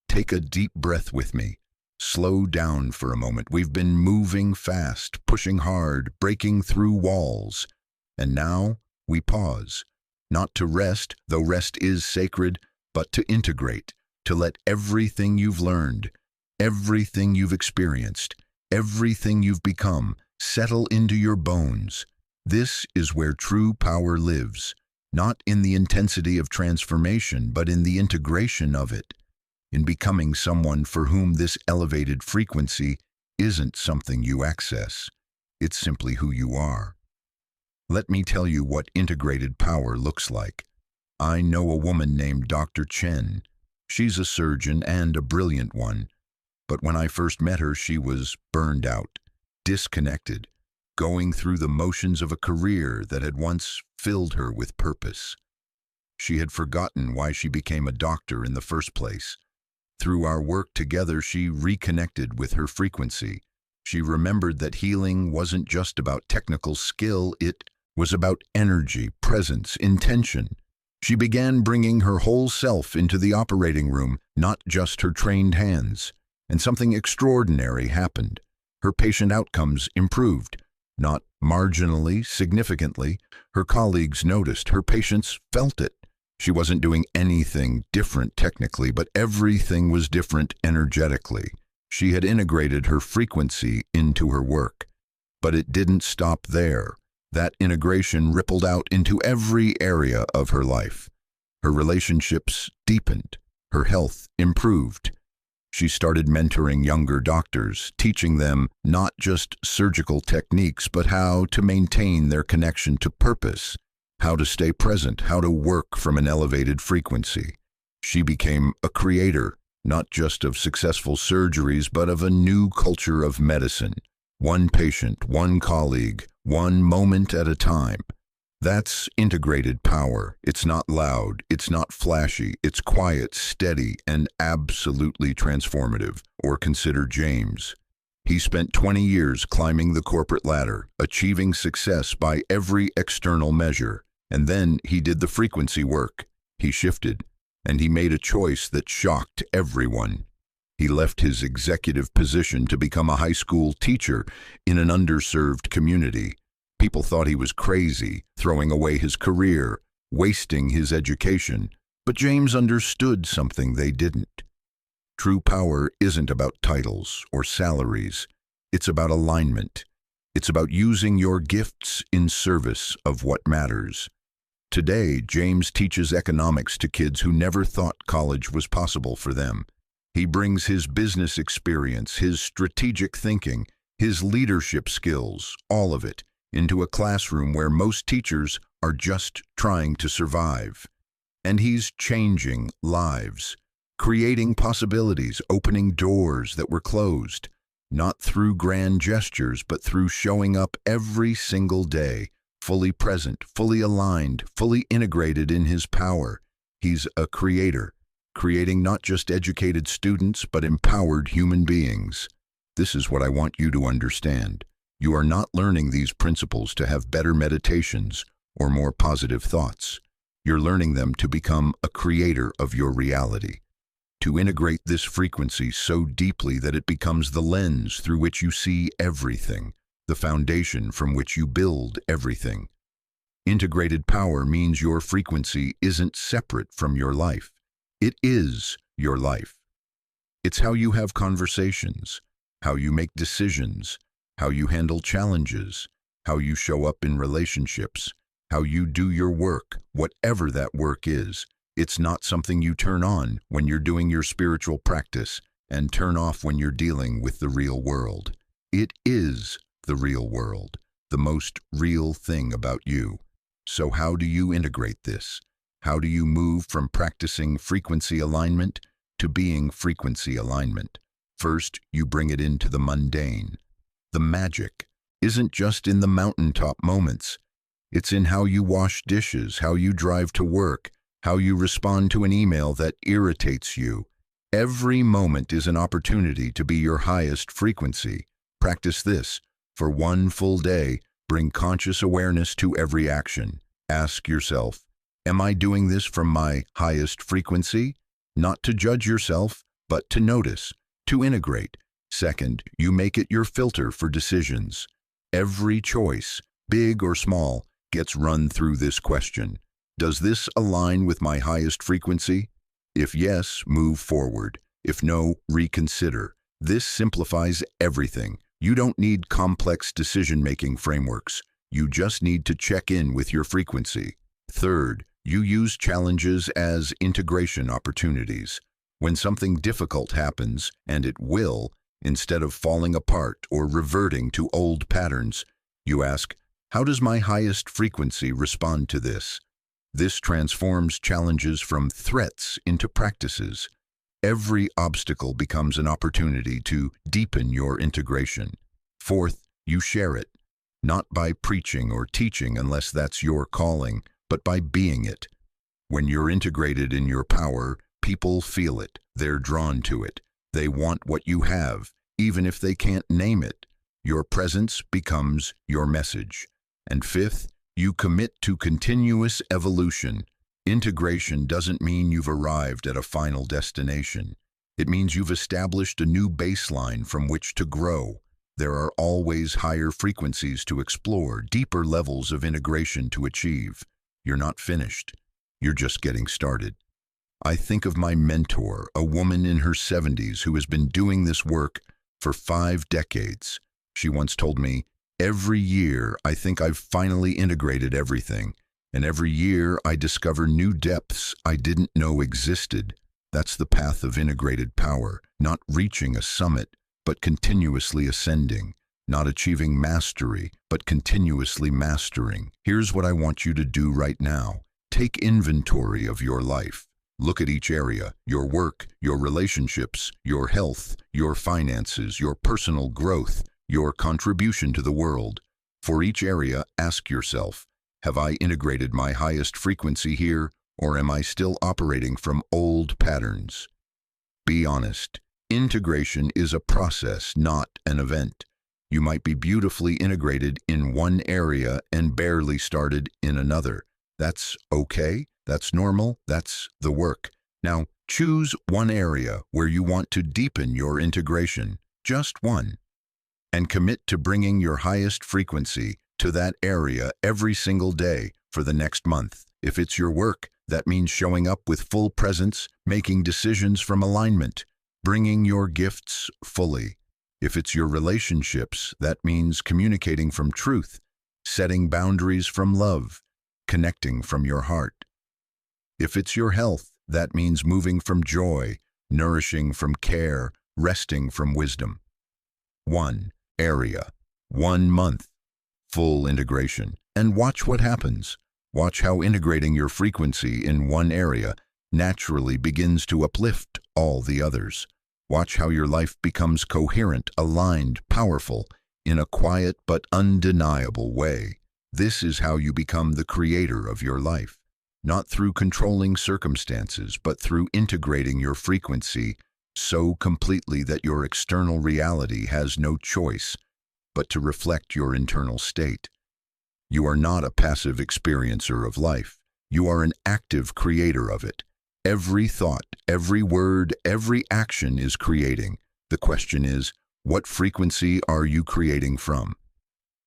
Take a deep breath with me. Slow down for a moment. We've been moving fast, pushing hard, breaking through walls. And now we pause. Not to rest, though rest is sacred, but to integrate, to let everything you've learned, everything you've experienced, everything you've become settle into your bones. This is where true power lives, not in the intensity of transformation, but in the integration of it, in becoming someone for whom this elevated frequency isn't something you access. It's simply who you are. Let me tell you what integrated power looks like. I know a woman named Dr. Chen. She's a surgeon and a brilliant one. But when I first met her, she was burned out, disconnected, going through the motions of a career that had once filled her with purpose. She had forgotten why she became a doctor in the first place. Through our work together, she reconnected with her frequency. She remembered that healing wasn't just about technical skill, it was about energy, presence, intention. She began bringing her whole self into the operating room, not just her trained hands. And something extraordinary happened. Her patient outcomes improved. Not marginally, significantly. Her colleagues noticed. Her patients felt it. She wasn't doing anything different technically, but everything was different energetically. She had integrated her frequency into her work. But it didn't stop there. That integration rippled out into every area of her life. Her relationships deepened. Her health improved. She started mentoring younger doctors, teaching them not just surgical techniques, but how to maintain their connection to purpose, how to stay present, how to work from an elevated frequency. She became a creator, not just of successful surgeries, but of a new culture of medicine. One patient, one colleague, one moment at a time. That's integrated power. It's not loud, it's not flashy, it's quiet, steady, and absolutely transformative. Or consider James. He spent 20 years climbing the corporate ladder, achieving success by every external measure. And then he did the frequency work. He shifted, and he made a choice that shocked everyone. He left his executive position to become a high school teacher in an underserved community. People thought he was crazy, throwing away his career, wasting his education. But James understood something they didn't. True power isn't about titles or salaries. It's about alignment. It's about using your gifts in service of what matters. Today, James teaches economics to kids who never thought college was possible for them. He brings his business experience, his strategic thinking, his leadership skills, all of it, into a classroom where most teachers are just trying to survive. And he's changing lives, creating possibilities, opening doors that were closed, not through grand gestures, but through showing up every single day, fully present, fully aligned, fully integrated in his power. He's a creator, creating not just educated students, but empowered human beings. This is what I want you to understand. You are not learning these principles to have better meditations or more positive thoughts. You're learning them to become a creator of your reality, to integrate this frequency so deeply that it becomes the lens through which you see everything, the foundation from which you build everything. Integrated power means your frequency isn't separate from your life. It is your life. It's how you have conversations, how you make decisions, how you handle challenges, how you show up in relationships, how you do your work, whatever that work is. It's not something you turn on when you're doing your spiritual practice and turn off when you're dealing with the real world. It is the real world, the most real thing about you. So how do you integrate this? How do you move from practicing frequency alignment to being frequency alignment? First, you bring it into the mundane. The magic isn't just in the mountaintop moments. It's in how you wash dishes, how you drive to work, how you respond to an email that irritates you. Every moment is an opportunity to be your highest frequency. Practice this. For one full day, bring conscious awareness to every action. Ask yourself, am I doing this from my highest frequency? Not to judge yourself, but to notice, to integrate. Second, you make it your filter for decisions. Every choice, big or small, gets run through this question. Does this align with my highest frequency? If yes, move forward. If no, reconsider. This simplifies everything. You don't need complex decision-making frameworks. You just need to check in with your frequency. Third, you use challenges as integration opportunities. When something difficult happens, and it will, instead of falling apart or reverting to old patterns, you ask, how does my highest frequency respond to this? This transforms challenges from threats into practices. Every obstacle becomes an opportunity to deepen your integration. Fourth, you share it, not by preaching or teaching unless that's your calling, but by being it. When you're integrated in your power, people feel it. They're drawn to it. They want what you have, even if they can't name it. Your presence becomes your message. And fifth, you commit to continuous evolution. Integration doesn't mean you've arrived at a final destination. It means you've established a new baseline from which to grow. There are always higher frequencies to explore, deeper levels of integration to achieve. You're not finished. You're just getting started. I think of my mentor, a woman in her 70s who has been doing this work for 5 decades. She once told me, every year I think I've finally integrated everything, and every year I discover new depths I didn't know existed. That's the path of integrated power, not reaching a summit, but continuously ascending, not achieving mastery, but continuously mastering. Here's what I want you to do right now. Take inventory of your life. Look at each area: your work, your relationships, your health, your finances, your personal growth, your contribution to the world. For each area, ask yourself, have I integrated my highest frequency here, or am I still operating from old patterns? Be honest. Integration is a process, not an event. You might be beautifully integrated in one area and barely started in another. That's okay. That's normal. That's the work. Now, choose one area where you want to deepen your integration, just one, and commit to bringing your highest frequency to that area every single day for the next month. If it's your work, that means showing up with full presence, making decisions from alignment, bringing your gifts fully. If it's your relationships, that means communicating from truth, setting boundaries from love, connecting from your heart. If it's your health, that means moving from joy, nourishing from care, resting from wisdom. One area, 1 month, full integration. And watch what happens. Watch how integrating your frequency in one area naturally begins to uplift all the others. Watch how your life becomes coherent, aligned, powerful, in a quiet but undeniable way. This is how you become the creator of your life. Not through controlling circumstances, but through integrating your frequency so completely that your external reality has no choice but to reflect your internal state. You are not a passive experiencer of life. You are an active creator of it. Every thought, every word, every action is creating. The question is, what frequency are you creating from?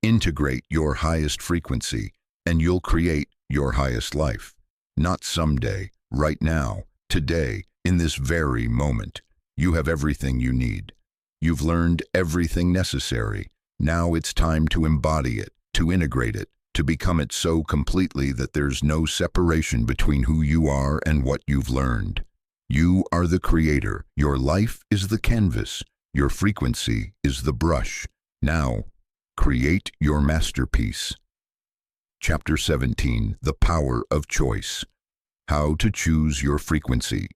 Integrate your highest frequency, and you'll create your highest life. Not someday, right now, today, in this very moment. You have everything you need. You've learned everything necessary. Now it's time to embody it, to integrate it, to become it so completely that there's no separation between who you are and what you've learned. You are the creator. Your life is the canvas. Your frequency is the brush. Now, create your masterpiece. Chapter 17, The Power of Choice. How to choose your frequency.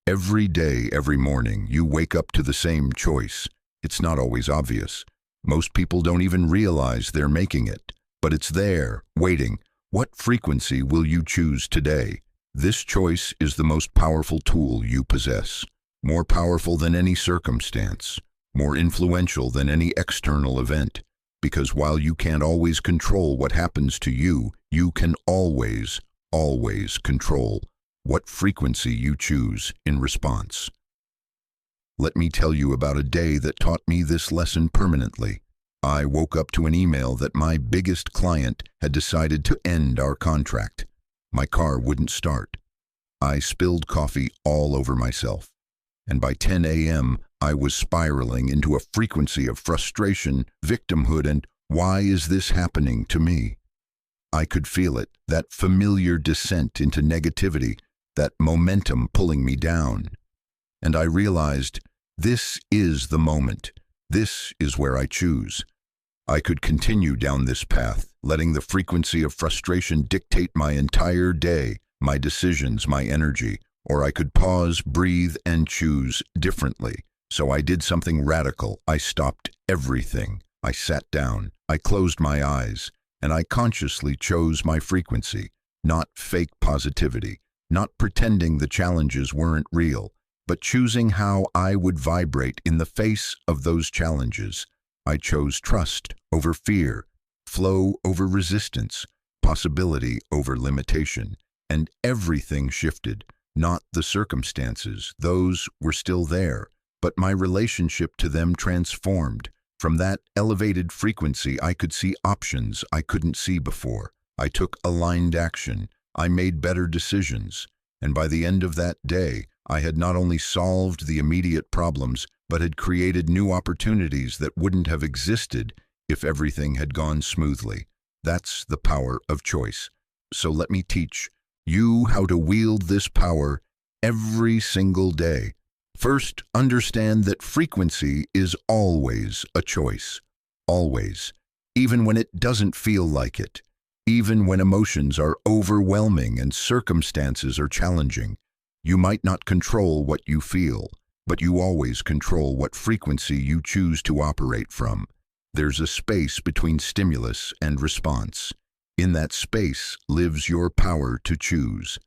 Every day, every morning, you wake up to the same choice. It's not always obvious. Most people don't even realize they're making it. But it's there, waiting. What frequency will you choose today? This choice is the most powerful tool you possess. More powerful than any circumstance. More influential than any external event. Because while you can't always control what happens to you, you can always control what frequency you choose in response. Let me tell you about a day that taught me this lesson permanently. I woke up to an email that my biggest client had decided to end our contract. My car wouldn't start. I spilled coffee all over myself. And by 10 a.m., I was spiraling into a frequency of frustration, victimhood, and why is this happening to me? I could feel it, that familiar descent into negativity, that momentum pulling me down. And I realized, this is the moment. This is where I choose. I could continue down this path, letting the frequency of frustration dictate my entire day, my decisions, my energy, or I could pause, breathe, and choose differently. So I did something radical. I stopped everything. I sat down. I closed my eyes, and I consciously chose my frequency, not fake positivity, not pretending the challenges weren't real, but choosing how I would vibrate in the face of those challenges. I chose trust over fear, flow over resistance, possibility over limitation, and everything shifted. Not the circumstances, those were still there, but my relationship to them transformed. From that elevated frequency, I could see options I couldn't see before. I took aligned action. I made better decisions. And by the end of that day, I had not only solved the immediate problems, but had created new opportunities that wouldn't have existed if everything had gone smoothly. That's the power of choice. So let me teach you how to wield this power every single day. First, understand that frequency is always a choice. Always. Even when it doesn't feel like it. Even when emotions are overwhelming and circumstances are challenging. You might not control what you feel, but you always control what frequency you choose to operate from. There's a space between stimulus and response. In that space lives your power to choose.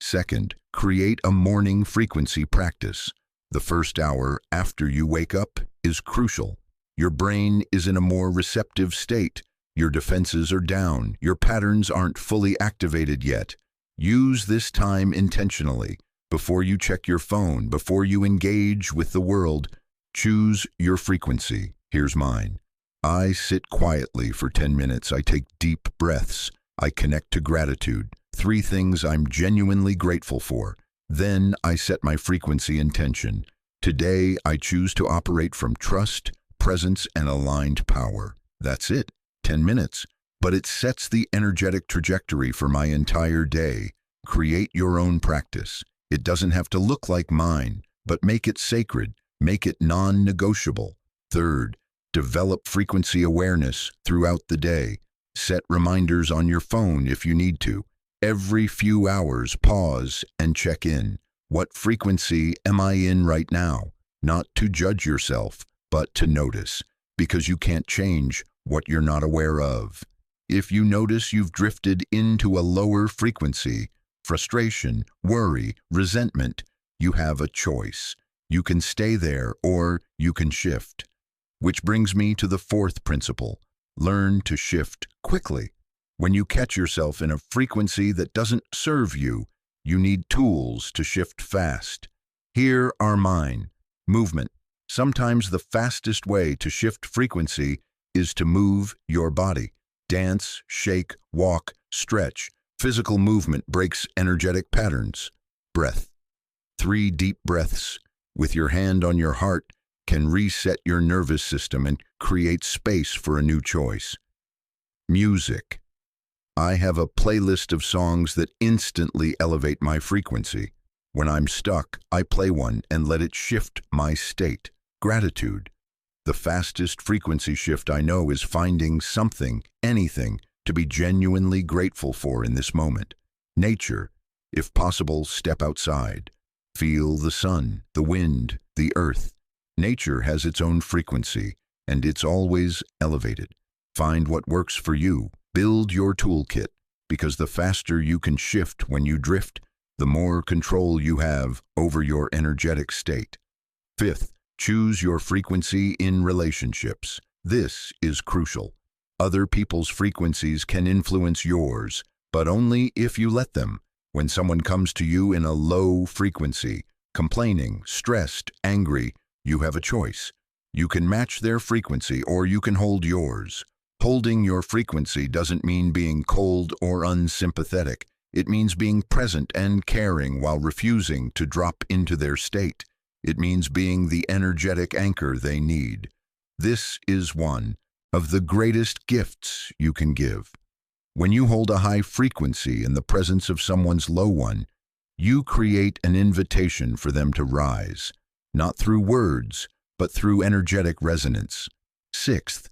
Second, create a morning frequency practice. The first hour after you wake up is crucial. Your brain is in a more receptive state. Your defenses are down. Your patterns aren't fully activated yet. Use this time intentionally. Before you check your phone, before you engage with the world, choose your frequency. Here's mine. I sit quietly for 10 minutes. I take deep breaths. I connect to gratitude. 3 things I'm genuinely grateful for. Then I set my frequency intention. Today, I choose to operate from trust, presence, and aligned power. That's it. 10 minutes. But it sets the energetic trajectory for my entire day. Create your own practice. It doesn't have to look like mine, but make it sacred. Make it non-negotiable. Third, develop frequency awareness throughout the day. Set reminders on your phone if you need to. Every few hours, pause and check in. What frequency am I in right now? Not to judge yourself, but to notice, because you can't change what you're not aware of. If you notice you've drifted into a lower frequency, frustration, worry, resentment, you have a choice. You can stay there or you can shift. Which brings me to the 4th principle. Learn to shift quickly. When you catch yourself in a frequency that doesn't serve you, you need tools to shift fast. Here are mine. Movement. Sometimes the fastest way to shift frequency is to move your body. Dance, shake, walk, stretch. Physical movement breaks energetic patterns. Breath. 3 deep breaths with your hand on your heart can reset your nervous system and create space for a new choice. Music. I have a playlist of songs that instantly elevate my frequency. When I'm stuck, I play one and let it shift my state. Gratitude. The fastest frequency shift I know is finding something, anything, to be genuinely grateful for in this moment. Nature. If possible, step outside. Feel the sun, the wind, the earth. Nature has its own frequency, and it's always elevated. Find what works for you. Build your toolkit, because the faster you can shift when you drift, the more control you have over your energetic state. 5th, choose your frequency in relationships. This is crucial. Other people's frequencies can influence yours, but only if you let them. When someone comes to you in a low frequency, complaining, stressed, angry, you have a choice. You can match their frequency or you can hold yours. Holding your frequency doesn't mean being cold or unsympathetic. It means being present and caring while refusing to drop into their state. It means being the energetic anchor they need. This is one of the greatest gifts you can give. When you hold a high frequency in the presence of someone's low one, you create an invitation for them to rise, not through words, but through energetic resonance. 6th,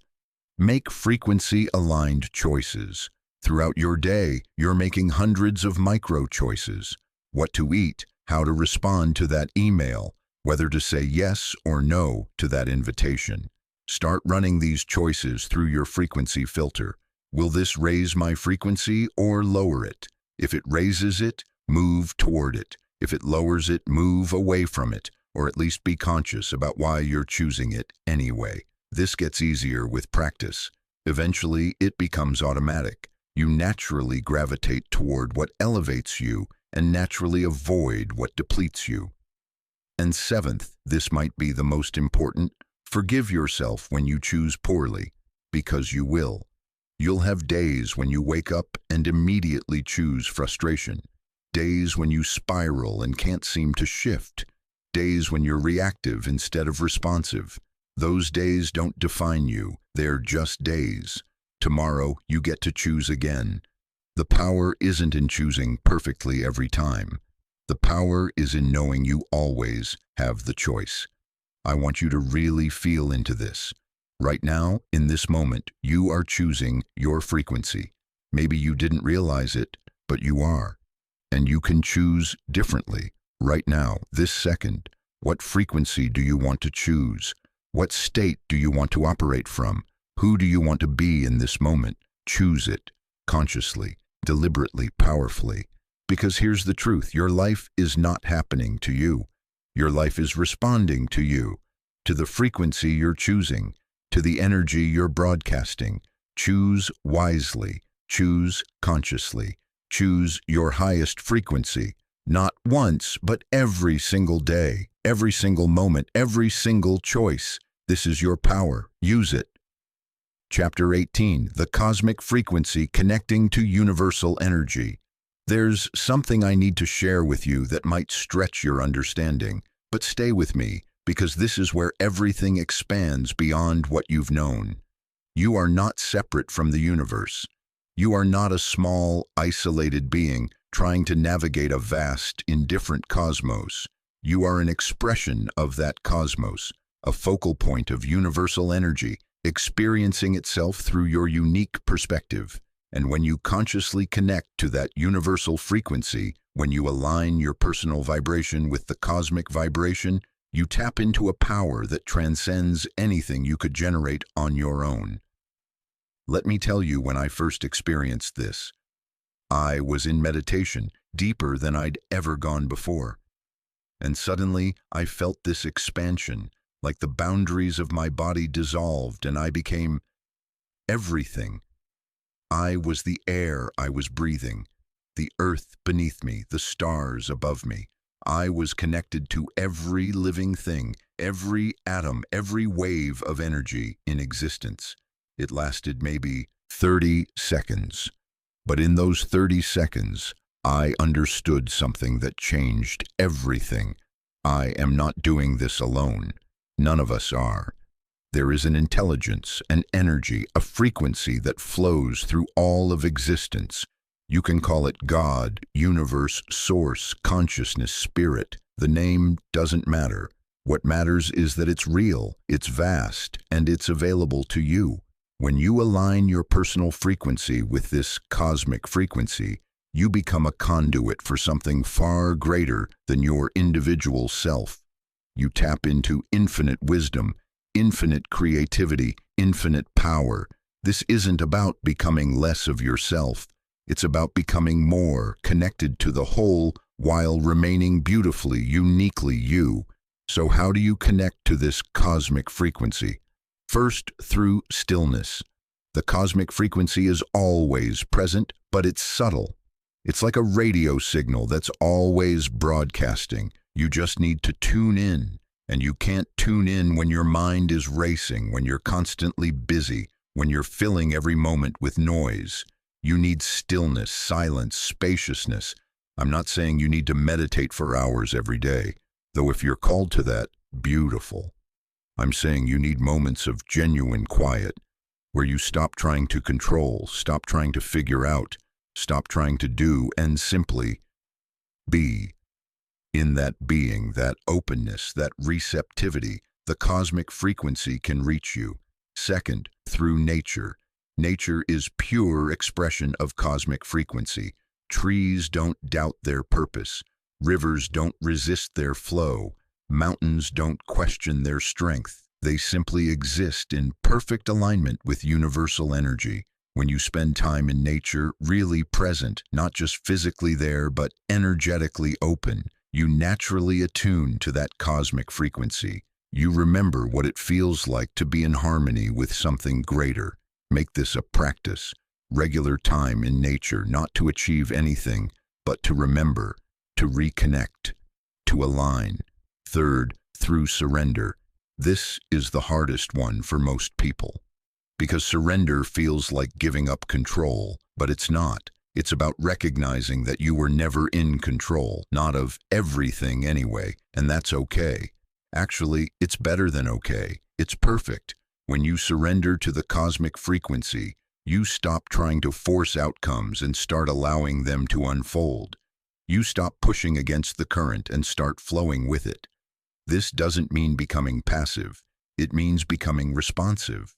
make frequency-aligned choices. Throughout your day, you're making hundreds of micro choices. What to eat, how to respond to that email, whether to say yes or no to that invitation. Start running these choices through your frequency filter. Will this raise my frequency or lower it? If it raises it, move toward it. If it lowers it, move away from it, or at least be conscious about why you're choosing it anyway. This gets easier with practice. Eventually, it becomes automatic. You naturally gravitate toward what elevates you and naturally avoid what depletes you. And 7th, this might be the most important, forgive yourself when you choose poorly, because you will. You'll have days when you wake up and immediately choose frustration. Days when you spiral and can't seem to shift. Days when you're reactive instead of responsive. Those days don't define you, they're just days. Tomorrow, you get to choose again. The power isn't in choosing perfectly every time. The power is in knowing you always have the choice. I want you to really feel into this. Right now, in this moment, you are choosing your frequency. Maybe you didn't realize it, but you are. And you can choose differently, right now, this second. What frequency do you want to choose? What state do you want to operate from? Who do you want to be in this moment? Choose it, consciously, deliberately, powerfully. Because here's the truth, your life is not happening to you. Your life is responding to you, to the frequency you're choosing, to the energy you're broadcasting. Choose wisely, choose consciously, choose your highest frequency, not once, but every single day, every single moment, every single choice. This is your power. Use it. Chapter 18, The Cosmic Frequency Connecting to Universal Energy. There's something I need to share with you that might stretch your understanding, but stay with me, because this is where everything expands beyond what you've known. You are not separate from the universe. You are not a small, isolated being trying to navigate a vast, indifferent cosmos. You are an expression of that cosmos, a focal point of universal energy, experiencing itself through your unique perspective. And when you consciously connect to that universal frequency, when you align your personal vibration with the cosmic vibration, you tap into a power that transcends anything you could generate on your own. Let me tell you when I first experienced this. I was in meditation, deeper than I'd ever gone before. And suddenly, I felt this expansion, like the boundaries of my body dissolved and I became everything. I was the air I was breathing, the earth beneath me, the stars above me. I was connected to every living thing, every atom, every wave of energy in existence. It lasted maybe 30 seconds. But in those 30 seconds, I understood something that changed everything. I am not doing this alone. None of us are. There is an intelligence, an energy, a frequency that flows through all of existence. You can call it God, universe, source, consciousness, spirit. The name doesn't matter. What matters is that it's real, it's vast, and it's available to you. When you align your personal frequency with this cosmic frequency, you become a conduit for something far greater than your individual self. You tap into infinite wisdom, infinite creativity, infinite power. This isn't about becoming less of yourself. It's about becoming more connected to the whole while remaining beautifully, uniquely you. So how do you connect to this cosmic frequency? First, through stillness. The cosmic frequency is always present, but it's subtle. It's like a radio signal that's always broadcasting. You just need to tune in. And you can't tune in when your mind is racing, when you're constantly busy, when you're filling every moment with noise. You need stillness, silence, spaciousness. I'm not saying you need to meditate for hours every day, though if you're called to that, beautiful. I'm saying you need moments of genuine quiet, where you stop trying to control, stop trying to figure out, stop trying to do, and simply be. In that being, that openness, that receptivity, the cosmic frequency can reach you. Second, through nature. Nature is pure expression of cosmic frequency. Trees don't doubt their purpose. Rivers don't resist their flow. Mountains don't question their strength. They simply exist in perfect alignment with universal energy. When you spend time in nature, really present, not just physically there, but energetically open, you naturally attune to that cosmic frequency. You remember what it feels like to be in harmony with something greater. Make this a practice. Regular time in nature, not to achieve anything, but to remember, to reconnect, to align. Third, through surrender. This is the hardest one for most people. Because surrender feels like giving up control, but it's not. It's about recognizing that you were never in control, not of everything anyway, and that's okay. Actually, it's better than okay. It's perfect. When you surrender to the cosmic frequency, you stop trying to force outcomes and start allowing them to unfold. You stop pushing against the current and start flowing with it. This doesn't mean becoming passive. It means becoming responsive.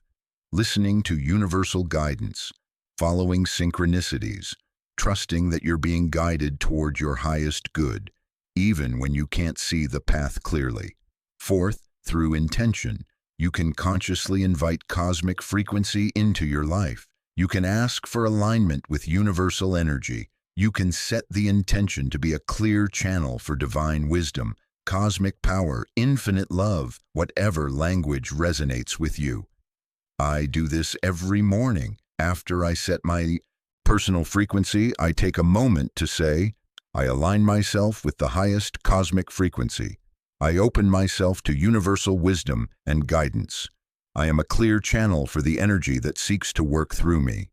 Listening to universal guidance, following synchronicities, trusting that you're being guided toward your highest good. even when you can't see the path clearly. Fourth, through intention, you can consciously invite cosmic frequency into your life. You can ask for alignment with universal energy. You can set the intention to be a clear channel for divine wisdom, cosmic power, infinite love, whatever language resonates with you. I do this every morning. After I set my personal frequency, I take a moment to say, I align myself with the highest cosmic frequency. I open myself to universal wisdom and guidance. I am a clear channel for the energy that seeks to work through me.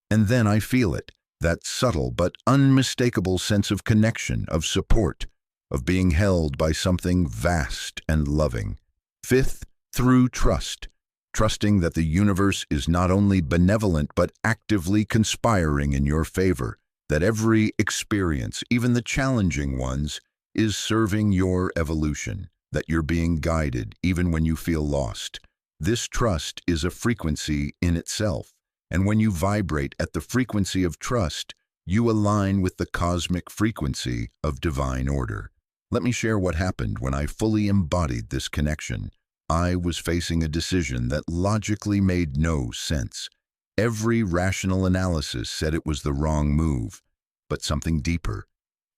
And then I feel it, that subtle but unmistakable sense of connection, of support, of being held by something vast and loving. Fifth, through trust, trusting that the universe is not only benevolent but actively conspiring in your favor, that every experience, even the challenging ones, is serving your evolution, that you're being guided even when you feel lost. This trust is a frequency in itself, and when you vibrate at the frequency of trust, you align with the cosmic frequency of divine order. Let me share what happened when I fully embodied this connection. I was facing a decision that logically made no sense. Every rational analysis said it was the wrong move, but something deeper,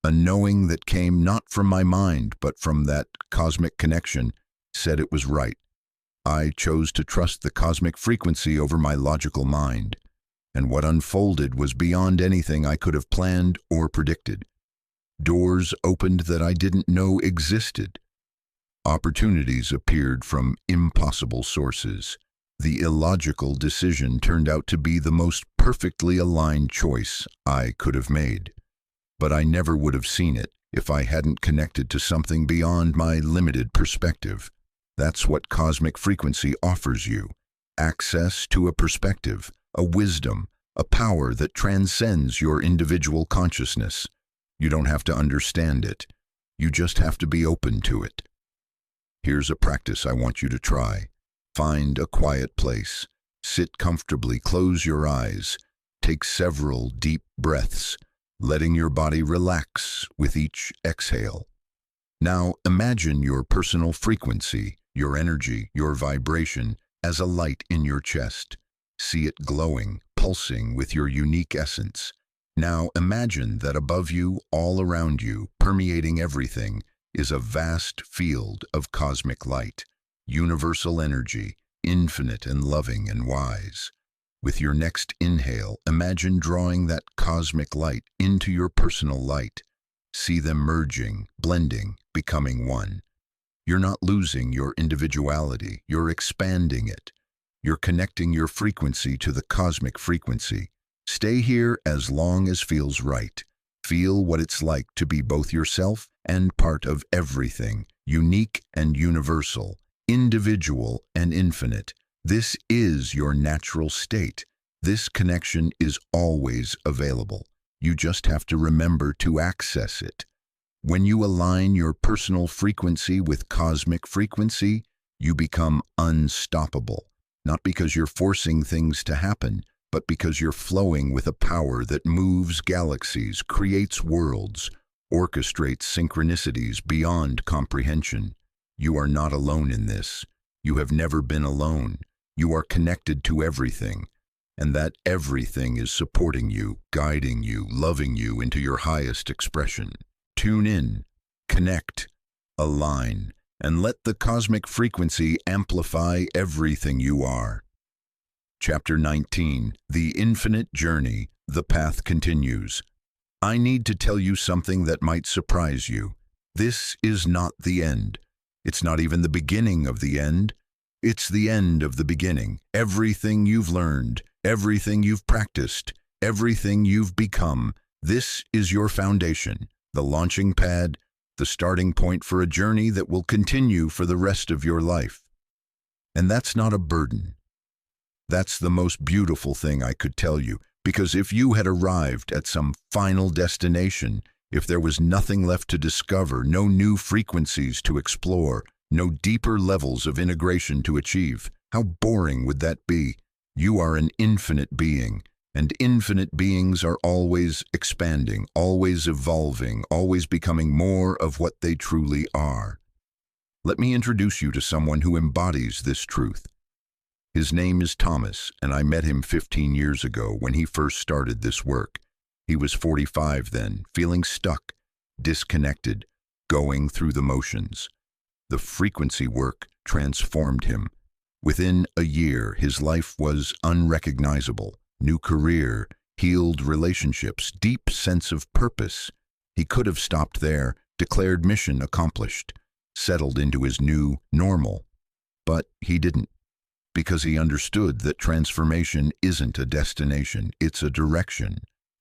a knowing that came not from my mind but from that cosmic connection, said it was right. I chose to trust the cosmic frequency over my logical mind, and what unfolded was beyond anything I could have planned or predicted. Doors opened that I didn't know existed. Opportunities appeared from impossible sources. The illogical decision turned out to be the most perfectly aligned choice I could have made. But I never would have seen it if I hadn't connected to something beyond my limited perspective. That's what cosmic frequency offers you: access to a perspective, a wisdom, a power that transcends your individual consciousness. You don't have to understand it. You just have to be open to it. Here's a practice I want you to try. Find a quiet place. Sit comfortably, close your eyes. Take several deep breaths, letting your body relax with each exhale. Now imagine your personal frequency, your energy, your vibration as a light in your chest. See it glowing, pulsing with your unique essence. Now imagine that above you, all around you, permeating everything, is a vast field of cosmic light, universal energy, infinite and loving and wise. With your next inhale, imagine drawing that cosmic light into your personal light. See them merging, blending, becoming one. You're not losing your individuality, you're expanding it. You're connecting your frequency to the cosmic frequency. Stay here as long as feels right. Feel what it's like to be both yourself and part of everything, unique and universal, individual and infinite. This is your natural state. This connection is always available. You just have to remember to access it. When you align your personal frequency with cosmic frequency, you become unstoppable. Not because you're forcing things to happen, but because you're flowing with a power that moves galaxies, creates worlds, orchestrates synchronicities beyond comprehension. You are not alone in this. You have never been alone. You are connected to everything, and that everything is supporting you, guiding you, loving you into your highest expression. Tune in, connect, align, and let the cosmic frequency amplify everything you are. Chapter 19, The Infinite Journey, The Path Continues. I need to tell you something that might surprise you. This is not the end. It's not even the beginning of the end. It's the end of the beginning. Everything you've learned, everything you've practiced, everything you've become, this is your foundation, the launching pad, the starting point for a journey that will continue for the rest of your life. And that's not a burden. That's the most beautiful thing I could tell you, because if you had arrived at some final destination, if there was nothing left to discover, no new frequencies to explore, no deeper levels of integration to achieve, how boring would that be? You are an infinite being. And infinite beings are always expanding, always evolving, always becoming more of what they truly are. Let me introduce you to someone who embodies this truth. His name is Thomas, and I met him 15 years ago when he first started this work. He was 45 then, feeling stuck, disconnected, going through the motions. The frequency work transformed him. Within a year, his life was unrecognizable. New career, healed relationships, deep sense of purpose. He could have stopped there, declared mission accomplished, settled into his new normal. But he didn't, because he understood that transformation isn't a destination, it's a direction.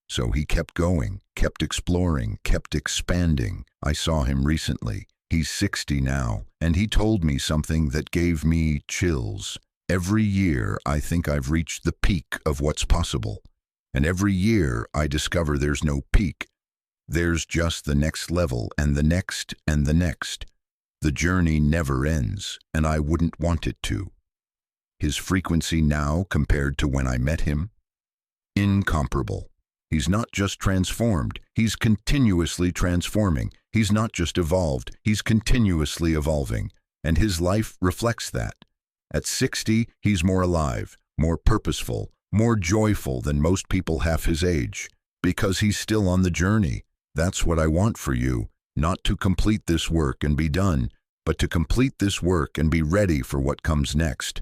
So he kept going, kept exploring, kept expanding. I saw him recently. He's 60 now, and he told me something that gave me chills. Every year, I think I've reached the peak of what's possible. And every year, I discover there's no peak. There's just the next level, and the next, and the next. The journey never ends, and I wouldn't want it to. His frequency now, compared to when I met him? Incomparable. He's not just transformed, he's continuously transforming. He's not just evolved, he's continuously evolving. And his life reflects that. At 60, he's more alive, more purposeful, more joyful than most people half his age, because he's still on the journey. That's what I want for you, not to complete this work and be done, but to complete this work and be ready for what comes next.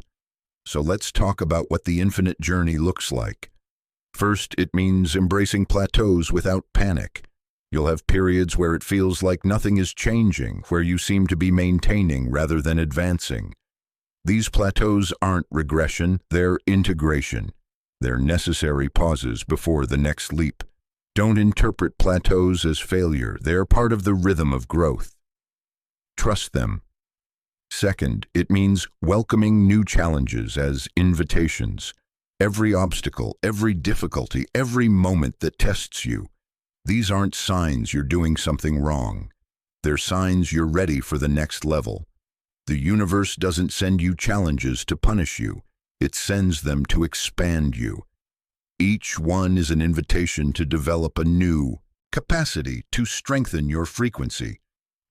So let's talk about what the infinite journey looks like. First, it means embracing plateaus without panic. You'll have periods where it feels like nothing is changing, where you seem to be maintaining rather than advancing. These plateaus aren't regression, they're integration. They're necessary pauses before the next leap. Don't interpret plateaus as failure, they're part of the rhythm of growth. Trust them. Second, it means welcoming new challenges as invitations. Every obstacle, every difficulty, every moment that tests you. These aren't signs you're doing something wrong. They're signs you're ready for the next level. The universe doesn't send you challenges to punish you. It sends them to expand you. Each one is an invitation to develop a new capacity to strengthen your frequency,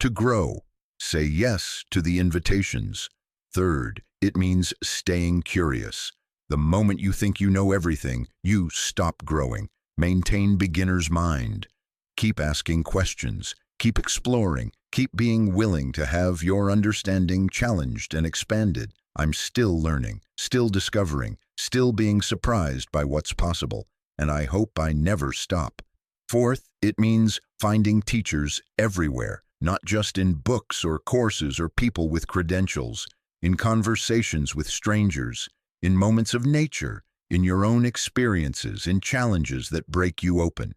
to grow. Say yes to the invitations. Third, it means staying curious. The moment you think you know everything, you stop growing. Maintain beginner's mind. Keep asking questions. Keep exploring. Keep being willing to have your understanding challenged and expanded. I'm still learning, still discovering, still being surprised by what's possible, and I hope I never stop. Fourth, it means finding teachers everywhere, not just in books or courses or people with credentials, in conversations with strangers, in moments of nature, in your own experiences, in challenges that break you open.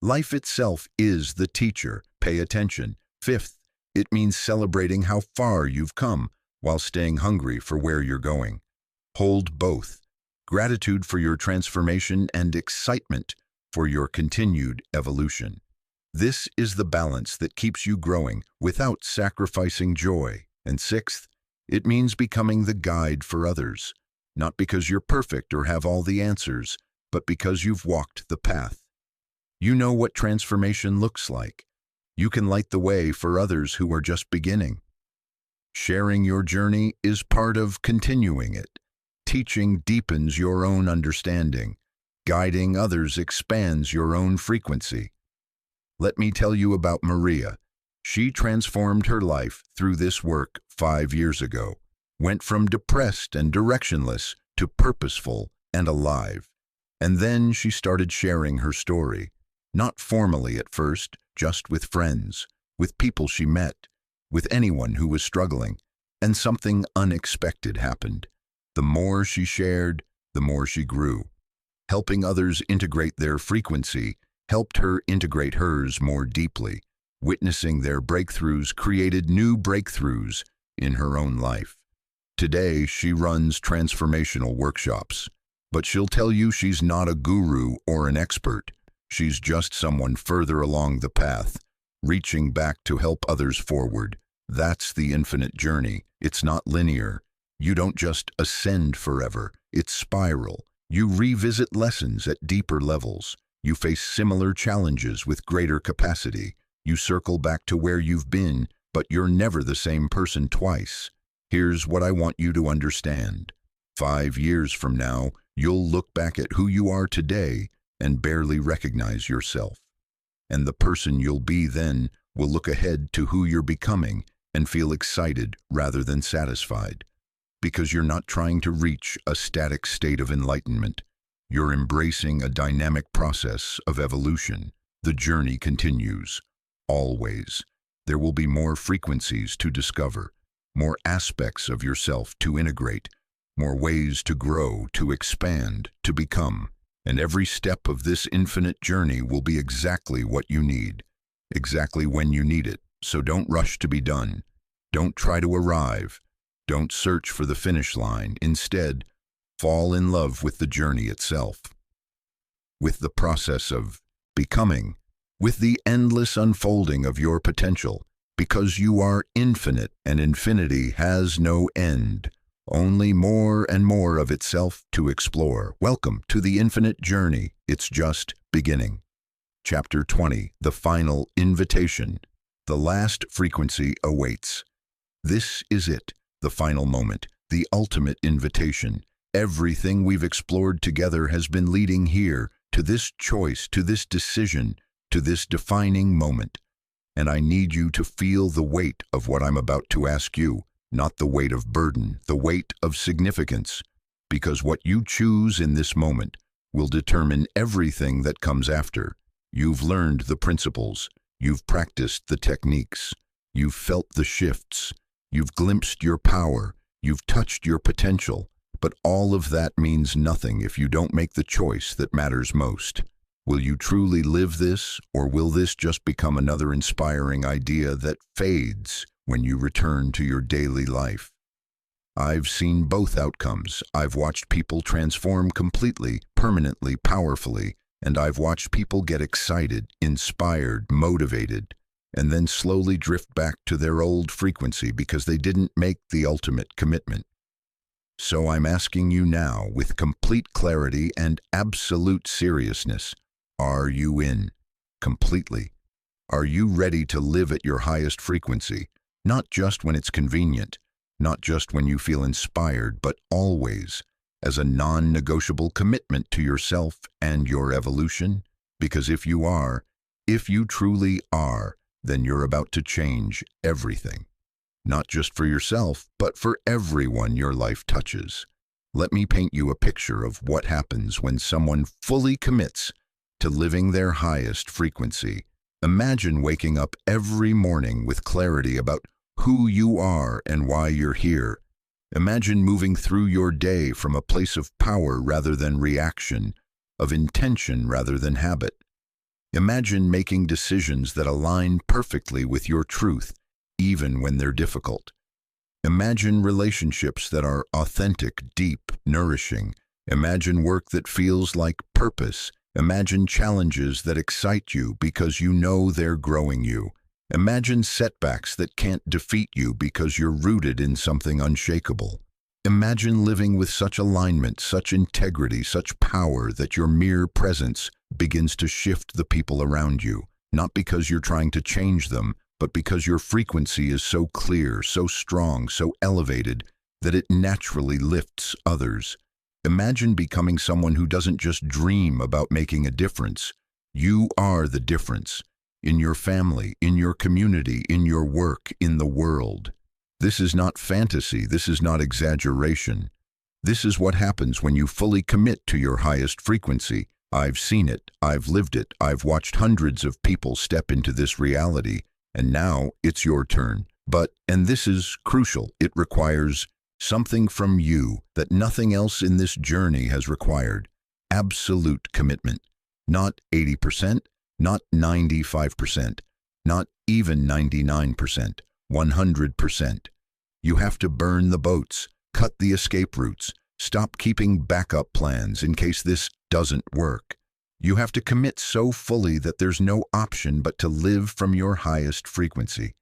Life itself is the teacher. Pay attention. Fifth, it means celebrating how far you've come while staying hungry for where you're going. Hold both. Gratitude for your transformation and excitement for your continued evolution. This is the balance that keeps you growing without sacrificing joy. And sixth, it means becoming the guide for others, not because you're perfect or have all the answers, but because you've walked the path. You know what transformation looks like. You can light the way for others who are just beginning. Sharing your journey is part of continuing it. Teaching deepens your own understanding. Guiding others expands your own frequency. Let me tell you about Maria. She transformed her life through this work 5 years ago. Went from depressed and directionless to purposeful and alive. And then she started sharing her story. Not formally at first, just with friends, with people she met, with anyone who was struggling, and something unexpected happened. The more she shared, the more she grew. Helping others integrate their frequency helped her integrate hers more deeply. Witnessing their breakthroughs created new breakthroughs in her own life. Today, she runs transformational workshops, but she'll tell you she's not a guru or an expert. She's just someone further along the path, reaching back to help others forward. That's the infinite journey. It's not linear. You don't just ascend forever. It's spiral. You revisit lessons at deeper levels. You face similar challenges with greater capacity. You circle back to where you've been, but you're never the same person twice. Here's what I want you to understand. 5 years from now, you'll look back at who you are today and barely recognize yourself. And the person you'll be then will look ahead to who you're becoming and feel excited rather than satisfied. Because you're not trying to reach a static state of enlightenment. You're embracing a dynamic process of evolution. The journey continues. Always. There will be more frequencies to discover, more aspects of yourself to integrate, more ways to grow, to expand, to become. And every step of this infinite journey will be exactly what you need, exactly when you need it. So don't rush to be done. Don't try to arrive. Don't search for the finish line. Instead, fall in love with the journey itself, with the process of becoming, with the endless unfolding of your potential, because you are infinite and infinity has no end, only more and more of itself to explore. Welcome to the infinite journey. It's just beginning. Chapter 20, the final invitation. The last frequency awaits. This is it. The final moment, the ultimate invitation. Everything we've explored together has been leading here, to this choice, to this decision, to this defining moment. And I need you to feel the weight of what I'm about to ask you, not the weight of burden, the weight of significance. Because what you choose in this moment will determine everything that comes after. You've learned the principles, you've practiced the techniques, you've felt the shifts. You've glimpsed your power, you've touched your potential, but all of that means nothing if you don't make the choice that matters most. Will you truly live this, or will this just become another inspiring idea that fades when you return to your daily life? I've seen both outcomes. I've watched people transform completely, permanently, powerfully, and I've watched people get excited, inspired, motivated, and then slowly drift back to their old frequency because they didn't make the ultimate commitment. So I'm asking you now, with complete clarity and absolute seriousness, are you in? Completely. Are you ready to live at your highest frequency? Not just when it's convenient, not just when you feel inspired, but always, as a non-negotiable commitment to yourself and your evolution? Because if you truly are, then you're about to change everything. Not just for yourself, but for everyone your life touches. Let me paint you a picture of what happens when someone fully commits to living their highest frequency. Imagine waking up every morning with clarity about who you are and why you're here. Imagine moving through your day from a place of power rather than reaction, of intention rather than habit. Imagine making decisions that align perfectly with your truth, even when they're difficult. Imagine relationships that are authentic, deep, nourishing. Imagine work that feels like purpose. Imagine challenges that excite you because you know they're growing you. Imagine setbacks that can't defeat you because you're rooted in something unshakable. Imagine living with such alignment, such integrity, such power that your mere presence begins to shift the people around you, not because you're trying to change them, but because your frequency is so clear, so strong, so elevated, that it naturally lifts others. Imagine becoming someone who doesn't just dream about making a difference. You are the difference. In your family, in your community, in your work, in the world. This is not fantasy, this is not exaggeration. This is what happens when you fully commit to your highest frequency. I've seen it, I've lived it, I've watched hundreds of people step into this reality, and now it's your turn. But, and this is crucial, it requires something from you that nothing else in this journey has required. Absolute commitment. Not 80%, not 95%, not even 99%, 100%. You have to burn the boats, cut the escape routes, stop keeping backup plans in case this doesn't work. You have to commit so fully that there's no option but to live from your highest frequency.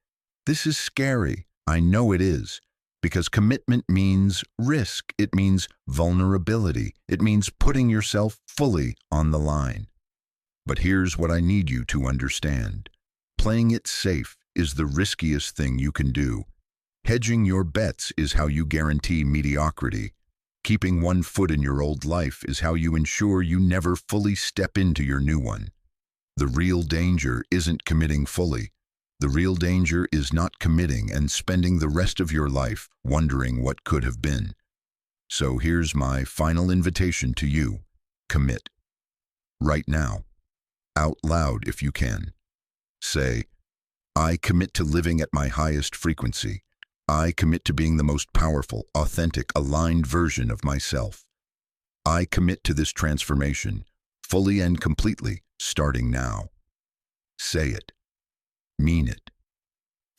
This is scary, I know it is, Because commitment means risk, it means vulnerability, it means putting yourself fully on the line. But here's what I need you to understand. Playing it safe is the riskiest thing you can do. Hedging your bets is how you guarantee mediocrity. Keeping one foot in your old life is how you ensure you never fully step into your new one. The real danger isn't committing fully. The real danger is not committing and spending the rest of your life wondering what could have been. So here's my final invitation to you. Commit. Right now. Out loud if you can. Say, I commit to living at my highest frequency. I commit to being the most powerful, authentic, aligned version of myself. I commit to this transformation, fully and completely, starting now. Say it. Mean it.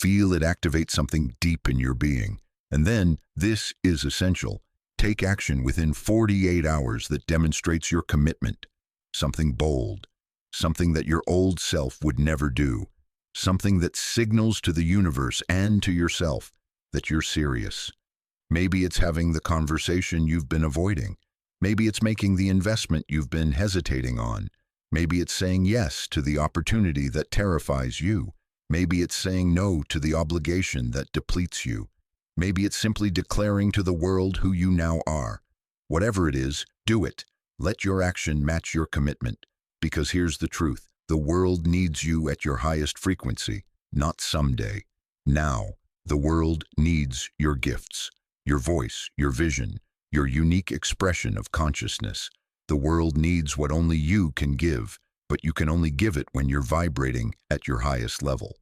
Feel it activate something deep in your being. And then, this is essential. Take action within 48 hours that demonstrates your commitment. Something bold. Something that your old self would never do. Something that signals to the universe and to yourself that you're serious. Maybe it's having the conversation you've been avoiding. Maybe it's making the investment you've been hesitating on. Maybe it's saying yes to the opportunity that terrifies you. Maybe it's saying no to the obligation that depletes you. Maybe it's simply declaring to the world who you now are. Whatever it is, do it. Let your action match your commitment. Because here's the truth. The world needs you at your highest frequency, not someday. Now, the world needs your gifts, your voice, your vision, your unique expression of consciousness. The world needs what only you can give, but you can only give it when you're vibrating at your highest level.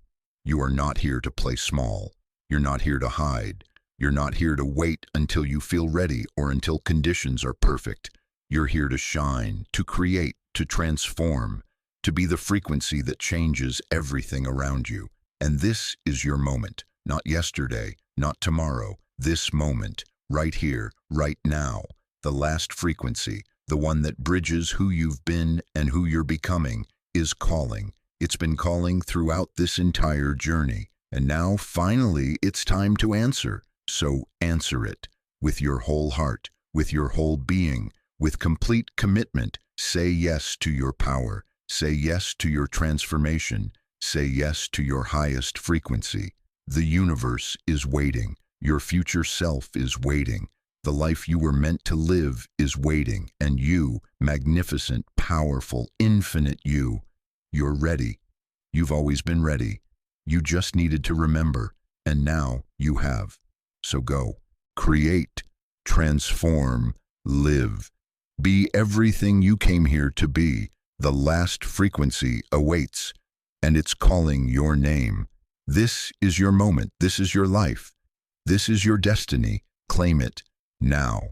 You are not here to play small. You're not here to hide. You're not here to wait until you feel ready or until conditions are perfect. You're here to shine, to create, to transform, to be the frequency that changes everything around you. And this is your moment, not yesterday, not tomorrow, this moment, right here, right now, the last frequency, the one that bridges who you've been and who you're becoming, is calling. It's been calling throughout this entire journey. And now, finally, it's time to answer. So answer it with your whole heart, with your whole being, with complete commitment. Say yes to your power. Say yes to your transformation. Say yes to your highest frequency. The universe is waiting. Your future self is waiting. The life you were meant to live is waiting. And you, magnificent, powerful, infinite you, you're ready. You've always been ready. You just needed to remember. And now you have. So go. Create. Transform. Live. Be everything you came here to be. The last frequency awaits, and it's calling your name. This is your moment. This is your life. This is your destiny. Claim it now.